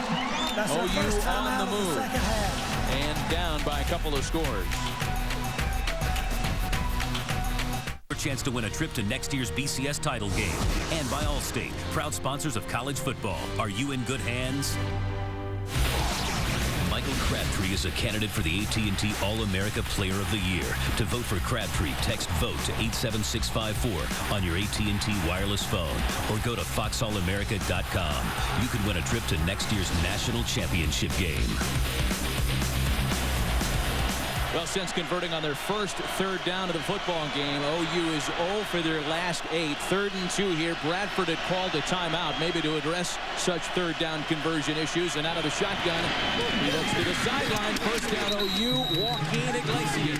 That's their first timeout on the move. of the second half. And down by a couple of scores. Chance to win a trip to next year's BCS title game. And by Allstate, proud sponsors of college football. Are you in good hands? Michael Crabtree is a candidate for the AT&T All-America Player of the Year. To vote for Crabtree, text VOTE to 87654 on your AT&T wireless phone or go to foxallamerica.com. You could win a trip to next year's national championship game. Well, since converting on their first 3rd down of the football game, OU is 0 for their last 8. 3rd and 2 here. Bradford had called a timeout, maybe to address such 3rd down conversion issues. And out of the shotgun, he looks to the sideline. First down, OU, Joaquin Iglesias.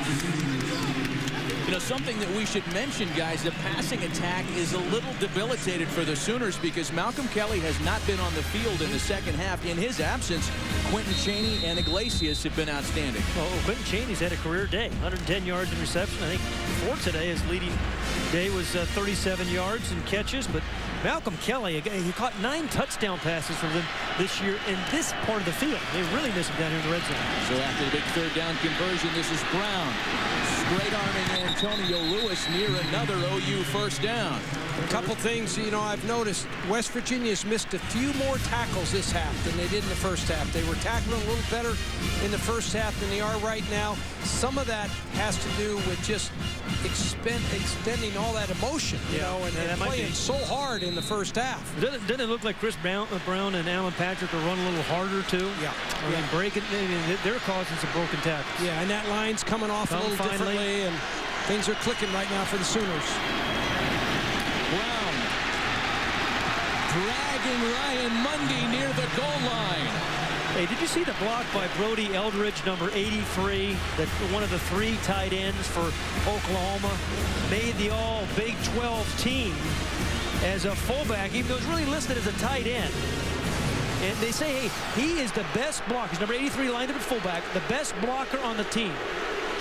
Something that we should mention, guys, the passing attack is a little debilitated for the Sooners because Malcolm Kelly has not been on the field in the second half. In his absence, Quentin Cheney and Iglesias have been outstanding. Well, Quentin Cheney's had a career day, 110 yards in reception. I think before today, his leading day was 37 yards and catches. But Malcolm Kelly, he caught 9 touchdown passes from them this year in this part of the field. They really miss him down here in the red zone. So after the big 3rd down conversion, this is Brown. Straight arming Antonio Lewis near another OU first down. A couple things, I've noticed West Virginia's missed a few more tackles this half than they did in the first half. They were tackling a little better in the first half than they are right now. Some of that has to do with just expending all that emotion, and playing so hard in the first half. Doesn't it look like Chris Brown and Alan Patrick are running a little harder, too? Yeah. Breaking, they're causing some broken tackles. Yeah, and that line's coming off a little differently, and things are clicking right now for the Sooners. Brown dragging Ryan Mundy near the goal line. Hey, did you see the block by Brody Eldridge, number 83, that one of the 3 tight ends for Oklahoma, made the all-Big 12 team as a fullback, even though he's really listed as a tight end. And they say, hey, he is the best blocker. He's number 83, lined up at fullback, the best blocker on the team.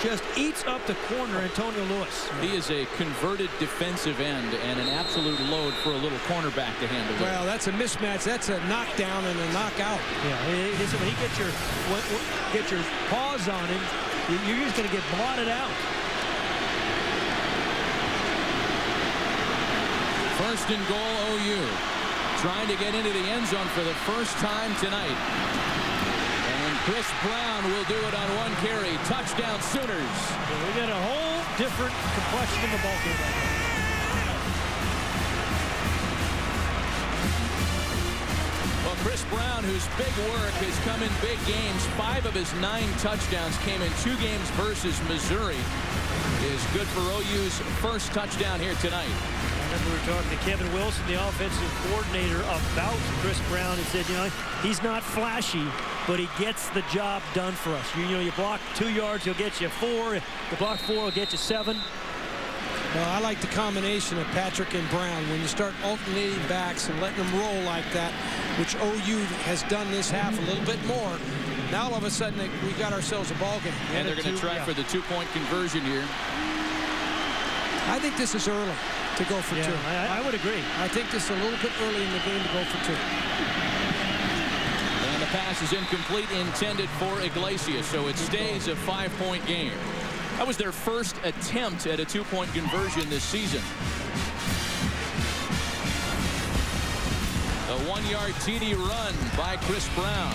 Just eats up the corner, Antonio Lewis. He is a converted defensive end and an absolute load for a little cornerback to handle. Well, that's a mismatch. That's a knockdown and a knockout. Yeah, when he get your paws on him, you're just going to get blotted out. First and goal, OU. Trying to get into the end zone for the first time tonight. Chris Brown will do it on 1 carry. Touchdown, Sooners. Yeah, we got a whole different complexion of the ball game right now. Well, Chris Brown, whose big work has come in big games. 5 of his 9 touchdowns came in 2 games versus Missouri. Is good for OU's first touchdown here tonight. I remember we were talking to Kevin Wilson, the offensive coordinator, about Chris Brown, and said, you know, he's not flashy, but he gets the job done for us. You know, you block 2 yards, he'll get you 4. You block 4, he'll get you 7. Well, I like the combination of Patrick and Brown. When you start alternating backs and letting them roll like that, which OU has done this half a little bit more, now all of a sudden we got ourselves a ball game. And they're going to try for the 2-point conversion here. I think this is early to go for 2. I would agree. I think this is a little bit early in the game to go for 2. And the pass is incomplete, intended for Iglesias, so it stays a 5-point game. That was their first attempt at a 2-point conversion this season. A 1-yard TD run by Chris Brown.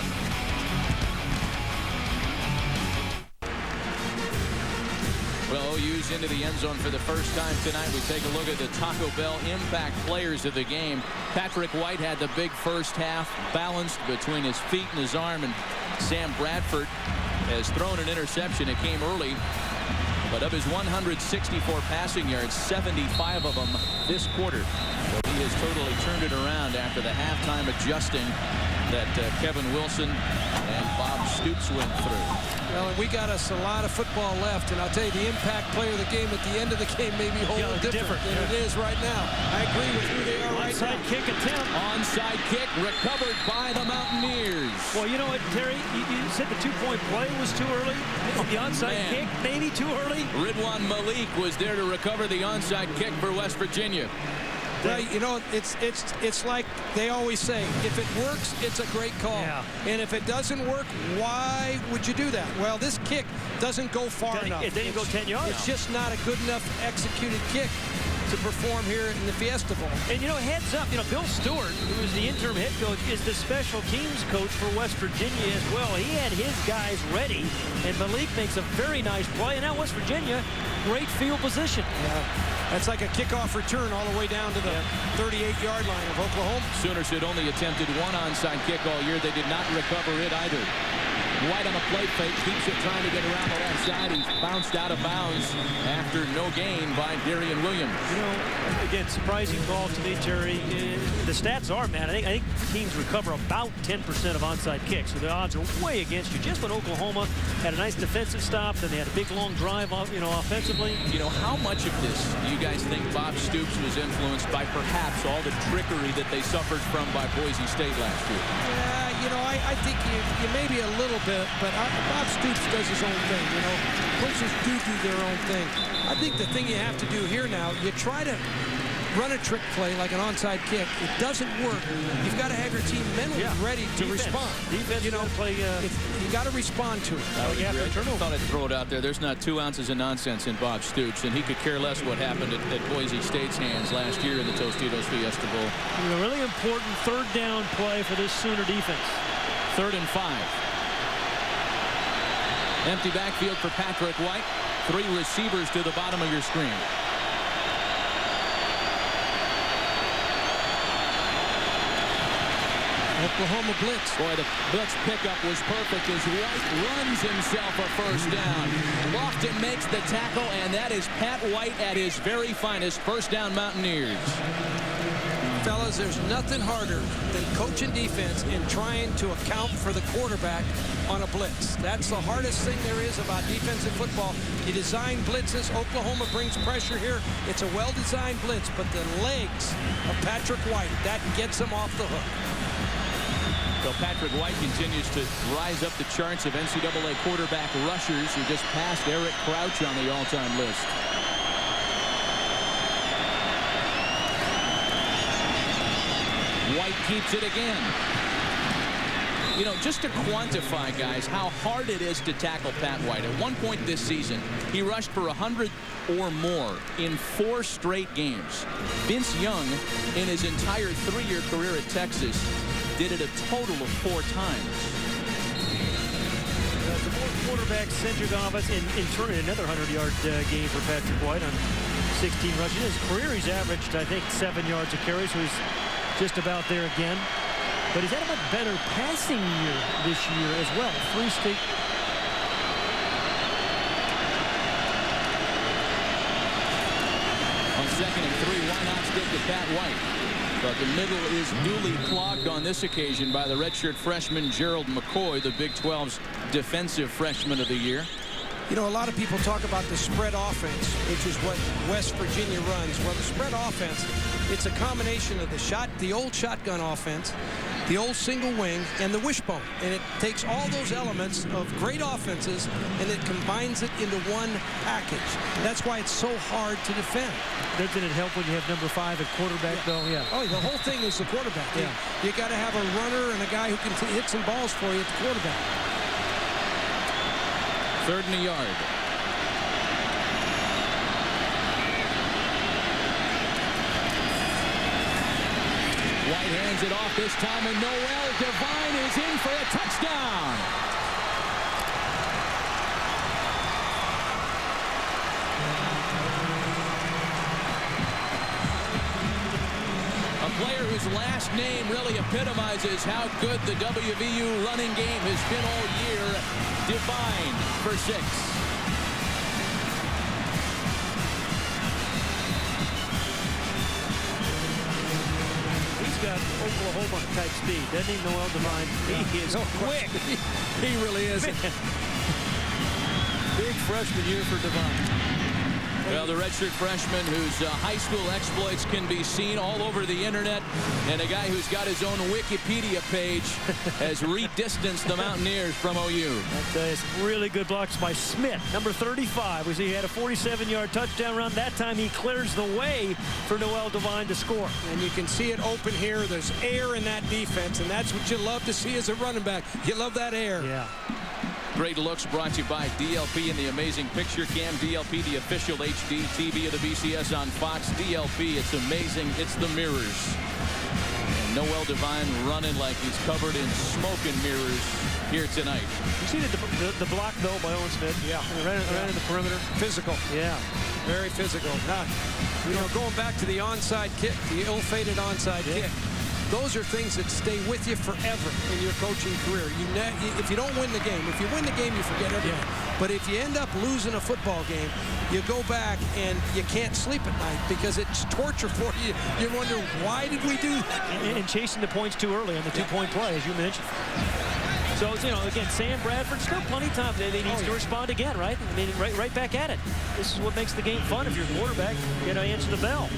Well, OU's into the end zone for the first time tonight. We take a look at the Taco Bell impact players of the game. Patrick White had the big first half, balanced between his feet and his arm, and Sam Bradford has thrown an interception. It came early, but of his 164 passing yards, 75 of them this quarter. So he has totally turned it around after the halftime adjusting that Kevin Wilson and Bob Stoops went through. Well, we got us a lot of football left, and I'll tell you, the impact player of the game at the end of the game may be a whole lot different than it is right now. I agree with who they are right now. Onside kick attempt. Onside kick recovered by the Mountaineers. Well, you know what, Terry? You said the 2-point play was too early. The onside kick, maybe too early. Ridwan Malik was there to recover the onside kick for West Virginia. Well, you know, it's like they always say, if it works, it's a great call. Yeah. And if it doesn't work, why would you do that? Well, this kick doesn't go far enough. It didn't go 10 yards. It's just not a good enough executed kick to perform here in the Fiesta Bowl. And, you know, heads up, you know, Bill Stewart, who is the interim head coach, is the special teams coach for West Virginia as well. He had his guys ready, and Malik makes a very nice play. And now West Virginia, great field position. Yeah. That's like a kickoff return all the way down to the 38-yard line of Oklahoma. Sooners had only attempted 1 onside kick all year. They did not recover it either. White on a play fake, keeps it trying to get around the left side. He's bounced out of bounds after no gain by Darian Williams. You know, again, surprising call to me, Terry. The stats are, man, I think teams recover about 10% of onside kicks, so the odds are way against you. Just when Oklahoma had a nice defensive stop, then they had a big long drive, you know, offensively. You know, how much of this do you guys think Bob Stoops was influenced by perhaps all the trickery that they suffered from by Boise State last year? Yeah, you know, I think you maybe a little bit, but Bob Stoops does his own thing. You know, coaches do their own thing. I think the thing you have to do here now, you try to run a trick play like an onside kick. It doesn't work. You've got to have your team mentally ready to respond. Defense, you know, play. You got to respond to it. I thought I'd throw it out there. There's not 2 ounces of nonsense in Bob Stoops, and he could care less what happened at Boise State's hands last year in the Tostitos Fiesta Bowl. A really important 3rd down play for this Sooner defense. 3rd and 5. Empty backfield for Patrick White. 3 receivers to the bottom of your screen. Oklahoma blitz. Boy, the blitz pickup was perfect as White runs himself a first down. Lofton makes the tackle, and that is Pat White at his very finest. First down, Mountaineers. Fellas, there's nothing harder than coaching defense and trying to account for the quarterback on a blitz. That's the hardest thing there is about defensive football. You design blitzes. Oklahoma brings pressure here. It's a well-designed blitz, but the legs of Patrick White, that gets him off the hook. So Patrick White continues to rise up the charts of NCAA quarterback rushers. He just passed Eric Crouch on the all-time list. White keeps it again. You know, just to quantify, guys, how hard it is to tackle Pat White. At one point this season, he rushed for 100 or more in 4 straight games. Vince Young, in his entire 3-year career at Texas, did it a total of 4 times. The more quarterback-centric offense, in turning another 100-yard game for Patrick White on 16 rushes. In his career, he's averaged, I think, 7 yards a carry, so he's just about there again. but he's had a much better passing year this year as well. 3 straight. On 2nd and 3, why not stick to Pat White? But the middle is duly clogged on this occasion by the redshirt freshman Gerald McCoy, the Big 12's defensive freshman of the year. You know, a lot of people talk about the spread offense, which is what West Virginia runs. Well, the spread offense, it's a combination of the old shotgun offense, the old single wing, and the wishbone. And it takes all those elements of great offenses and it combines it into one package. That's why it's so hard to defend. Doesn't it help when you have number 5 at quarterback, though? Yeah. Oh, the whole thing is the quarterback. Yeah. You got to have a runner and a guy who can hit some balls for you at the quarterback. 3rd and a yard. White hands it off this time, and Noel Devine is in for a touchdown. A player whose last name really epitomizes how good the WVU running game has been all year. Devine for 6. He's got Oklahoma-type speed, doesn't he, Noel Devine? He is quick. He really is. Big freshman year for Devine. Well, the redshirt freshman whose high school exploits can be seen all over the internet, and a guy who's got his own Wikipedia page has redistanced the Mountaineers from OU. Some really good blocks by Smith, number 35. He had a 47-yard touchdown run. That time he clears the way for Noel Devine to score. And you can see it open here. There's air in that defense, and that's what you love to see as a running back. You love that air. Yeah. Great Looks brought to you by DLP and the amazing picture cam. DLP, the official HD TV of the BCS on Fox. DLP, it's amazing. It's the mirrors. And Noel Devine running like he's covered in smoke and mirrors here tonight. You see the block, though, by Owen Smith? Yeah. Right in the perimeter. Physical. Yeah. Very physical. Now, you know, going back to the onside kick, the ill-fated onside kick. Those are things that stay with you forever in your coaching career. If you don't win the game, if you win the game, you forget everything. Yeah. But if you end up losing a football game, you go back and you can't sleep at night because it's torture for you. You wonder, why did we do that? And chasing the points too early on the two-point play, as you mentioned. So, you know, again, Sam Bradford, still plenty of time. They need to respond again, right? I mean, right back at it. This is what makes the game fun. If you're a quarterback, you got to answer the bell.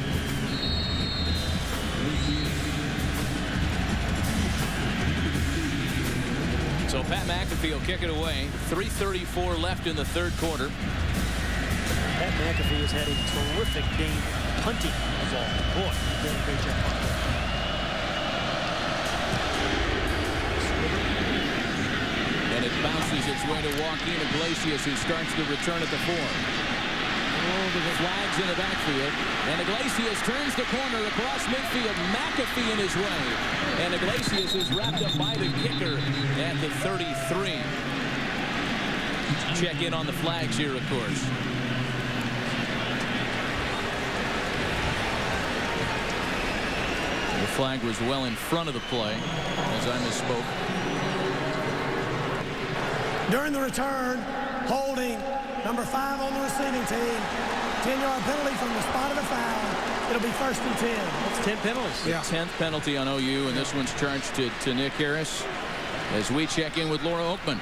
So Pat McAfee will kick it away. 3:34 left in the 3rd quarter. Pat McAfee has had a terrific game punting the ball. Boy, did a great job punting. And it bounces its way to Joaquin Iglesias, who starts the return at the 4. The flags in the backfield, and Iglesias turns the corner across midfield. McAfee in his way, and Iglesias is wrapped up by the kicker at the 33. Check in on the flags here, of course. The flag was well in front of the play, as I misspoke. During the return, holding number 5 on the receiving team. 10-yard penalty from the spot of the foul. It'll be 1st and 10. That's 10 penalties. Yeah. 10th penalty on OU, and this one's charged to Nick Harris as we check in with Laura Oakman.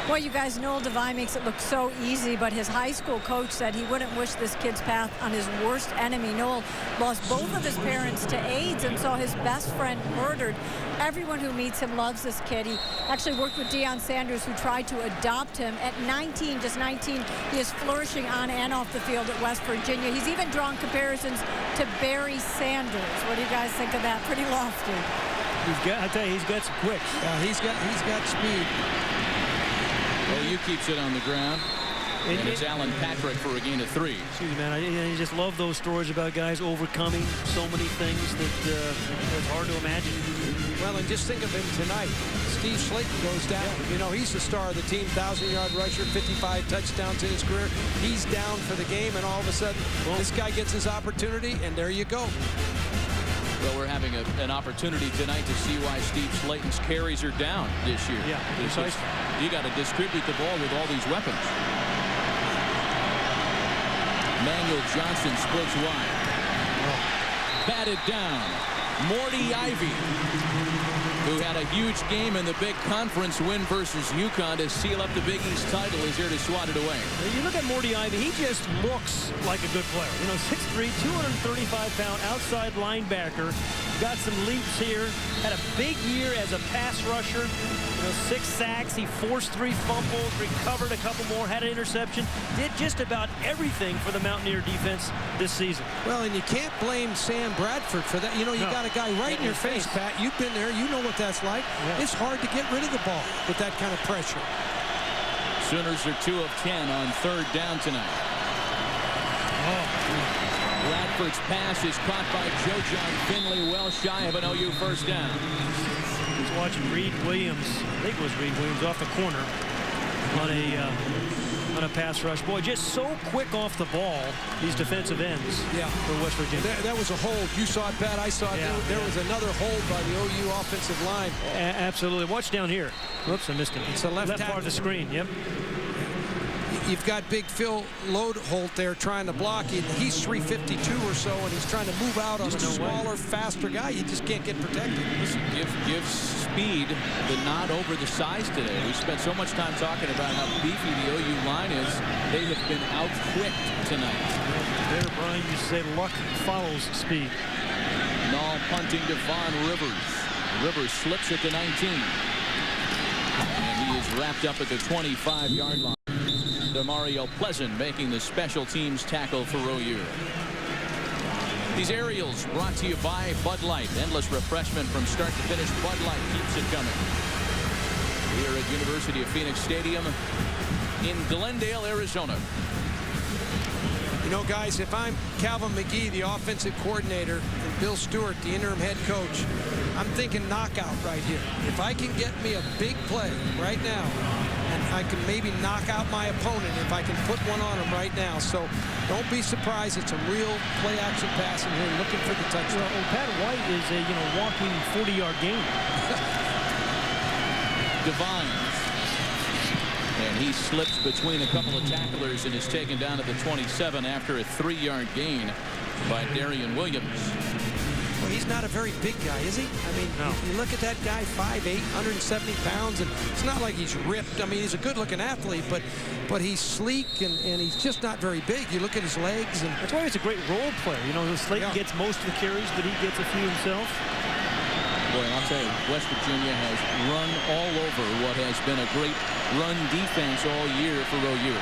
Well, you guys, Noel Devine makes it look so easy, but his high school coach said he wouldn't wish this kid's path on his worst enemy. Noel lost both of his parents to AIDS and saw his best friend murdered. Everyone who meets him loves this kid. He actually worked with Deion Sanders, who tried to adopt him. At 19, just 19, he is flourishing on and off the field at West Virginia. He's even drawn comparisons to Barry Sanders. What do you guys think of that? Pretty lofty. I tell you, he's got some quick. Yeah, he's got speed. OU keeps it on the ground. And it's Alan Patrick for a gain of 3. Excuse me, man. I just love those stories about guys overcoming so many things that it's hard to imagine. Well, and just think of him tonight. Steve Slaton goes down. You know, he's the star of the team, 1,000-yard rusher, 55 touchdowns in his career. He's down for the game, and all of a sudden, this guy gets his opportunity, and there you go. Well, we're having an opportunity tonight to see why Steve Slaton's carries are down this year. Yeah, precisely. You got to distribute the ball with all these weapons. Manuel Johnson splits wide. Batted down. Morty Ivy, who had a huge game in the big conference win versus UConn to seal up the Big East title, is here to swat it away. You look at Morty Ivy, he just looks like a good player. You know, 6'3", 235-pound outside linebacker. Got some leaps here. Had a big year as a pass rusher. You know, 6 sacks. He forced 3 fumbles, recovered a couple more, had an interception. Did just about everything for the Mountaineer defense this season. Well, and you can't blame Sam Bradford for that. You know, you got a guy right in your face, Pat. You've been there. You know what that's like. Yeah. It's hard to get rid of the ball with that kind of pressure. Sooners are 2 of 10 on 3rd down tonight. Radford's pass is caught by Joe John Finley, well shy of an OU first down. He's watching Reed Williams. I think it was Reed Williams off the corner on a pass rush. Boy, just so quick off the ball, these defensive ends for West Virginia. That was a hold. You saw it, Pat. I saw it. Yeah, there was another hold by the OU offensive line. Absolutely. Watch down here. Whoops, I missed him. It's the left part of the screen. Yep. You've got big Phil Lodeholt there trying to block. He's 352 or so, and he's trying to move out on a smaller, faster guy. You just can't get protected. Listen, give speed the nod over the size today. We spent so much time talking about how beefy the OU line is. They have been out-quicked tonight. There, Brian used to say luck follows speed. Null punting to Von Rivers. Rivers slips at the 19. And he is wrapped up at the 25-yard line. Demario Pleasant making the special teams tackle for OU. These aerials brought to you by Bud Light. Endless refreshment from start to finish. Bud Light keeps it coming. Here at University of Phoenix Stadium in Glendale, Arizona. You know, guys, if I'm Calvin McGee, the offensive coordinator, and Bill Stewart, the interim head coach, I'm thinking knockout right here. If I can get me a big play right now, and I can maybe knock out my opponent if I can put one on him right now. So don't be surprised. It's a real play-action passing here, looking for the touchdown. Well, Pat White is a walking 40-yard gain. Divines. And he slips between a couple of tacklers and is taken down at the 27 after a 3-yard gain by Darian Williams. Well, he's not a very big guy, is he? I mean, you look at that guy, 5'8", 170 pounds, and it's not like he's ripped. I mean, he's a good-looking athlete, but he's sleek, and he's just not very big. You look at his legs. And that's why he's a great role player. You know, Slaton gets most of the carries, but he gets a few himself. Boy, I'll tell you, West Virginia has run all over what has been a great run defense all year for OU.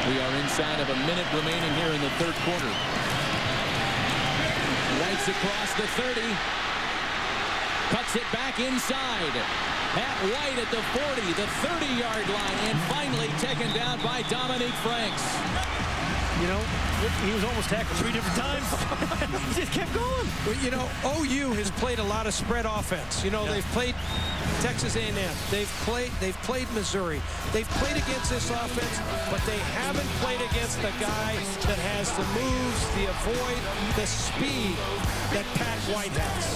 We are inside of a minute remaining here in the 3rd quarter. White's across the 30. Cuts it back inside. Pat White at the 40, the 30-yard line, and finally taken down by Dominique Franks. You know, he was almost tackled 3 different times. He just kept going. Well, you know, OU has played a lot of spread offense. You know, they've played Texas A&M. They've played Missouri. They've played against this offense, but they haven't played against the guy that has the moves, the avoid, the speed that Pat White has.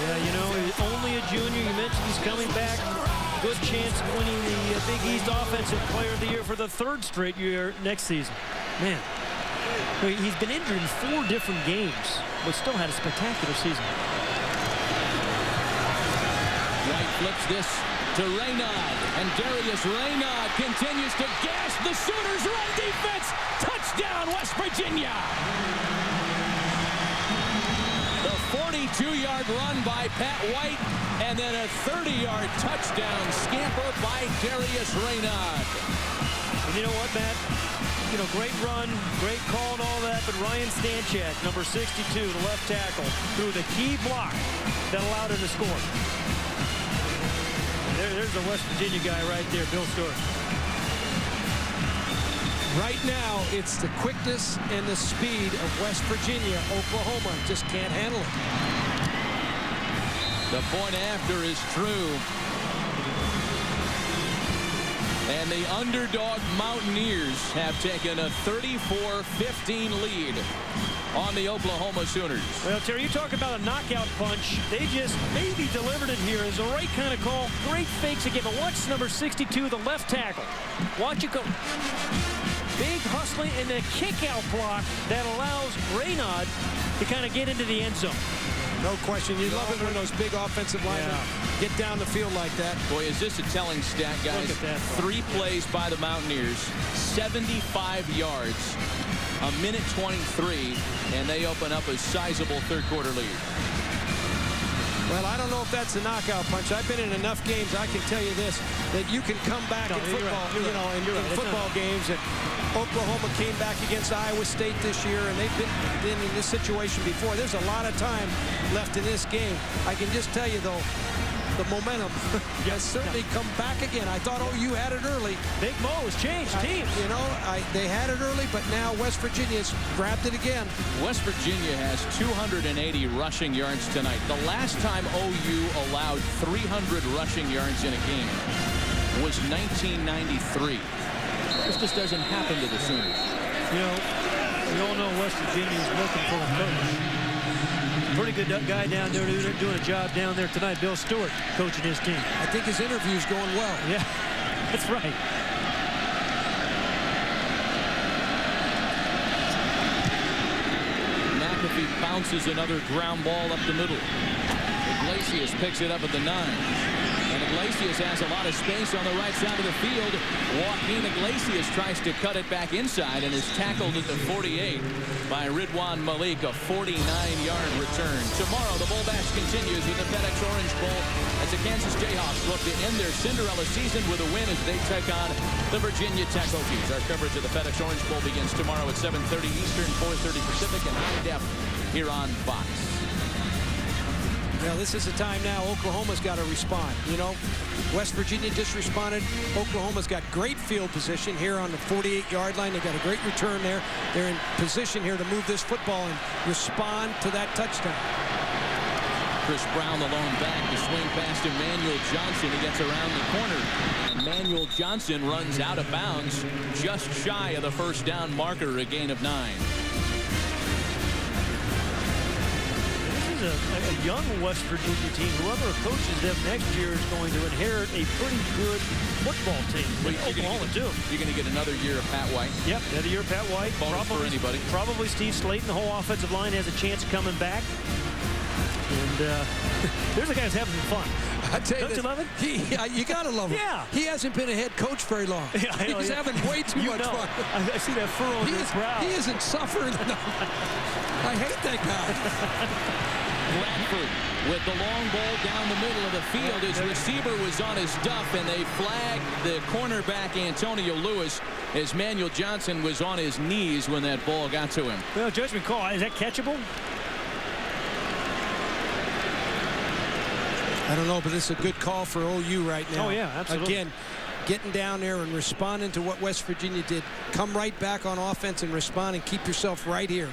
Yeah, you know, he's only a junior. You mentioned he's coming back. Good chance of winning the Big East Offensive Player of the Year for the 3rd straight year next season. Man, he's been injured in 4 different games, but still had a spectacular season. White flips this to Raynaud, and Darius Raynaud continues to gash the Sooners' run defense. Touchdown, West Virginia! The 42-yard run by Pat White, and then a 30-yard touchdown scamper by Darius Raynaud. And you know what, Matt? You know, great run, great call and all that, but Ryan Stanchak, number 62, the left tackle, threw the key block that allowed him to score. There's a West Virginia guy right there, Bill Stewart. Right now, it's the quickness and the speed of West Virginia. Oklahoma just can't handle it. The point after is true. And the underdog Mountaineers have taken a 34-15 lead on the Oklahoma Sooners. Well, Terry, you talk about a knockout punch. They just maybe delivered it here as the right kind of call. Great fakes again. But watch number 62, the left tackle. Watch it go. Big hustling and the kick-out block that allows Raynaud to kind of get into the end zone. No question. You love it when those big offensive linemen get down the field like that. Boy, is this a telling stat, guys. Look at that. 3 plays by the Mountaineers, 75 yards, a minute 23, and they open up a sizable third-quarter lead. Well, I don't know if that's a knockout punch. I've been in enough games, I can tell you this, that you can come back in football, in football games. And Oklahoma came back against Iowa State this year, and they've been in this situation before. There's a lot of time left in this game. I can just tell you, though, the momentum has certainly come back again. I thought OU had it early. Big Mo has changed teams. They had it early, but now West Virginia's grabbed it again. West Virginia has 280 rushing yards tonight. The last time OU allowed 300 rushing yards in a game was 1993. This just doesn't happen to the Sooners. You know, we all know West Virginia is looking for a coach. Pretty good guy down there doing a job down there tonight. Bill Stewart coaching his team. I think his interview's going well. Yeah, that's right. McAfee bounces another ground ball up the middle. Iglesias picks it up at the 9. And Iglesias has a lot of space on the right side of the field. Joaquin Iglesias tries to cut it back inside and is tackled at the 48 by Ridwan Malik, a 49-yard return. Tomorrow, the Bowl Bash continues with the FedEx Orange Bowl as the Kansas Jayhawks look to end their Cinderella season with a win as they take on the Virginia Tech Hokies. Our coverage of the FedEx Orange Bowl begins tomorrow at 7:30 Eastern, 4:30 Pacific, and high def here on Fox. Well, this is the time now Oklahoma's got to respond. You know, West Virginia just responded. Oklahoma's got great field position here on the 48-yard line. They got a great return there. They're in position here to move this football and respond to that touchdown. Chris Brown, the lone back, to swing past Emmanuel Johnson. He gets around the corner. Emmanuel Johnson runs out of bounds, just shy of the first down marker, a gain of 9. A young West Virginia team. Whoever coaches them next year is going to inherit a pretty good football team. Oklahoma, too. You're going to get another year of Pat White. Yep, another year of Pat White. Bonus for anybody. Probably Steve Slaton. The whole offensive line has a chance of coming back. And there's a guy who's having some fun. I tell you, Don't you love it? You got to love him. Yeah. He hasn't been a head coach very long. He's having way too much fun. I see that furrow in his brow. He isn't suffering enough. I hate that guy. Bradford with the long ball down the middle of the field. His receiver was on his duff, and they flagged the cornerback Antonio Lewis as Manuel Johnson was on his knees when that ball got to him. Well, judgment call. Is that catchable? I don't know, but it's a good call for OU right now. Oh, yeah, absolutely. Again, getting down there and responding to what West Virginia did. Come right back on offense and respond and keep yourself right here.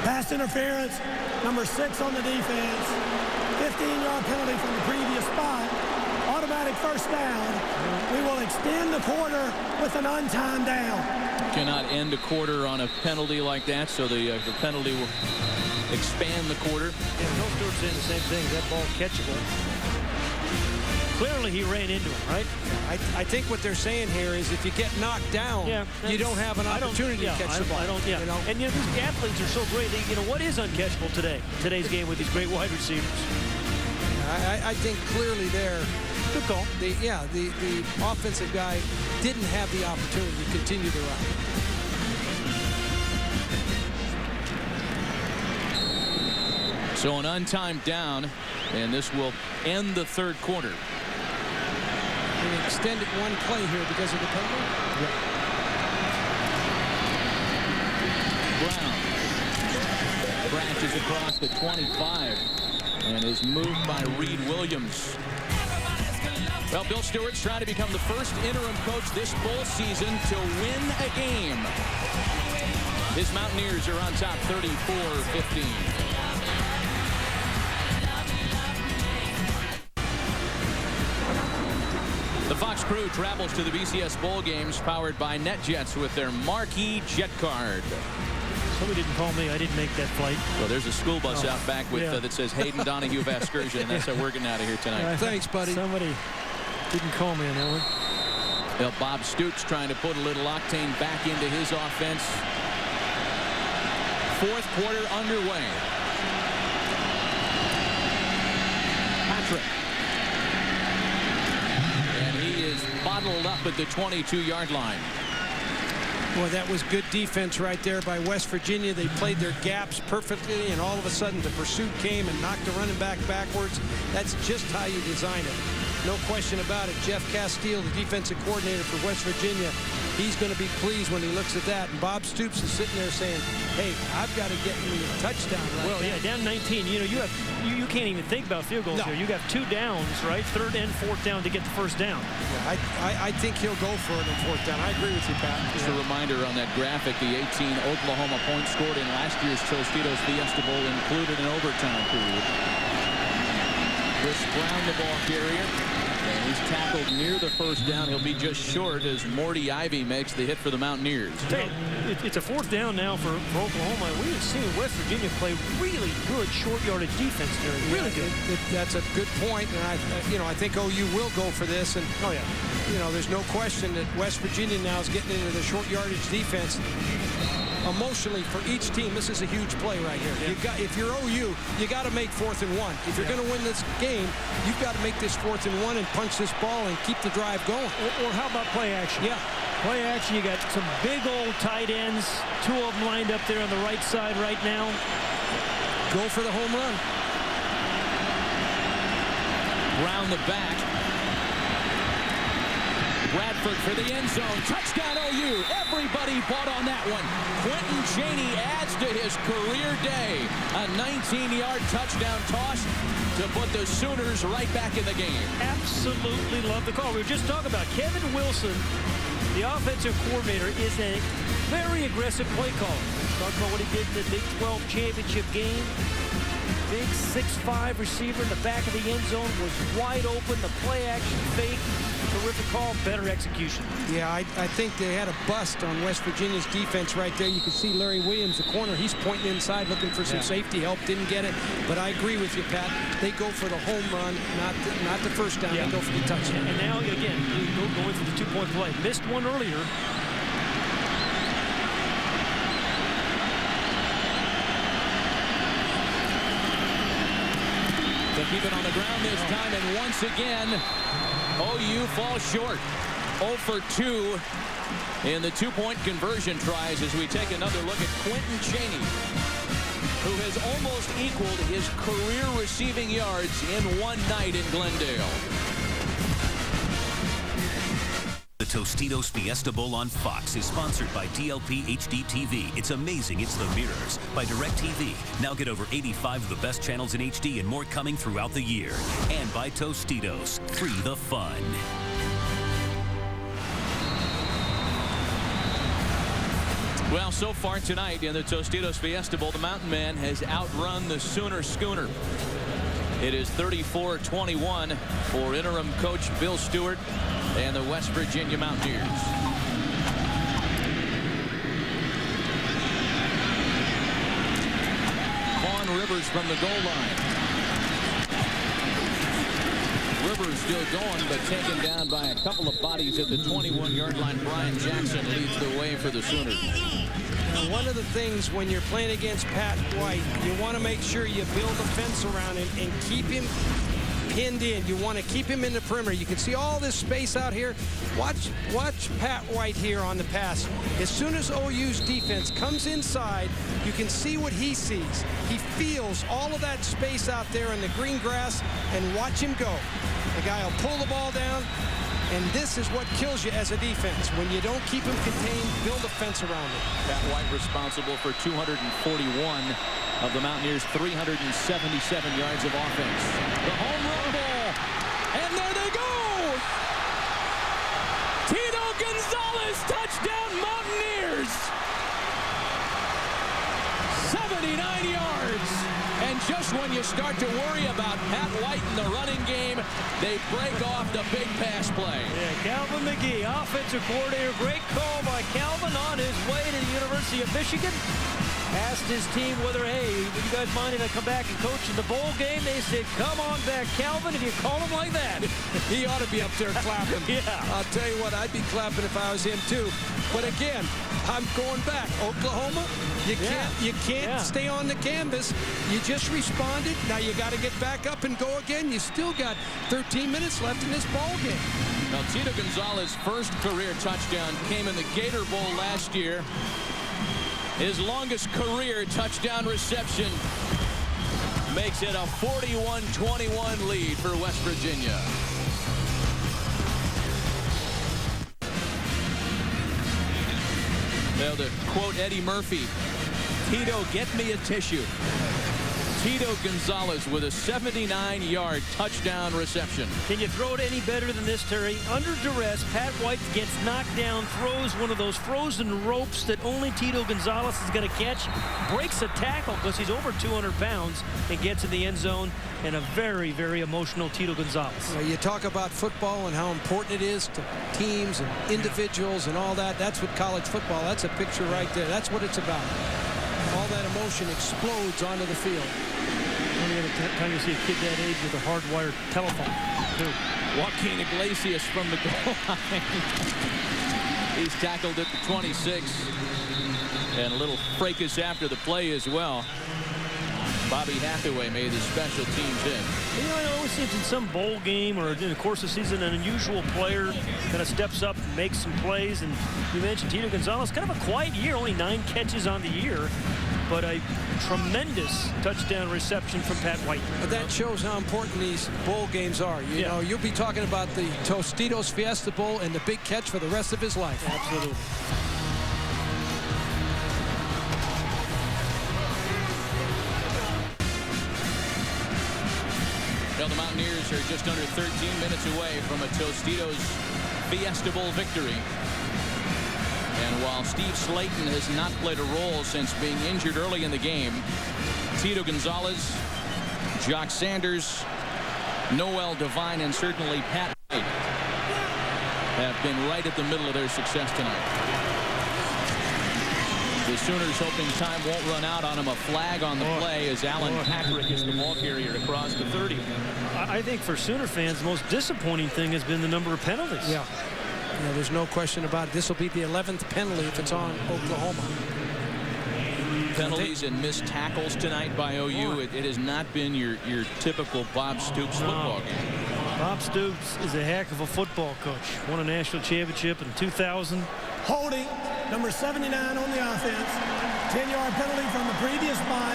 Pass interference, number 6 on the defense. 15-yard penalty from the previous spot. Automatic first down. We will extend the quarter with an untimed down. Cannot end a quarter on a penalty like that, so the penalty will expand the quarter. Yeah, Bill Stewart's saying the same thing. Is that ball catchable? Clearly he ran into him, right? I think what they're saying here is if you get knocked down, you don't have an opportunity to catch the ball. You know? And you know, these athletes are so great. What is uncatchable today's game with these great wide receivers? I think clearly there. Good call. The offensive guy didn't have the opportunity to continue the run. So an untimed down, and this will end the third quarter. An extended one play here because of the penalty. Yep. Brown crashes across the 25 and is moved by Reed Williams. Well, Bill Stewart's trying to become the first interim coach this bowl season to win a game. His Mountaineers are on top 34-15. The Fox crew travels to the BCS Bowl games powered by NetJets with their marquee jet card. Somebody didn't call me. I didn't make that flight. Well, there's a school bus out back with yeah. that says Hayden Donahue of Excursion, and that's how we're getting out of here tonight. Thanks, buddy. Somebody didn't call me on that one. Well, Bob Stoops trying to put a little octane back into his offense. Fourth quarter underway. Patrick. And he is bottled up at the 22-yard line. Boy, that was good defense right there by West Virginia. They played their gaps perfectly, and all of a sudden the pursuit came and knocked the running back backwards. That's just how you design it. No question about it. Jeff Castile, the defensive coordinator for West Virginia, he's going to be pleased when he looks at that. And Bob Stoops is sitting there saying, hey, I've got to get me a touchdown right Well, now. yeah, down 19. You know, you can't even think about field goals here. You got 2 downs, right? 3rd and 4th down to get the 1st down. Yeah, I think he'll go for it on 4th down. I agree with you, Pat. Just a reminder on that graphic, the 18 Oklahoma points scored in last year's Tostitos Fiesta Bowl included an overtime period. Chris Brown, the ball carrier. And he's tackled near the 1st down. He'll be just short as Morty Ivy makes the hit for the Mountaineers. It's a 4th down now for Oklahoma. We have seen West Virginia play really good short yardage defense there. Really good. That's a good point, and I think OU will go for this. And there's no question that West Virginia now is getting into the short yardage defense. Emotionally, for each team, this is a huge play right here. Yeah. If you're OU, you got to make 4th and 1. If you're going to win this game, you've got to make this 4th and 1 and punch this ball and keep the drive going. Or how about play action? Yeah. Play action, you got some big old tight ends. 2 of them lined up there on the right side right now. Go for the home run. Round the back. Bradford for the end zone. Touchdown OU. Everybody bought on that one. Quentin Chaney adds to his career day. A 19-yard touchdown toss to put the Sooners right back in the game. Absolutely love the call. We were just talking about Kevin Wilson, the offensive coordinator, is a very aggressive play caller. Talking about what he did in the Big 12 championship game. Big 6'5" receiver in the back of the end zone was wide open. The play action fake. Terrific call, better execution. Yeah, I think they had a bust on West Virginia's defense right there. You can see Larry Williams, the corner. He's pointing inside, looking for some safety help. Didn't get it. But I agree with you, Pat. They go for the home run, not the 1st down. They go for the touchdown. And now, again, going for the 2-point play. Missed one earlier. They keep it on the ground this time, and once again, OU falls short. 0 for 2 in the 2-point conversion tries as we take another look at Quentin Chaney, who has almost equaled his career receiving yards in one night in Glendale. The Tostitos Fiesta Bowl on Fox is sponsored by DLP HD TV. It's amazing. It's the mirrors. By DirecTV. Now get over 85 of the best channels in HD and more coming throughout the year. And by Tostitos. Free the fun. Well, so far tonight in the Tostitos Fiesta Bowl, the Mountain Man has outrun the Sooner Schooner. It is 34-21 for interim coach Bill Stewart and the West Virginia Mountaineers. Vaughn Rivers from the goal line. Rivers still going, but taken down by a couple of bodies at the 21-yard line. Brian Jackson leads the way for the Sooners. Now, one of the things when you're playing against Pat White, you want to make sure you build a fence around him and keep him pinned in. You want to keep him in the perimeter. You can see all this space out here. Watch Pat White here on the pass. As soon as OU's defense comes inside, you can see what he sees. He feels all of that space out there in the green grass, and watch him go. The guy will pull the ball down, and this is what kills you as a defense. When you don't keep him contained, build a fence around him. Pat White responsible for 241 of the Mountaineers' 377 yards of offense. The home run ball, and there they go! Tito Gonzalez, touchdown Mountaineers! 79 yards, and just just when you start to worry about Pat White in the running game, they break off the big pass play. Yeah, Calvin McGee, offensive coordinator. Great call by Calvin on his way to the University of Michigan. Asked his team whether, hey, would you guys mind if I come back and coach in the bowl game? They said, come on back, Calvin, if you call him like that. He ought to be up there clapping. Yeah. I'll tell you what, I'd be clapping if I was him too. But again, I'm going back. Oklahoma, you can't stay on the canvas. You just responded. Now you got to get back up and go again. You still got 13 minutes left in this ball game. Now, Tito Gonzalez's first career touchdown came in the Gator Bowl last year. His longest career touchdown reception makes it a 41-21 lead for West Virginia. Now, to quote Eddie Murphy, Tito, get me a tissue. Tito Gonzalez with a 79-yard touchdown reception. Can you throw it any better than this, Terry? Under duress, Pat White gets knocked down, throws one of those frozen ropes that only Tito Gonzalez is going to catch, breaks a tackle because he's over 200 pounds, and gets in the end zone, and a very, very emotional Tito Gonzalez. Well, you talk about football and how important it is to teams and individuals and all that. That's what college football, that's a picture right there. That's what it's about. All that emotion explodes onto the field. Only other time you see a kid that age with a hardwired telephone. Dude. Joaquin Iglesias from the goal line. He's tackled at the 26. And a little fracas after the play as well. Bobby Hathaway made the special teams in. You know, it always seems in some bowl game or in the course of the season, an unusual player kind of steps up and makes some plays. And you mentioned Tito Gonzalez, kind of a quiet year, only 9 catches on the year, but a tremendous touchdown reception from Pat White. But that shows how important these bowl games are. You know, you'll be talking about the Tostitos Fiesta Bowl and the big catch for the rest of his life. Absolutely. Well, the Mountaineers are just under 13 minutes away from a Tostitos Fiesta Bowl victory. And while Steve Slaton has not played a role since being injured early in the game, Tito Gonzalez, Jock Sanders, Noel Devine, and certainly Pat White have been right at the middle of their success tonight. The Sooners hoping time won't run out on him. A flag on the play as Alan Patrick is the ball carrier across the 30. I think for Sooner fans, the most disappointing thing has been the number of penalties. Yeah, there's no question about it. This will be the 11th penalty if it's on Oklahoma. Penalties and missed tackles tonight by OU. It has not been your typical Bob Stoops football game. Bob Stoops is a heck of a football coach. Won a national championship in 2000. Holding, number 79 on the offense. 10-yard penalty from the previous spot.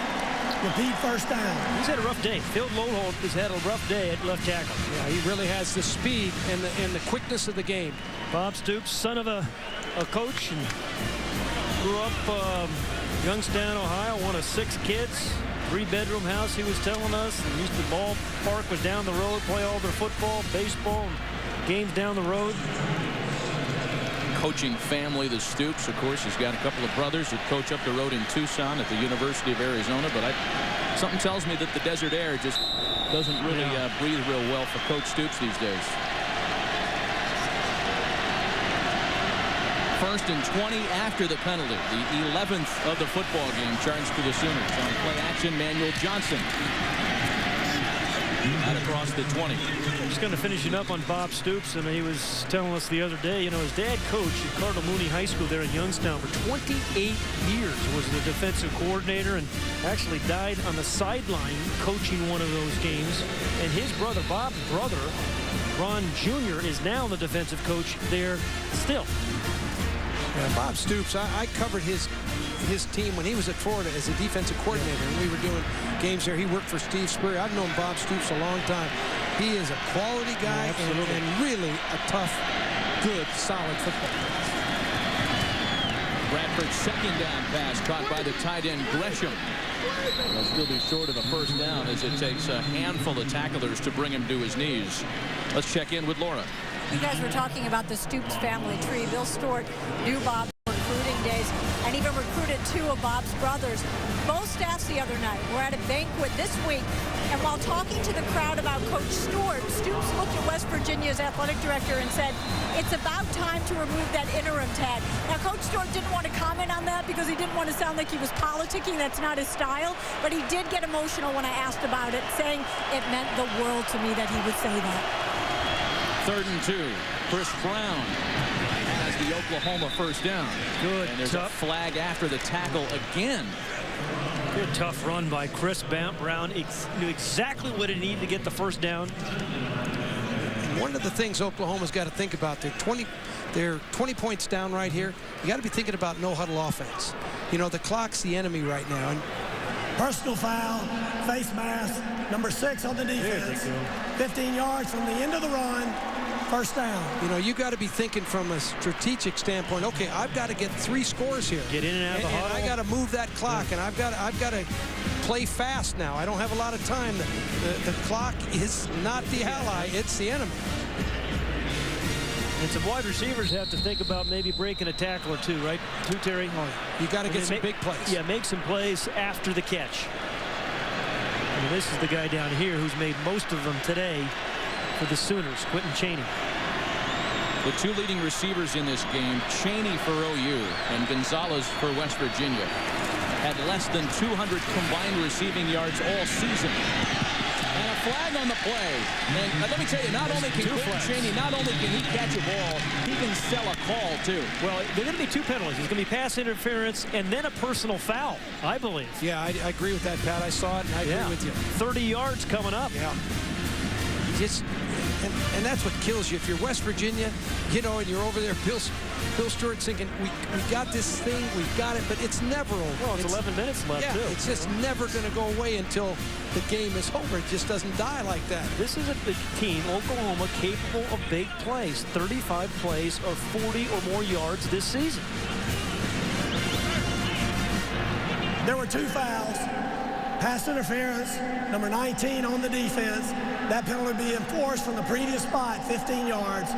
Repeat first down. He's had a rough day. Phil Loholt has had a rough day at left tackle. Yeah, he really has the speed and the quickness of the game. Bob Stoops, son of a coach, and grew up Youngstown, Ohio, one of 6 kids. 3-bedroom house, he was telling us. And used to ballpark was down the road, play all their football, baseball, and games down the road. Coaching family, the Stoops, of course, he's got a couple of brothers that coach up the road in Tucson at the University of Arizona. But something tells me that the desert air just doesn't really breathe real well for Coach Stoops these days. 1st and 20 after the penalty. The 11th of the football game charged to the Sooners. On play action, Manuel Johnson. Out across the 20. Just going to finishing up on Bob Stoops, and he was telling us the other day, you know, his dad coached at Cardinal Mooney High School there in Youngstown for 28 years, was the defensive coordinator, and actually died on the sideline coaching one of those games. And his brother, Bob's brother, Ron Jr., is now the defensive coach there still. Yeah, Bob Stoops, I covered his team when he was at Florida as a defensive coordinator, and we were doing games there. He worked for Steve Spurrier. I've known Bob Stoops a long time. He is a quality guy and really a tough, good, solid football player. Bradford's second down pass caught by the tight end Gresham. He'll still be short of a first down as it takes a handful of tacklers to bring him to his knees. Let's check in with Laura. You guys were talking about the Stoops family tree. Bill Stewart knew Bob recruiting days and even recruited 2 of Bob's brothers. Both staffs the other night were at a banquet this week, and while talking to the crowd about Coach Stewart, Stoops looked at West Virginia's athletic director and said, it's about time to remove that interim tag. Now, Coach Stewart didn't want to comment on that because he didn't want to sound like he was politicking. That's not his style, but he did get emotional when I asked about it, saying it meant the world to me that he would say that. 3rd and 2. Chris Brown has the Oklahoma first down. Good. And there's a flag after the tackle again. Good tough run by Chris Brown. Knew exactly what he needed to get the first down. One of the things Oklahoma's got to think about, they're 20 points down right here. You got to be thinking about no huddle offense. You know, the clock's the enemy right now. And personal foul, face mask, number 6 on the defense. 15 yards from the end of the run, first down. You know, you got to be thinking from a strategic standpoint. Okay, I've got to get 3 scores here. Get in and out of the huddle. And I got to move that clock, and I've got to play fast now. I don't have a lot of time. The clock is not the ally, it's the enemy. And some wide receivers have to think about maybe breaking a tackle or 2, right? Terry? You got to get some big plays. Yeah, make some plays after the catch. And this is the guy down here who's made most of them today for the Sooners, Quentin Chaney. The 2 leading receivers in this game, Chaney for OU and Gonzalez for West Virginia, had less than 200 combined receiving yards all season. And a flag on the play. And let me tell you, not only can Quentin Chaney, not only can he catch a ball, he can sell a call too. Well, there are going to be 2 penalties. There's going to be pass interference and then a personal foul, I believe. Yeah, I agree with that, Pat. I saw it, and I agree with you. 30 yards coming up. Yeah. And that's what kills you. If you're West Virginia, you know, and you're over there, Bill Stewart's thinking, we got this thing, we've got it, but it's never over. Well, it's 11 minutes left, too. It's just never going to go away until the game is over. It just doesn't die like that. This is a big team, Oklahoma, capable of big plays. 35 plays of 40 or more yards this season. There were 2 fouls. Pass interference, number 19 on the defense. That penalty will be enforced from the previous spot, 15 yards.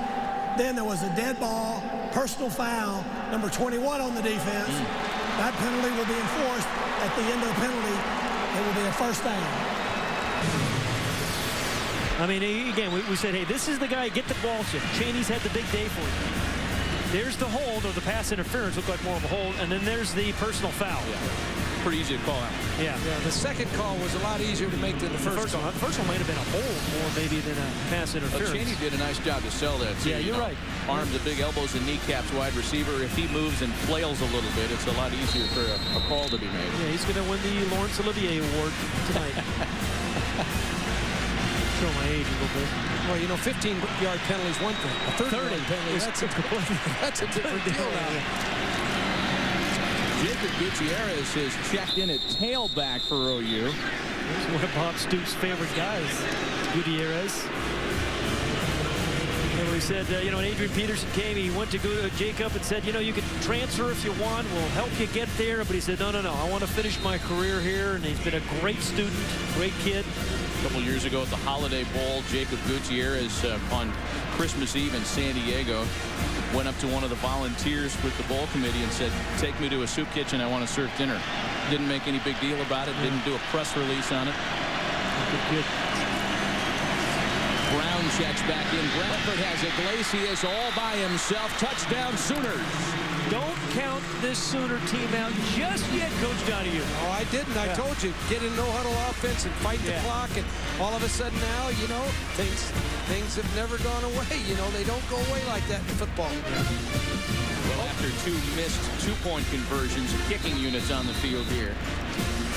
Then there was a dead ball, personal foul, number 21 on the defense. That penalty will be enforced at the end of the penalty. It will be a first down. I mean, again, we said, hey, this is the guy, get the ball to. Chaney's had the big day for you. There's the hold, or the pass interference, looked like more of a hold, and then there's the personal foul. Yeah. Pretty easy to call out. Yeah, the second call was a lot easier to make than the first call. The first one might have been a hold more maybe than a pass interference. Chaney did a nice job to sell that too. Yeah, you're right. Arms, the big elbows, and kneecaps, wide receiver. If he moves and flails a little bit, it's a lot easier for a call to be made. Yeah, he's going to win the Laurence Olivier Award tonight. Show my age a little bit. Well, you know, 15-yard penalty is one thing. A 30-yard penalty, that's a different deal now. Jacob Gutierrez has checked in at tailback for OU. He's one of Bob Stoops' favorite guys, Gutierrez. And we said, you know, when Adrian Peterson came, he went to Jacob and said, you know, you can transfer if you want. We'll help you get there. But he said, no. I want to finish my career here. And he's been a great student, great kid. A couple years ago at the Holiday Bowl, Jacob Gutierrez on Christmas Eve in San Diego went up to one of the volunteers with the bowl committee and said, take me to a soup kitchen, I want to serve dinner. Didn't make any big deal about it, didn't do a press release on it. Good. Brown checks back in. Bradford has Iglesias all by himself. Touchdown Sooners. Don't count this Sooner team out just yet, Coach Donahue. Oh, I didn't. I told you, get in no-huddle offense and fight the clock, and all of a sudden now, you know, things have never gone away. You know, they don't go away like that in football. Well, after 2 missed two-point conversions, kicking units on the field here.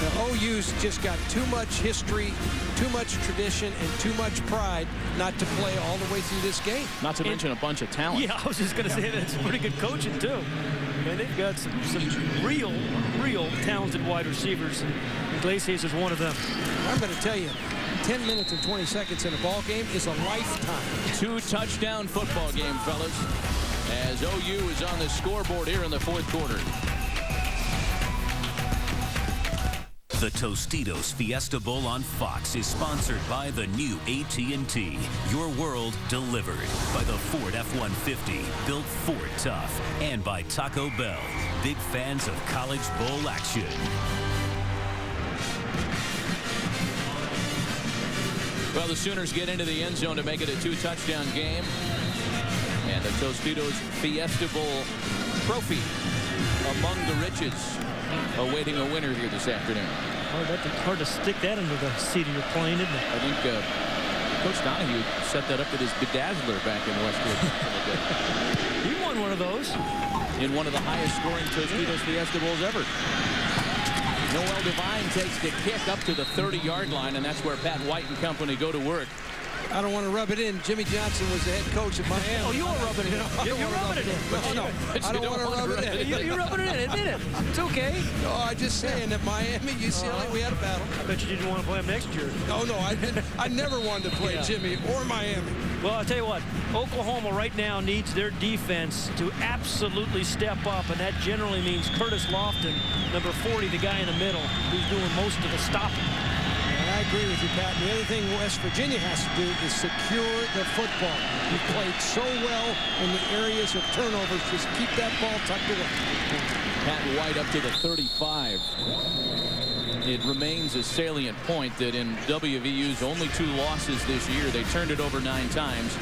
Now, OU's just got too much history, too much tradition, and too much pride not to play all the way through this game. Not to mention a bunch of talent. Yeah, I was just going to say that's pretty good coaching, too. And they've got some real talented wide receivers, and Iglesias is one of them. I'm going to tell you, 10 minutes and 20 seconds in a ball game is a lifetime. 2-touchdown football game, fellas, as OU is on the scoreboard here in the 4th quarter. The Tostitos Fiesta Bowl on Fox is sponsored by the new AT&T. Your world delivered. By the Ford F-150, built Ford tough. And by Taco Bell, big fans of college bowl action. Well, the Sooners get into the end zone to make it a 2-touchdown game. And the Tostitos Fiesta Bowl trophy among the riches, awaiting a winner here this afternoon. Hard to stick that into the seat of your plane, isn't it? I think Coach Donahue set that up with his bedazzler back in Westwood. He won one of those. In one of the highest scoring Tostitos Fiesta Bowls ever. Noel Devine takes the kick up to the 30-yard line, and that's where Pat White and company go to work. I don't want to rub it in. Jimmy Johnson was the head coach at Miami. Oh, you are rubbing it in. You're rubbing it in. No, I don't want to rub it in. You're rubbing it in. Admit it. It's okay. No, I'm just saying that Miami, UCLA, we had a battle. I bet you didn't want to play him next year. No, I didn't. I never wanted to play Jimmy or Miami. Well, I'll tell you what. Oklahoma right now needs their defense to absolutely step up, and that generally means Curtis Lofton, number 40, the guy in the middle, who's doing most of the stopping. I agree with you, Pat. The other thing West Virginia has to do is secure the football. You played so well in the areas of turnovers. Just keep that ball tucked away. Pat White up to the 35. It remains a salient point that in WVU's only 2 losses this year, they turned it over 9 times.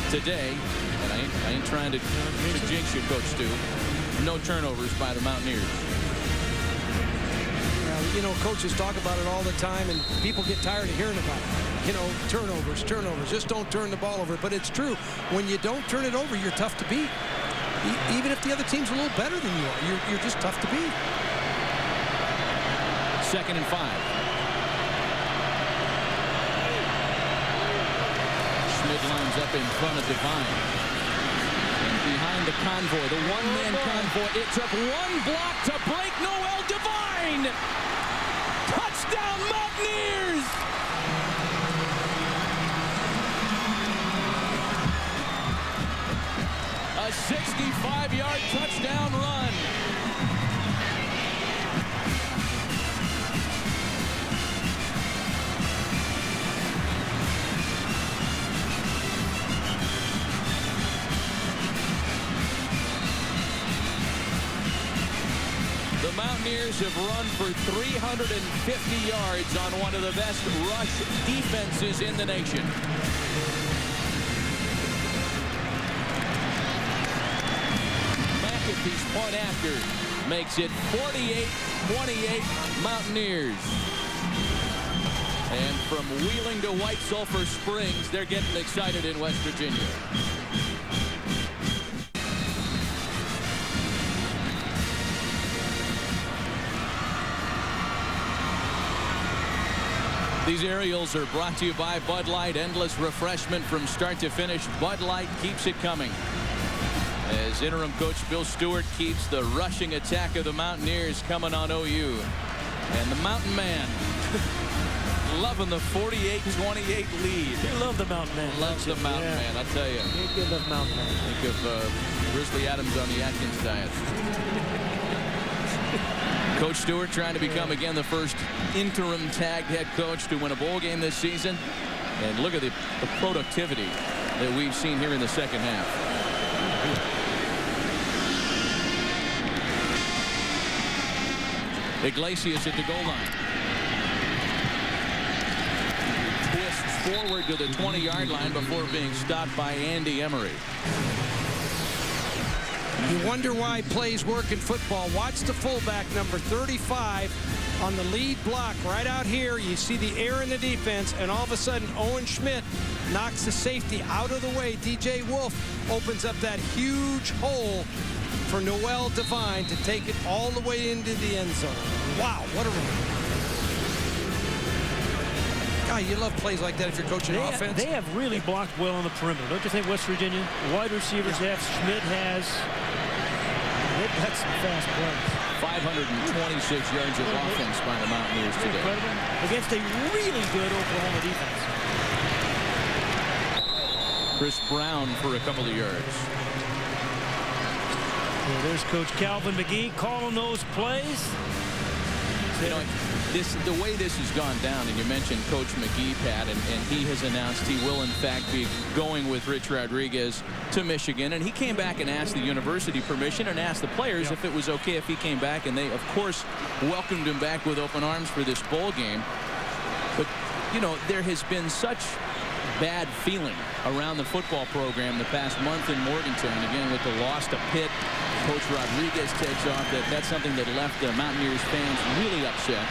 Today, and I ain't trying to jinx you, Coach Stu, no turnovers by the Mountaineers. You know, coaches talk about it all the time, and people get tired of hearing about it. You know, turnovers. Just don't turn the ball over. But it's true. When you don't turn it over, you're tough to beat. Even if the other team's a little better than you are, you're just tough to beat. 2nd and 5. Schmidt lines up in front of Devine. And behind the convoy, the one-man convoy, it took one block to break Noel Devine. Touchdown, Mountaineers! A 65-yard touchdown run. The Mountaineers have run for 350 yards on one of the best rush defenses in the nation. McAfee's point after makes it 48-28 Mountaineers. And from Wheeling to White Sulphur Springs, they're getting excited in West Virginia. These aerials are brought to you by Bud Light. Endless refreshment from start to finish. Bud Light keeps it coming. As interim coach Bill Stewart keeps the rushing attack of the Mountaineers coming on OU. And the Mountain Man loving the 48-28 lead. You love the Mountain Man. Loves the Mountain Man, I'll tell you. You love Mountain Man. Think of Grizzly Adams on the Atkins diet. Coach Stewart trying to become again the first interim tagged head coach to win a bowl game this season. And look at the productivity that we've seen here in the second half. Iglesias at the goal line. Twists forward to the 20-yard line before being stopped by Andy Emery. You wonder why plays work in football. Watch the fullback, number 35, on the lead block right out here. You see the air in the defense, and all of a sudden, Owen Schmidt knocks the safety out of the way. DJ Wolf opens up that huge hole for Noel Devine to take it all the way into the end zone. Wow, what a run. God, you love plays like that if you're coaching offense. They have really blocked well on the perimeter. Don't you think West Virginia? Wide receivers have. Schmidt has. They've got some fast plays. 526 yards of offense by the Mountaineers today. Incredible. Against a really good Oklahoma defense. Chris Brown for a couple of yards. Well, there's Coach Calvin McGee calling those plays. You know, the way this has gone down, and you mentioned Coach McGee, Pat, and he has announced he will, in fact, be going with Rich Rodriquez to Michigan. And he came back and asked the university permission and asked the players if it was okay if he came back. And they, of course, welcomed him back with open arms for this bowl game. But, you know, there has been such bad feeling around the football program the past month in Morgantown. Again, with the loss to Pitt, Coach Rodriquez takes off. That's something that left the Mountaineers fans really upset.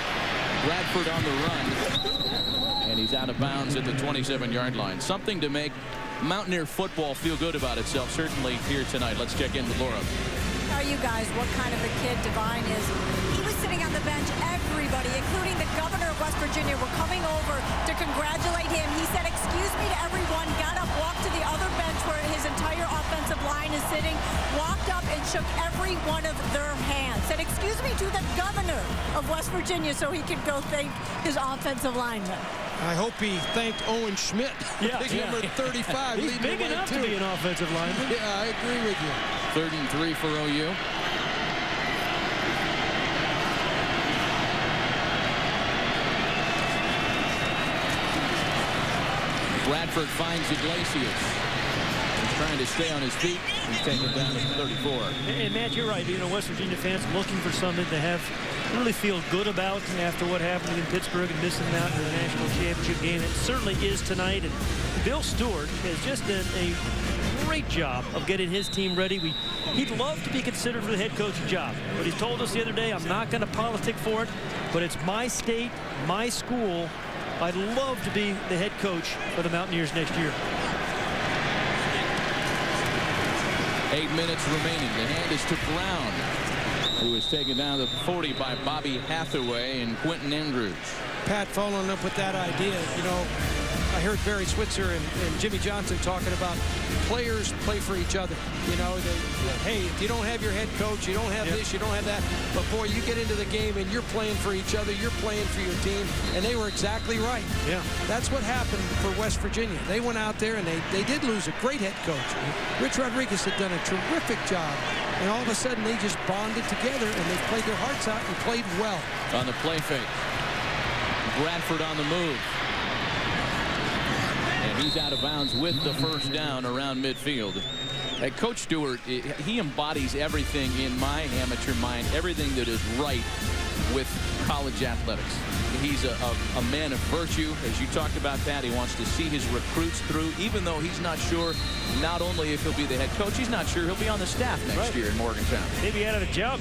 Bradford on the run, and he's out of bounds at the 27-yard line. Something to make Mountaineer football feel good about itself, certainly here tonight. Let's check in with Laura. Tell you guys what kind of a kid Divine is. He was sitting on the bench. Everybody, including the governor of West Virginia, were coming over to congratulate him. He said, "Excuse me" to everyone, got up, walked to the other bench where his entire offensive line is sitting, walked up and shook every one of their hands. Said, "Excuse me" to the governor of West Virginia so he could go thank his offensive lineman. I hope he thanked Owen Schmidt. Yeah, Number 35. He's big enough to be an offensive lineman. Yeah, I agree with you. 3rd and 3 for OU. Bradford finds Iglesias. He's trying to stay on his feet. He's taken down at 34. And Matt, you're right. You know, West Virginia fans looking for something to have really feel good about after what happened in Pittsburgh and missing out in the national championship game. It certainly is tonight. And Bill Stewart has just done a great job of getting his team ready. He'd love to be considered for the head coaching job, but he told us the other day, "I'm not going to politic for it, but it's my state, my school. I'd love to be the head coach for the Mountaineers next year." 8 minutes remaining. The hand is to Brown, who was taken down to the 40 by Bobby Hathaway and Quentin Andrews. Pat, following up with that idea, you know, I heard Barry Switzer and Jimmy Johnson talking about players play for each other. You know, hey, if you don't have your head coach, you don't have this, you don't have that. But, boy, you get into the game and you're playing for each other. You're playing for your team. And they were exactly right. Yeah. That's what happened for West Virginia. They went out there and they did lose a great head coach. Rich Rodriquez had done a terrific job. And all of a sudden, they just bonded together and they played their hearts out and played well. On the play fake. Bradford on the move. And he's out of bounds with the first down around midfield. Coach Stewart, he embodies everything in my amateur mind, everything that is right with college athletics. He's a man of virtue, as you talked about, Pat. He wants to see his recruits through, even though he's not sure not only if he'll be the head coach, he's not sure he'll be on the staff next year in Morgantown. Maybe out of a job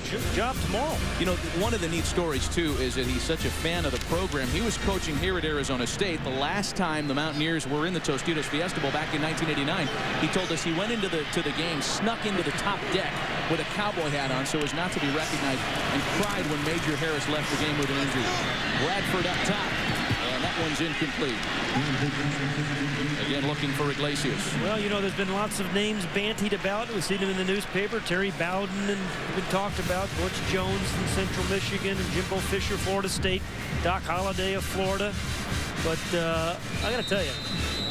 tomorrow. You know, one of the neat stories, too, is that he's such a fan of the program. He was coaching here at Arizona State the last time the Mountaineers were in the Tostitos Fiesta Bowl back in 1989. He told us he went into the game, snuck into the top deck with a cowboy hat on so as not to be recognized, and cried when Major Harris left the game with an injury. Bradford up top, and that one's incomplete. Again, looking for Iglesias. Well, you know, there's been lots of names bantied about. We've seen them in the newspaper. Terry Bowden and been talked about. Butch Jones from Central Michigan, and Jimbo Fisher, Florida State. Doc Holliday of Florida. But I got to tell you,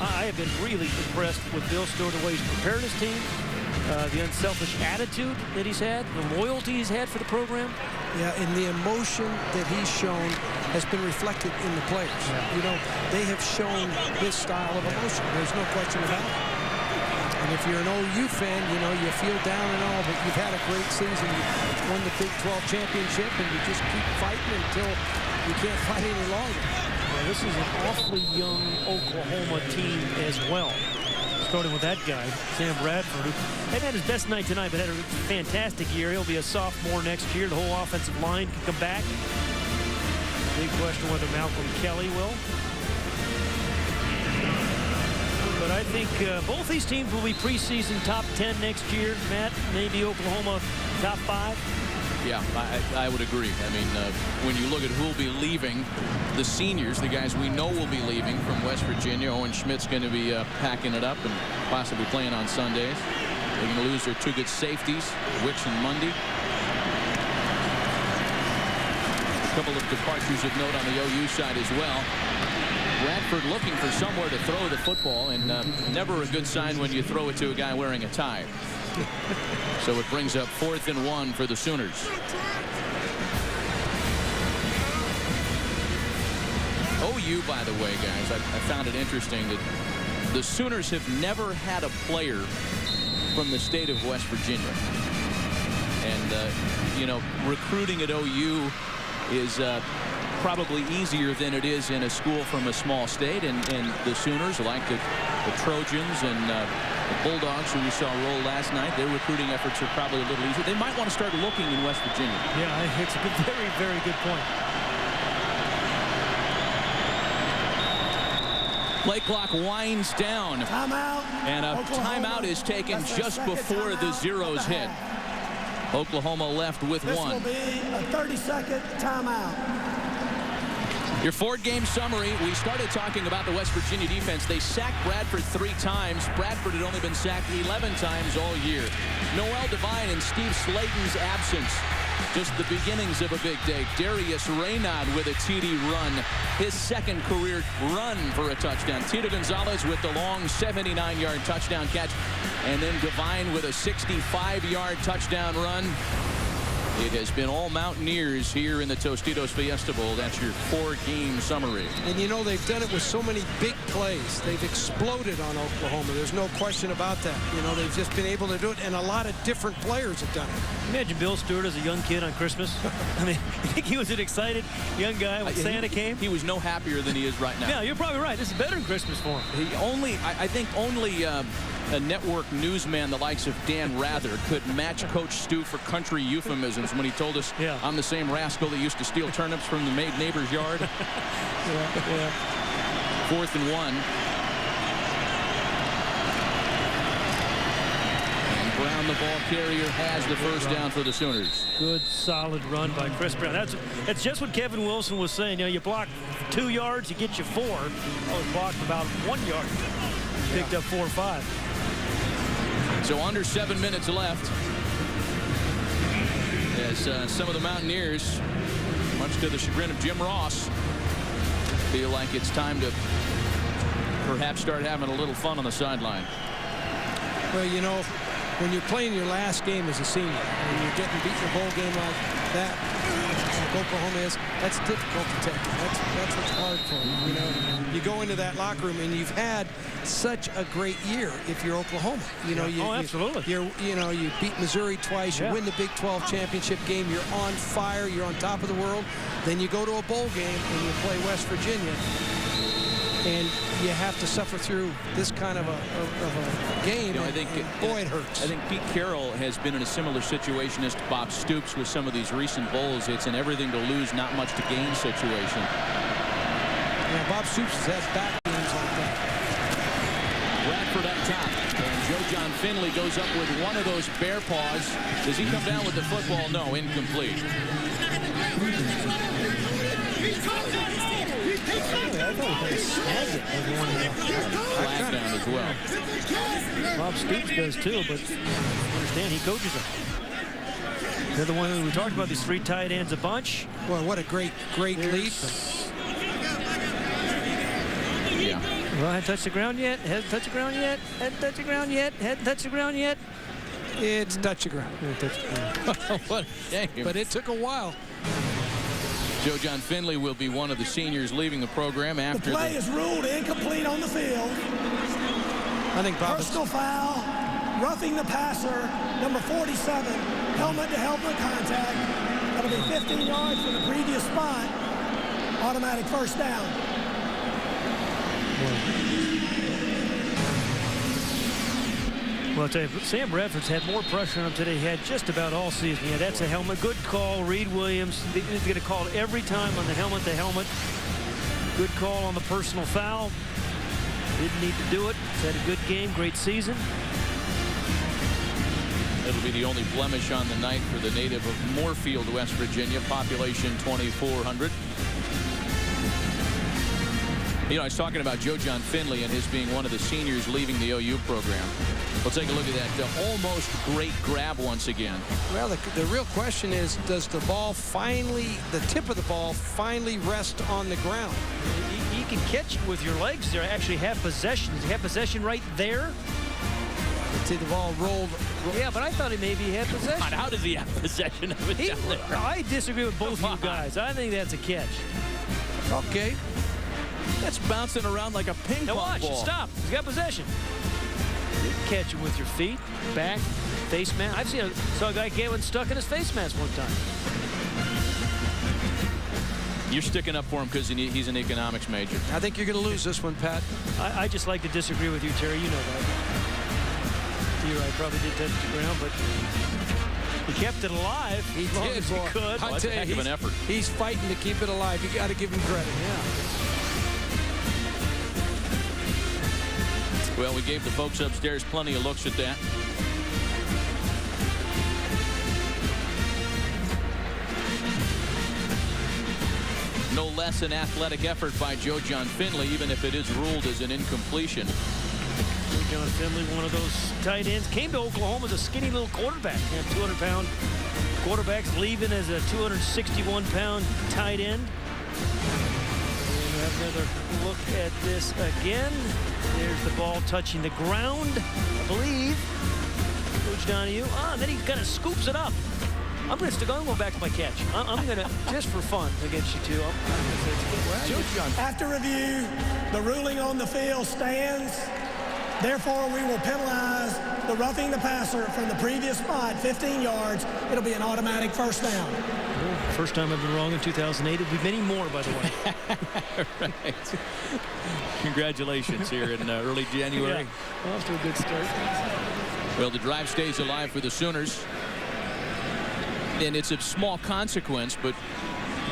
I have been really impressed with Bill Stewart, the way he's prepared his team, the unselfish attitude that he's had, the loyalty he's had for the program. Yeah, and the emotion that he's shown has been reflected in the players. Yeah. You know, they have shown this style of emotion. There's no question about it. And if you're an OU fan, you know, you feel down and all, but you've had a great season. You won the Big 12 championship, and you just keep fighting until you can't fight any longer. Well, this is an awfully young Oklahoma team as well. Starting with that guy, Sam Bradford, who had his best night tonight, but had a fantastic year. He'll be a sophomore next year. The whole offensive line can come back. Big question whether Malcolm Kelly will. But I think both these teams will be preseason top 10 next year. Matt, maybe Oklahoma top 5. Yeah, I would agree. I mean, when you look at who will be leaving, the seniors, the guys we know will be leaving from West Virginia. Owen Schmidt's going to be packing it up and possibly playing on Sundays. They're going to lose their 2 good safeties, Wicks and Mundy. A couple of departures of note on the OU side as well. Bradford looking for somewhere to throw the football, and never a good sign when you throw it to a guy wearing a tie. So it brings up 4th and 1 for the Sooners. OU, by the way, guys, I found it interesting that the Sooners have never had a player from the state of West Virginia. And, you know, recruiting at OU is probably easier than it is in a school from a small state. And the Sooners, like the Trojans and the Bulldogs, who we saw roll last night, their recruiting efforts are probably a little easier. They might want to start looking in West Virginia. Yeah, it's a very, very good point. Play clock winds down. Timeout. And a timeout is taken just before the zeros hit. Oklahoma left with This one. will be a 30-second timeout. Your Ford-game summary. We started talking about the West Virginia defense. They sacked Bradford 3 times. Bradford had only been sacked 11 times all year. Noel Devine and Steve Slaton's absence. Just the beginnings of a big day. Darius Raynaud with a TD run. His second career run for a touchdown. Tito Gonzalez with the long 79-yard touchdown catch. And then Devine with a 65-yard touchdown run. It has been all Mountaineers here in the Tostitos Fiesta Bowl. That's your 4-game summary. And you know, they've done it with so many big plays. They've exploded on Oklahoma. There's no question about that. You know, they've just been able to do it, and a lot of different players have done it. Imagine Bill Stewart as a young kid on Christmas. I mean, I think he was an excited young guy when Santa came. He was no happier than he is right now. Yeah, you're probably right. This is better than Christmas for him. He only, I think only a network newsman the likes of Dan Rather could match Coach Stu for country euphemisms when he told us, I'm the same rascal that used to steal turnips from the neighbor's yard. Yeah. 4th and 1. And Brown, the ball carrier, has the first down for the Sooners. Good, solid run by Chris Brown. That's just what Kevin Wilson was saying. You know, you block 2 yards, you get you 4. I was blocked about 1 yard. Picked up 4 or 5. So under 7 minutes left. As some of the Mountaineers, much to the chagrin of Jim Ross, feel like it's time to perhaps start having a little fun on the sideline. Well, you know, when you're playing your last game as a senior and you're getting beaten in a bowl game like that, like Oklahoma is, that's difficult to take. That's what's hard for you. You know, you go into that locker room and you've had such a great year if you're Oklahoma. You know, absolutely. You beat Missouri twice, you win the Big 12 championship game, you're on fire, you're on top of the world. Then you go to a bowl game and you play West Virginia, and you have to suffer through this kind of a game. You know, I think boy, it hurts. I think Pete Carroll has been in a similar situation as Bob Stoops with some of these recent bowls. It's an everything to lose, not much to gain situation. Yeah, Bob Stoops has had back games like that. Bradford up top, and Joe John Finley goes up with one of those bear paws. Does he come down with the football? No, incomplete. Flag down as well. Bob Stoops does too, but understand he coaches them. They're the one who we talked about, these 3 tight ends a bunch. Well, what a great leap. Yeah. Well, hadn't touched the ground yet. Hasn't touched the ground yet. Hadn't touched the ground yet. Hadn't touched the ground yet. It's touch the ground. What a game. But it took a while. Joe John Finley will be one of the seniors leaving the program after the play is ruled incomplete on the field. I think personal foul, roughing the passer, number 47, helmet-to-helmet contact. That'll be 15 yards from the previous spot. Automatic first down. Well, I'll tell you, Sam Bradford's had more pressure on him today he had just about all season. Yeah, that's a helmet. Good call, Reed Williams. He's going to call it every time on the helmet-to-helmet. Good call on the personal foul. Didn't need to do it. He's had a good game, great season. It'll be the only blemish on the night for the native of Moorfield, West Virginia, population 2,400. You know, I was talking about Joe John Finley and his being one of the seniors leaving the OU program. We'll take a look at that almost great grab once again. Well, the real question is, does the ball finally, the tip of the ball finally rest on the ground? You can catch it with your legs. You actually have possession. Does he have possession right there? See the ball rolled. Yeah, but I thought he maybe had possession. God, how does he have possession of it down there? I disagree with both you guys. I think that's a catch. Okay. That's bouncing around like a ping Now pong watch, ball. stop. He's got possession. You catch him with your feet, back, face mask. Saw a guy get one stuck in his face mask one time. You're sticking up for him because he's an economics major. I think you're going to lose this one, Pat. I just like to disagree with you, Terry. You know that. You're right. Probably did touch the ground, but he kept it alive as long as he could. I'll tell you, Heck of an effort. He's fighting to keep it alive. You got to give him credit. Yeah. Well, we gave the folks upstairs plenty of looks at that. No less an athletic effort by Joe John Finley, even if it is ruled as an incompletion. Joe John Finley, one of those tight ends, came to Oklahoma as a skinny little quarterback. 200-pound quarterbacks leaving as a 261-pound tight end. And we have another look at this again. There's the ball touching the ground, I believe. Coach Donahue. And then he kind of scoops it up. I'm going to go back to my catch. I'm going to, just for fun against you two. After review, the ruling on the field stands. Therefore, we will penalize the roughing the passer from the previous spot, 15 yards. It'll be an automatic first down. First time I've been wrong in 2008. It'll be many more, by the way. Right. Congratulations here in early January. Yeah. Off to a good start. Well, the drive stays alive for the Sooners. And it's of small consequence, but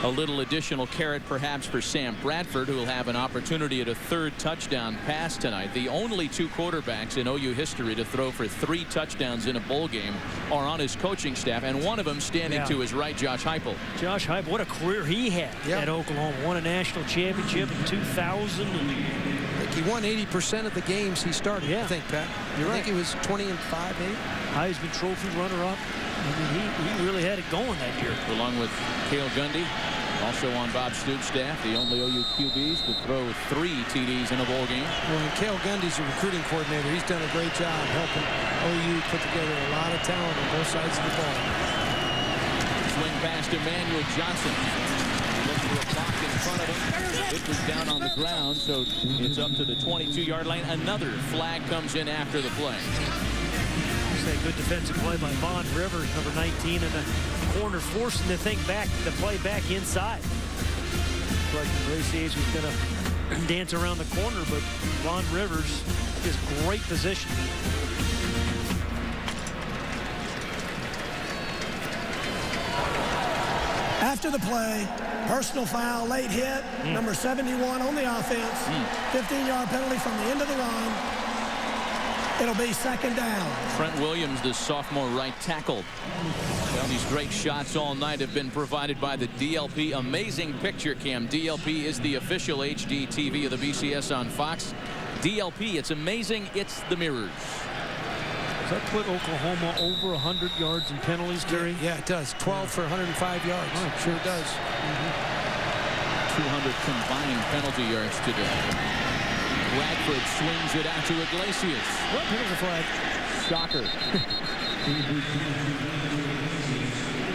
a little additional carrot perhaps for Sam Bradford, who will have an opportunity at a third touchdown pass tonight. The only two quarterbacks in OU history to throw for 3 touchdowns in a bowl game are on his coaching staff, and one of them standing to his right, Josh Heupel. Josh Heupel, what a career he had at Oklahoma. Won a national championship in 2000. I think he won 80% of the games he started, I think, Pat. You're right. I think he was 20-5, maybe. Heisman Trophy runner-up. I mean, he really had it going that year. Along with Cale Gundy, also on Bob Stoops' staff, the only OU QBs to throw 3 TDs in a bowl game. Well, and Cale Gundy's a recruiting coordinator. He's done a great job helping OU put together a lot of talent on both sides of the ball. Swing past Emmanuel Johnson. Looking for a block in front of him. It was down on the ground, so it's up to the 22-yard line. Another flag comes in after the play. Good defensive play by Von Rivers, number 19, and the corner forcing the play back inside. Like Gracie was going to dance around the corner, but Von Rivers is great position. After the play, personal foul, late hit, number 71 on the offense, 15-yard penalty from the end of the run. It'll be second down. Trent Williams, the sophomore right tackle. Well, these great shots all night have been provided by the DLP Amazing Picture Cam. DLP is the official HD TV of the BCS on Fox. DLP, it's amazing, it's the mirrors. Does that put Oklahoma over 100 yards in penalties, Terry? Yeah, it does. 12 for 105 yards. Oh, sure does. 200 combined penalty yards today. Bradford swings it out to Iglesias. What? Here's a flag. Shocker.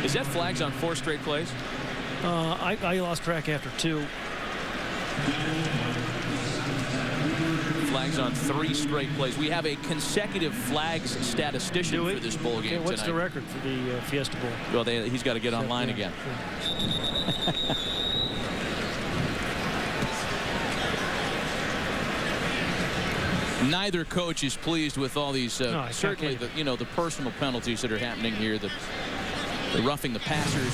Is that flags on 4 straight plays? I lost track after 2. Flags on 3 straight plays. We have a consecutive flags statistician for this bowl game What's tonight. the record for the Fiesta Bowl? Well, he's got to get online again. Neither coach is pleased with all these, certainly the personal penalties that are happening here, the roughing the passers.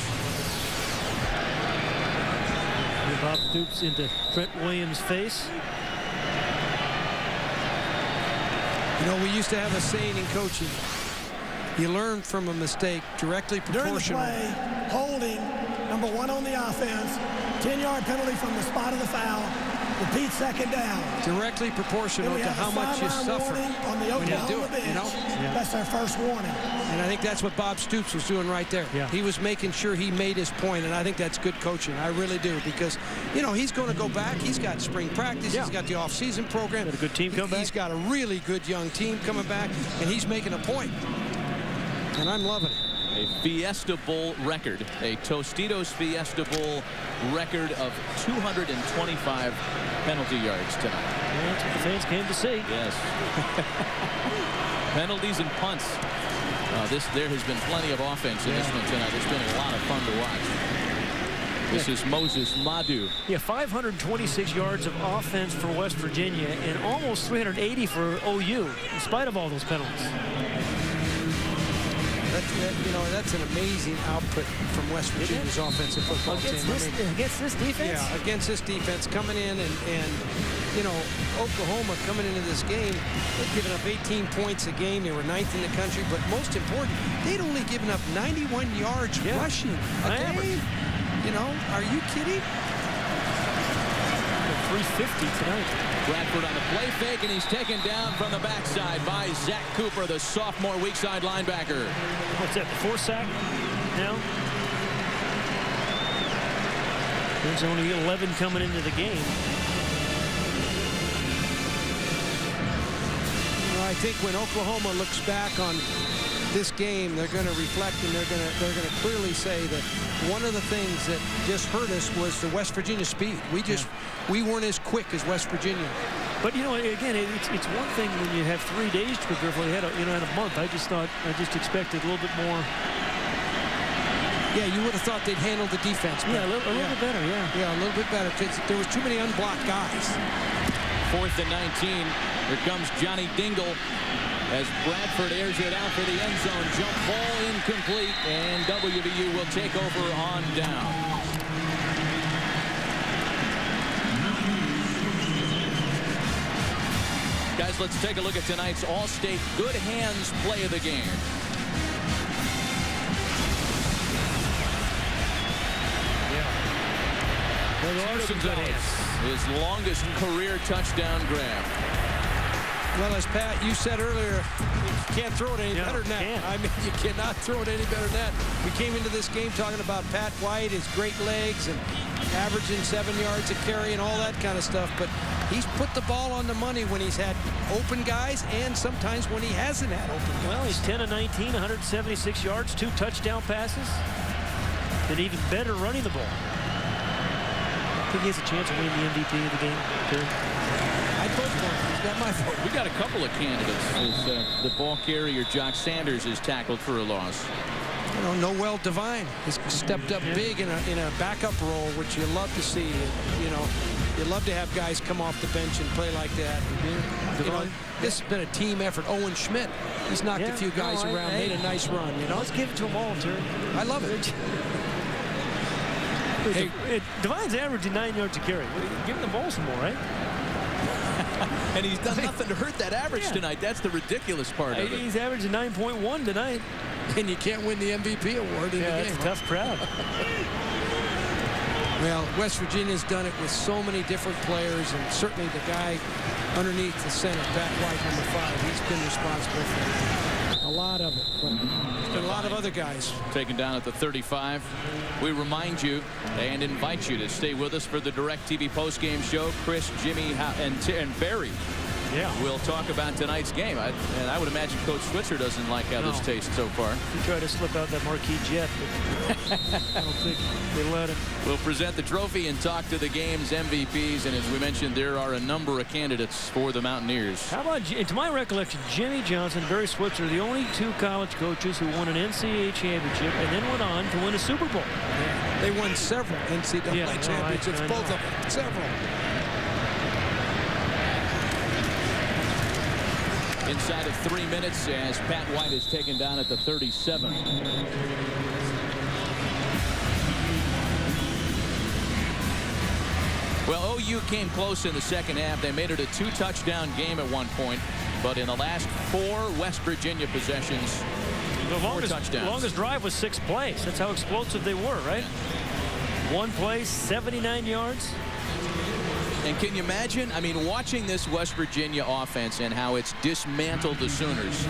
Bob Stoops into Trent Williams' face. You know, we used to have a saying in coaching, you learn from a mistake directly proportional. During the play, holding, number 1 on the offense, 10-yard penalty from the spot of the foul. Repeat second down. Directly proportional to how much you suffer on the when you do it. bench. You know? That's their first warning. And I think that's what Bob Stoops was doing right there. Yeah. He was making sure he made his point, and I think that's good coaching. I really do, because, you know, he's going to go back. He's got spring practice. He's got the off-season program. Got a good team coming back. He's got a really good young team coming back, and he's making a point. And I'm loving it. A Fiesta Bowl record, a Tostitos Fiesta Bowl record of 225 penalty yards tonight. Yeah, that's what the fans came to see. Yes. Penalties and punts. There has been plenty of offense in this one tonight. It's been a lot of fun to watch. This is Moses Madu. Yeah, 526 yards of offense for West Virginia and almost 380 for OU, in spite of all those penalties. That's an amazing output from West Virginia's offensive football team. Against this defense? Yeah, against this defense coming in and Oklahoma coming into this game, they'd given up 18 points a game. They were 9th in the country, but most important, they'd only given up 91 yards rushing a game. Are you kidding? 350 tonight. Bradford on the play fake, and he's taken down from the backside by Zach Cooper, the sophomore weak side linebacker. What's that, the 4th sack now? There's only 11 coming into the game. I think when Oklahoma looks back on this game, they're going to reflect and they're going to clearly say that one of the things that just hurt us was the West Virginia speed. We weren't as quick as West Virginia. But again, it's one thing when you have 3 days to prepare for. They had a month. I just expected a little bit more. Yeah, you would have thought they'd handle the defense better. Yeah, a little bit better. Yeah, a little bit better because there was too many unblocked guys. 4th and 19. Here comes Johnny Dingle as Bradford airs it out for the end zone. Jump ball incomplete, and WVU will take over on down. Guys, let's take a look at tonight's All-State Good Hands play of the game. His longest career touchdown grab. Well, as Pat, you said earlier, you can't throw it any better than that. I mean, you cannot throw it any better than that. We came into this game talking about Pat White, his great legs, and averaging 7 yards a carry and all that kind of stuff. But he's put the ball on the money when he's had open guys and sometimes when he hasn't had open guys. Well, he's 10 of 19, 176 yards, 2 touchdown passes, and even better running the ball. I think he has a chance of winning the MVP of the game, too. I'd vote for him. He's got my vote. We got a couple of candidates. As, the ball carrier, Jock Sanders, is tackled for a loss. Noel Devine has stepped up big in a backup role, which you love to see. You love to have guys come off the bench and play like that. This has been a team effort. Owen Schmidt, he's knocked a few guys around, made a nice run. Let's give it to them all, Terry. I love it. Devine's averaging 9 yards a carry. Give him the ball some more, right? And he's done nothing to hurt that average tonight. That's the ridiculous part of it. He's averaging 9.1 tonight. And you can't win the MVP award in the game. That's a tough crowd. Well, West Virginia's done it with so many different players, and certainly the guy underneath the center, Pat White, number 5, he's been responsible for a lot of it. But there's been a lot of other guys. Taken down at the 35. We remind you and invite you to stay with us for the DirecTV postgame show. Chris, Jimmy, and Barry will talk about tonight's game. And I would imagine Coach Switzer doesn't like how this tastes so far. He tried to slip out that marquee jet, but I don't think they let him. We'll present the trophy and talk to the game's MVPs. And as we mentioned, there are a number of candidates for the Mountaineers. How about, to my recollection, Jimmy Johnson, Barry Switzer, the only 2 college coaches who won an NCAA championship and then went on to win a Super Bowl. Yeah. They won several NCAA championships, both of them, several. Inside of 3 minutes as Pat White is taken down at the 37. Well, OU came close in the second half. They made it a 2-touchdown game at one point, but in the last 4 West Virginia possessions, the 4 touchdowns. The longest drive was 6 plays. That's how explosive they were, right? 1 play, 79 yards. And can you imagine, I mean, watching this West Virginia offense and how it's dismantled the Sooners.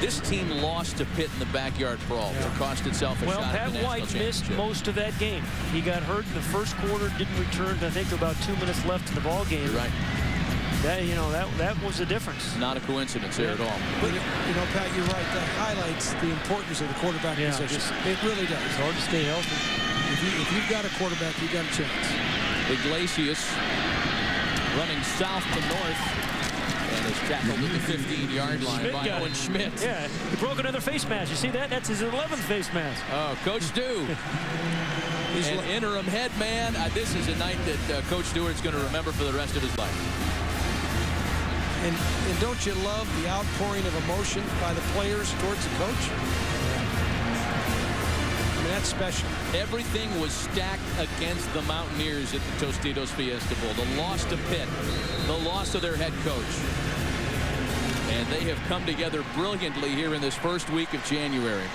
This team lost to Pitt in the backyard brawl. It cost itself a shot at the national championship. Pat White missed most of that game. He got hurt in the first quarter, didn't return, I think, about 2 minutes left in the ball game. You're right. That was the difference. Not a coincidence there at all. But, you know, Pat, you're right. That highlights the importance of the quarterback position. It really does. It's hard to stay healthy. If you've got a quarterback, you've got a chance. Iglesias running south to north and is tackled at the 15-yard line by Owen Schmidt. Yeah, he broke another face mask. You see that? That's his 11th face mask. Oh, Coach Stu. An interim head man. This is a night that Coach Stewart's going to remember for the rest of his life. And don't you love the outpouring of emotion by the players towards the coach? I mean, that's special. Everything was stacked against the Mountaineers at the Tostitos Fiesta Bowl. The loss to Pitt, the loss of their head coach. And they have come together brilliantly here in this first week of January.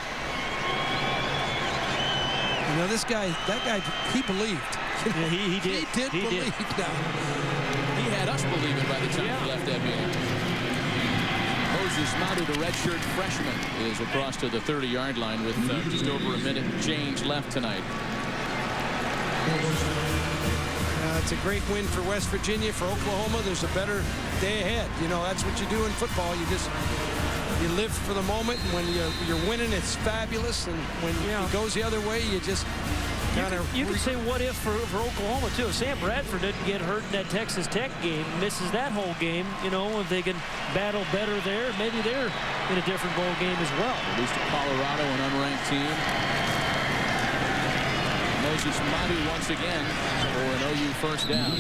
You know, that guy, he believed. Yeah, he did. He did believe. He had us believing by the time he left that meeting. Moses Madu, the redshirt freshman, is across to the 30-yard line with just over a minute and change left tonight. It's a great win for West Virginia. For Oklahoma, there's a better day ahead. You know, that's what you do in football. You live for the moment, and when you're winning, it's fabulous. And when it goes the other way, you just kind of... You could say what if for Oklahoma, too. If Sam Bradford didn't get hurt in that Texas Tech game, misses that whole game, you know, if they can battle better there, maybe they're in a different bowl game as well. At least to Colorado, an unranked team. Moses Madu once again for an OU first down.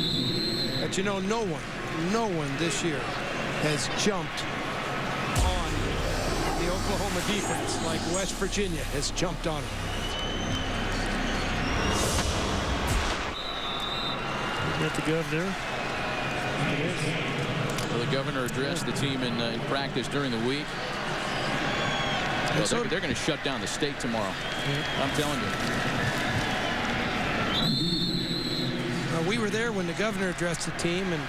But you know, no one this year has jumped on the Oklahoma defense like West Virginia has jumped on it. Is that the governor? Well, the governor addressed the team in practice during the week. Well, they're going to shut down the state tomorrow. I'm telling you. We were there when the governor addressed the team, and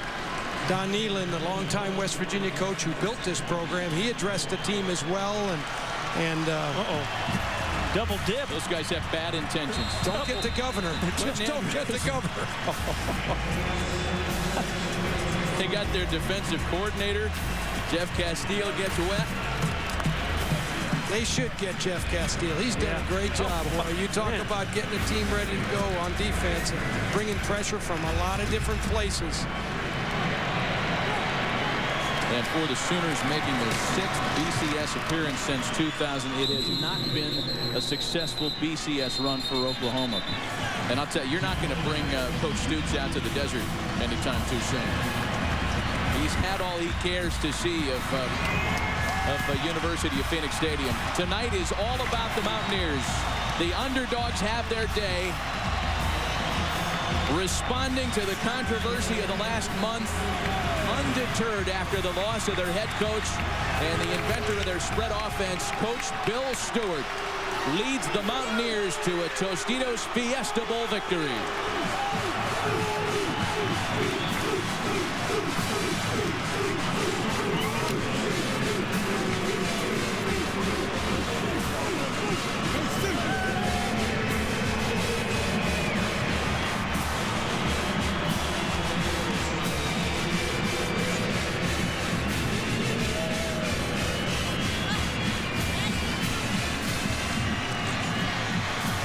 Don Nealon, the longtime West Virginia coach who built this program, he addressed the team as well. And double dip. Those guys have bad intentions. Don't get the governor. Just don't get the governor. They got their defensive coordinator. Jeff Castile gets wet. They should get Jeff Castile. He's done a great job. You talk about getting a team ready to go on defense and bringing pressure from a lot of different places. And for the Sooners making their 6th BCS appearance since 2000, it has not been a successful BCS run for Oklahoma. And I'll tell you, you're not going to bring Coach Stutes out to the desert anytime too soon. He's had all he cares to see of University of Phoenix Stadium. Tonight is all about the Mountaineers. The underdogs have their day. Responding to the controversy of the last month, undeterred after the loss of their head coach and the inventor of their spread offense, Coach Bill Stewart, leads the Mountaineers to a Tostitos Fiesta Bowl victory.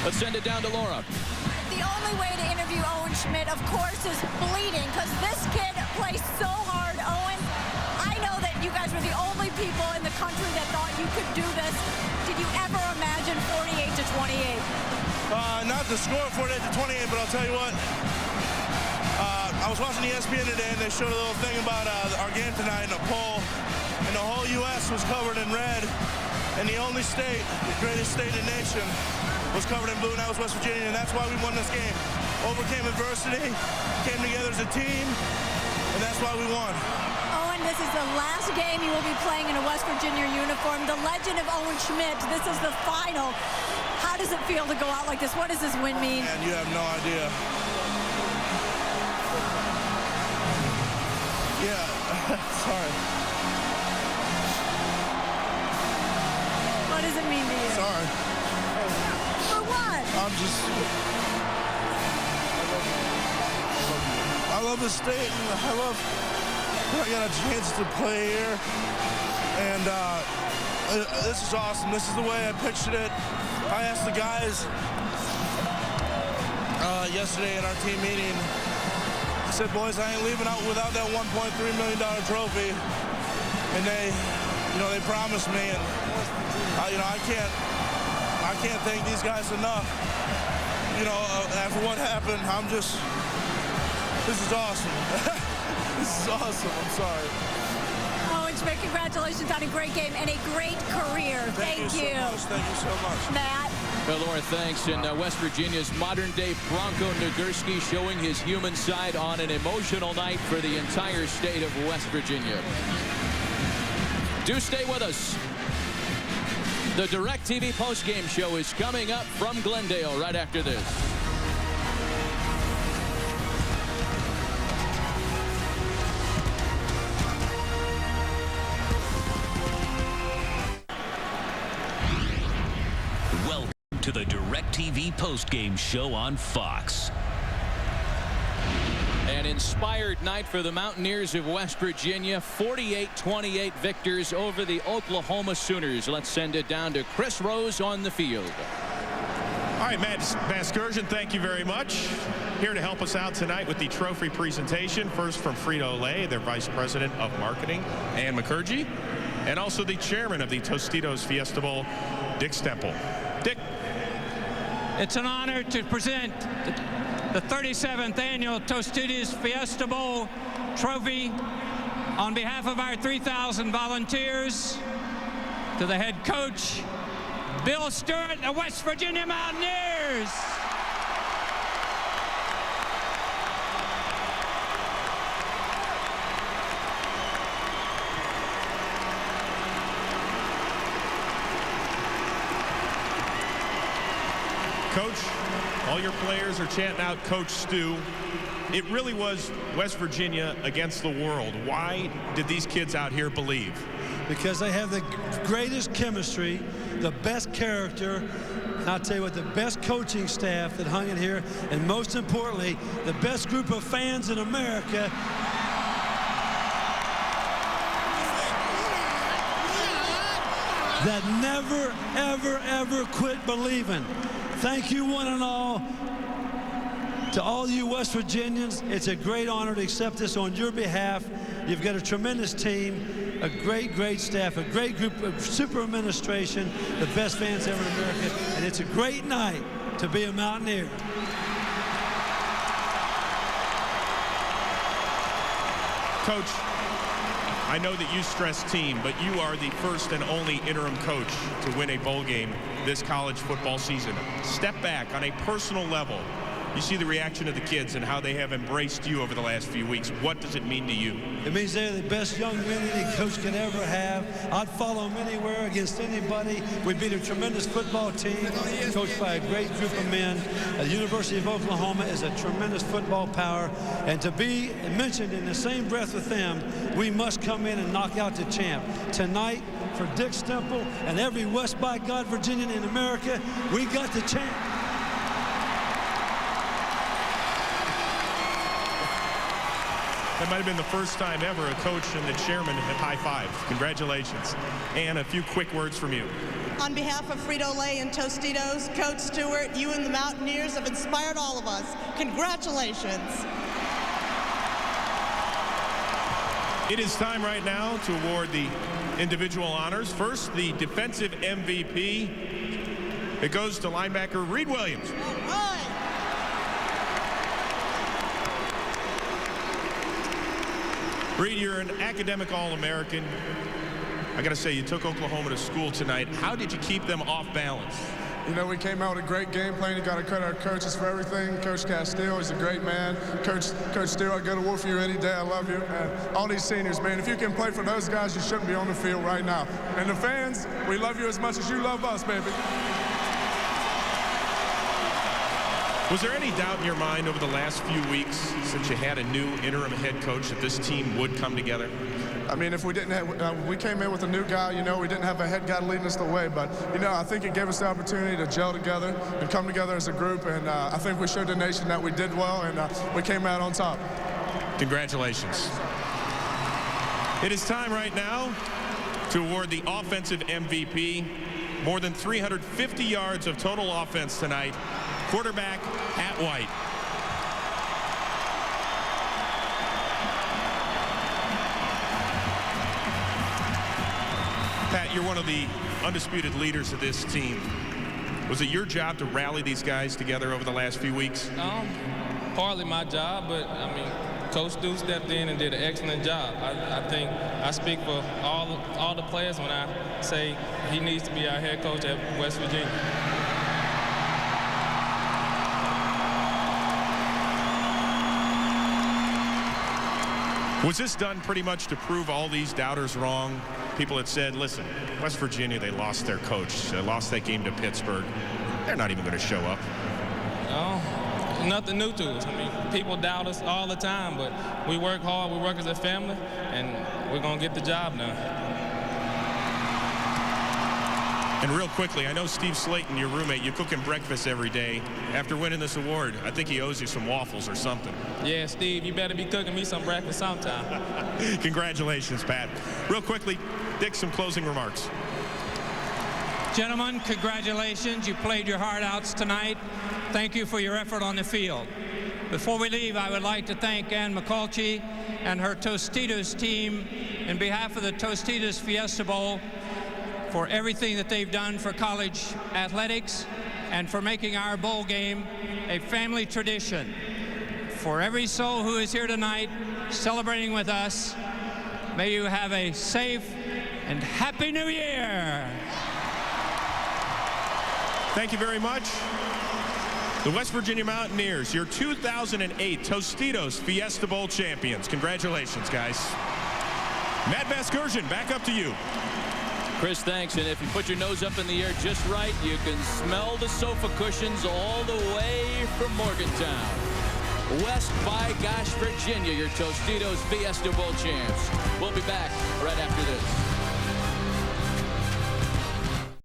Let's send it down to Laura. The only way to interview Owen Schmidt, of course, is bleeding, because this kid plays so hard. Owen, I know that you guys were the only people in the country that thought you could do this. Did you ever imagine 48-28? Not the score 48-28, but I'll tell you what. I was watching ESPN today, and they showed a little thing about our game tonight in a poll, and the whole U.S. was covered in red, and the only state, the greatest state in the nation, was covered in blue, and that was West Virginia, and that's why we won this game. Overcame adversity, came together as a team, and that's why we won. Owen, this is the last game you will be playing in a West Virginia uniform. The legend of Owen Schmidt, this is the final. How does it feel to go out like this? What does this win mean? And you have no idea. Yeah, sorry. What does it mean to you? Sorry. For what? I love the state, and I love I got a chance to play here. And this is awesome. This is the way I pictured it. I asked the guys yesterday at our team meeting, I said, boys, I ain't leaving out without that $1.3 million trophy. And they, they promised me, and I can't thank these guys enough. After what happened, this is awesome. This is awesome. I'm sorry. Oh, and Schmidt, congratulations on a great game and a great career. Thank you. So much. Thank you so much. Matt. Well, Laura, thanks. And West Virginia's modern-day Bronco Nagurski showing his human side on an emotional night for the entire state of West Virginia. Do stay with us. The DirecTV postgame show is coming up from Glendale right after this. Welcome to the DirecTV postgame show on Fox. An inspired night for the Mountaineers of West Virginia. 48-28 victors over the Oklahoma Sooners. Let's send it down to Chris Rose on the field. All right, Matt Vasgersian, thank you very much. Here to help us out tonight with the trophy presentation. First from Frito-Lay, their Vice President of Marketing, Ann McCurgy, and also the Chairman of the Tostitos Fiesta Bowl, Dick Stemple. Dick. It's an honor to present the 37th Annual Tostitos Fiesta Bowl Trophy on behalf of our 3,000 volunteers to the head coach, Bill Stewart, the West Virginia Mountaineers. Coach, all your players are chanting out Coach Stu. It really was West Virginia against the world. Why did these kids out here believe? Because they have the greatest chemistry, the best character, and I'll tell you what, the best coaching staff that hung in here, and most importantly, the best group of fans in America. That never, ever, ever quit believing. Thank you, one and all. To all you West Virginians, it's a great honor to accept this on your behalf. You've got a tremendous team, a great, great staff, a great group of super administration, the best fans ever in America, and it's a great night to be a Mountaineer. Coach, I know that you stress team, but you are the first and only interim coach to win a bowl game this college football season. Step back on a personal level. You see the reaction of the kids and how they have embraced you over the last few weeks. What does it mean to you? It means they're the best young men any coach could ever have. I'd follow them anywhere against anybody. We beat a tremendous football team coached by a great group of men. The University of Oklahoma is a tremendous football power. And to be mentioned in the same breath with them, we must come in and knock out the champ. Tonight, for Dick Stemple and every West by God Virginian in America, we got the champ. That might have been the first time ever a coach and the chairman have high-fived. Congratulations. And a few quick words from you. On behalf of Frito-Lay and Tostitos, Coach Stewart, you and the Mountaineers have inspired all of us. Congratulations. It is time right now to award the individual honors. First, the defensive MVP. It goes to linebacker Reed Williams. All right. Reed, you're an academic All-American. I got to say, you took Oklahoma to school tonight. How did you keep them off balance? You know, we came out with a great game plan. You got to credit our coaches for everything. Coach Castile, he's a great man. Coach Steele, I go to war for you any day. I love you. And all these seniors, man, if you can play for those guys, you shouldn't be on the field right now. And the fans, we love you as much as you love us, baby. Was there any doubt in your mind over the last few weeks, since you had a new interim head coach, that this team would come together? I mean, if we didn't have, we came in with a new guy, you know, we didn't have a head guy leading us the way, but, you know, I think it gave us the opportunity to gel together and come together as a group, and I think we showed the nation that we did well, and we came out on top. Congratulations. It is time right now to award the offensive MVP. More than 350 yards of total offense tonight. Quarterback Pat White. Pat, you're one of the undisputed leaders of this team. Was it your job to rally these guys together over the last few weeks? Partly my job, but I mean, Coach Stu stepped in and did an excellent job. I think I speak for all the players when I say he needs to be our head coach at West Virginia. Was this done pretty much to prove all these doubters wrong? People had said, listen, West Virginia, they lost their coach. They lost that game to Pittsburgh. They're not even going to show up. No, nothing new to us. I mean, people doubt us all the time, but we work hard, we work as a family, and we're going to get the job done. And real quickly, I know Steve Slaton, your roommate, you cook him breakfast every day. After winning this award, I think he owes you some waffles or something. Yeah, Steve, you better be cooking me some breakfast sometime. Congratulations, Pat. Real quickly, Dick, some closing remarks. Gentlemen, congratulations. You played your heart outs tonight. Thank you for your effort on the field. Before we leave, I would like to thank Ann McCulchie and her Tostitos team in behalf of the Tostitos Fiesta Bowl for everything that they've done for college athletics and for making our bowl game a family tradition. For every soul who is here tonight celebrating with us, may you have a safe and happy New Year. Thank you very much. The West Virginia Mountaineers, your 2008 Tostitos Fiesta Bowl champions. Congratulations, guys. Matt Vasgersian, back up to you. Chris, thanks. And if you put your nose up in the air just right, you can smell the sofa cushions all the way from Morgantown. West by gosh, Virginia, your Tostitos Fiesta Bowl champs. We'll be back right after this.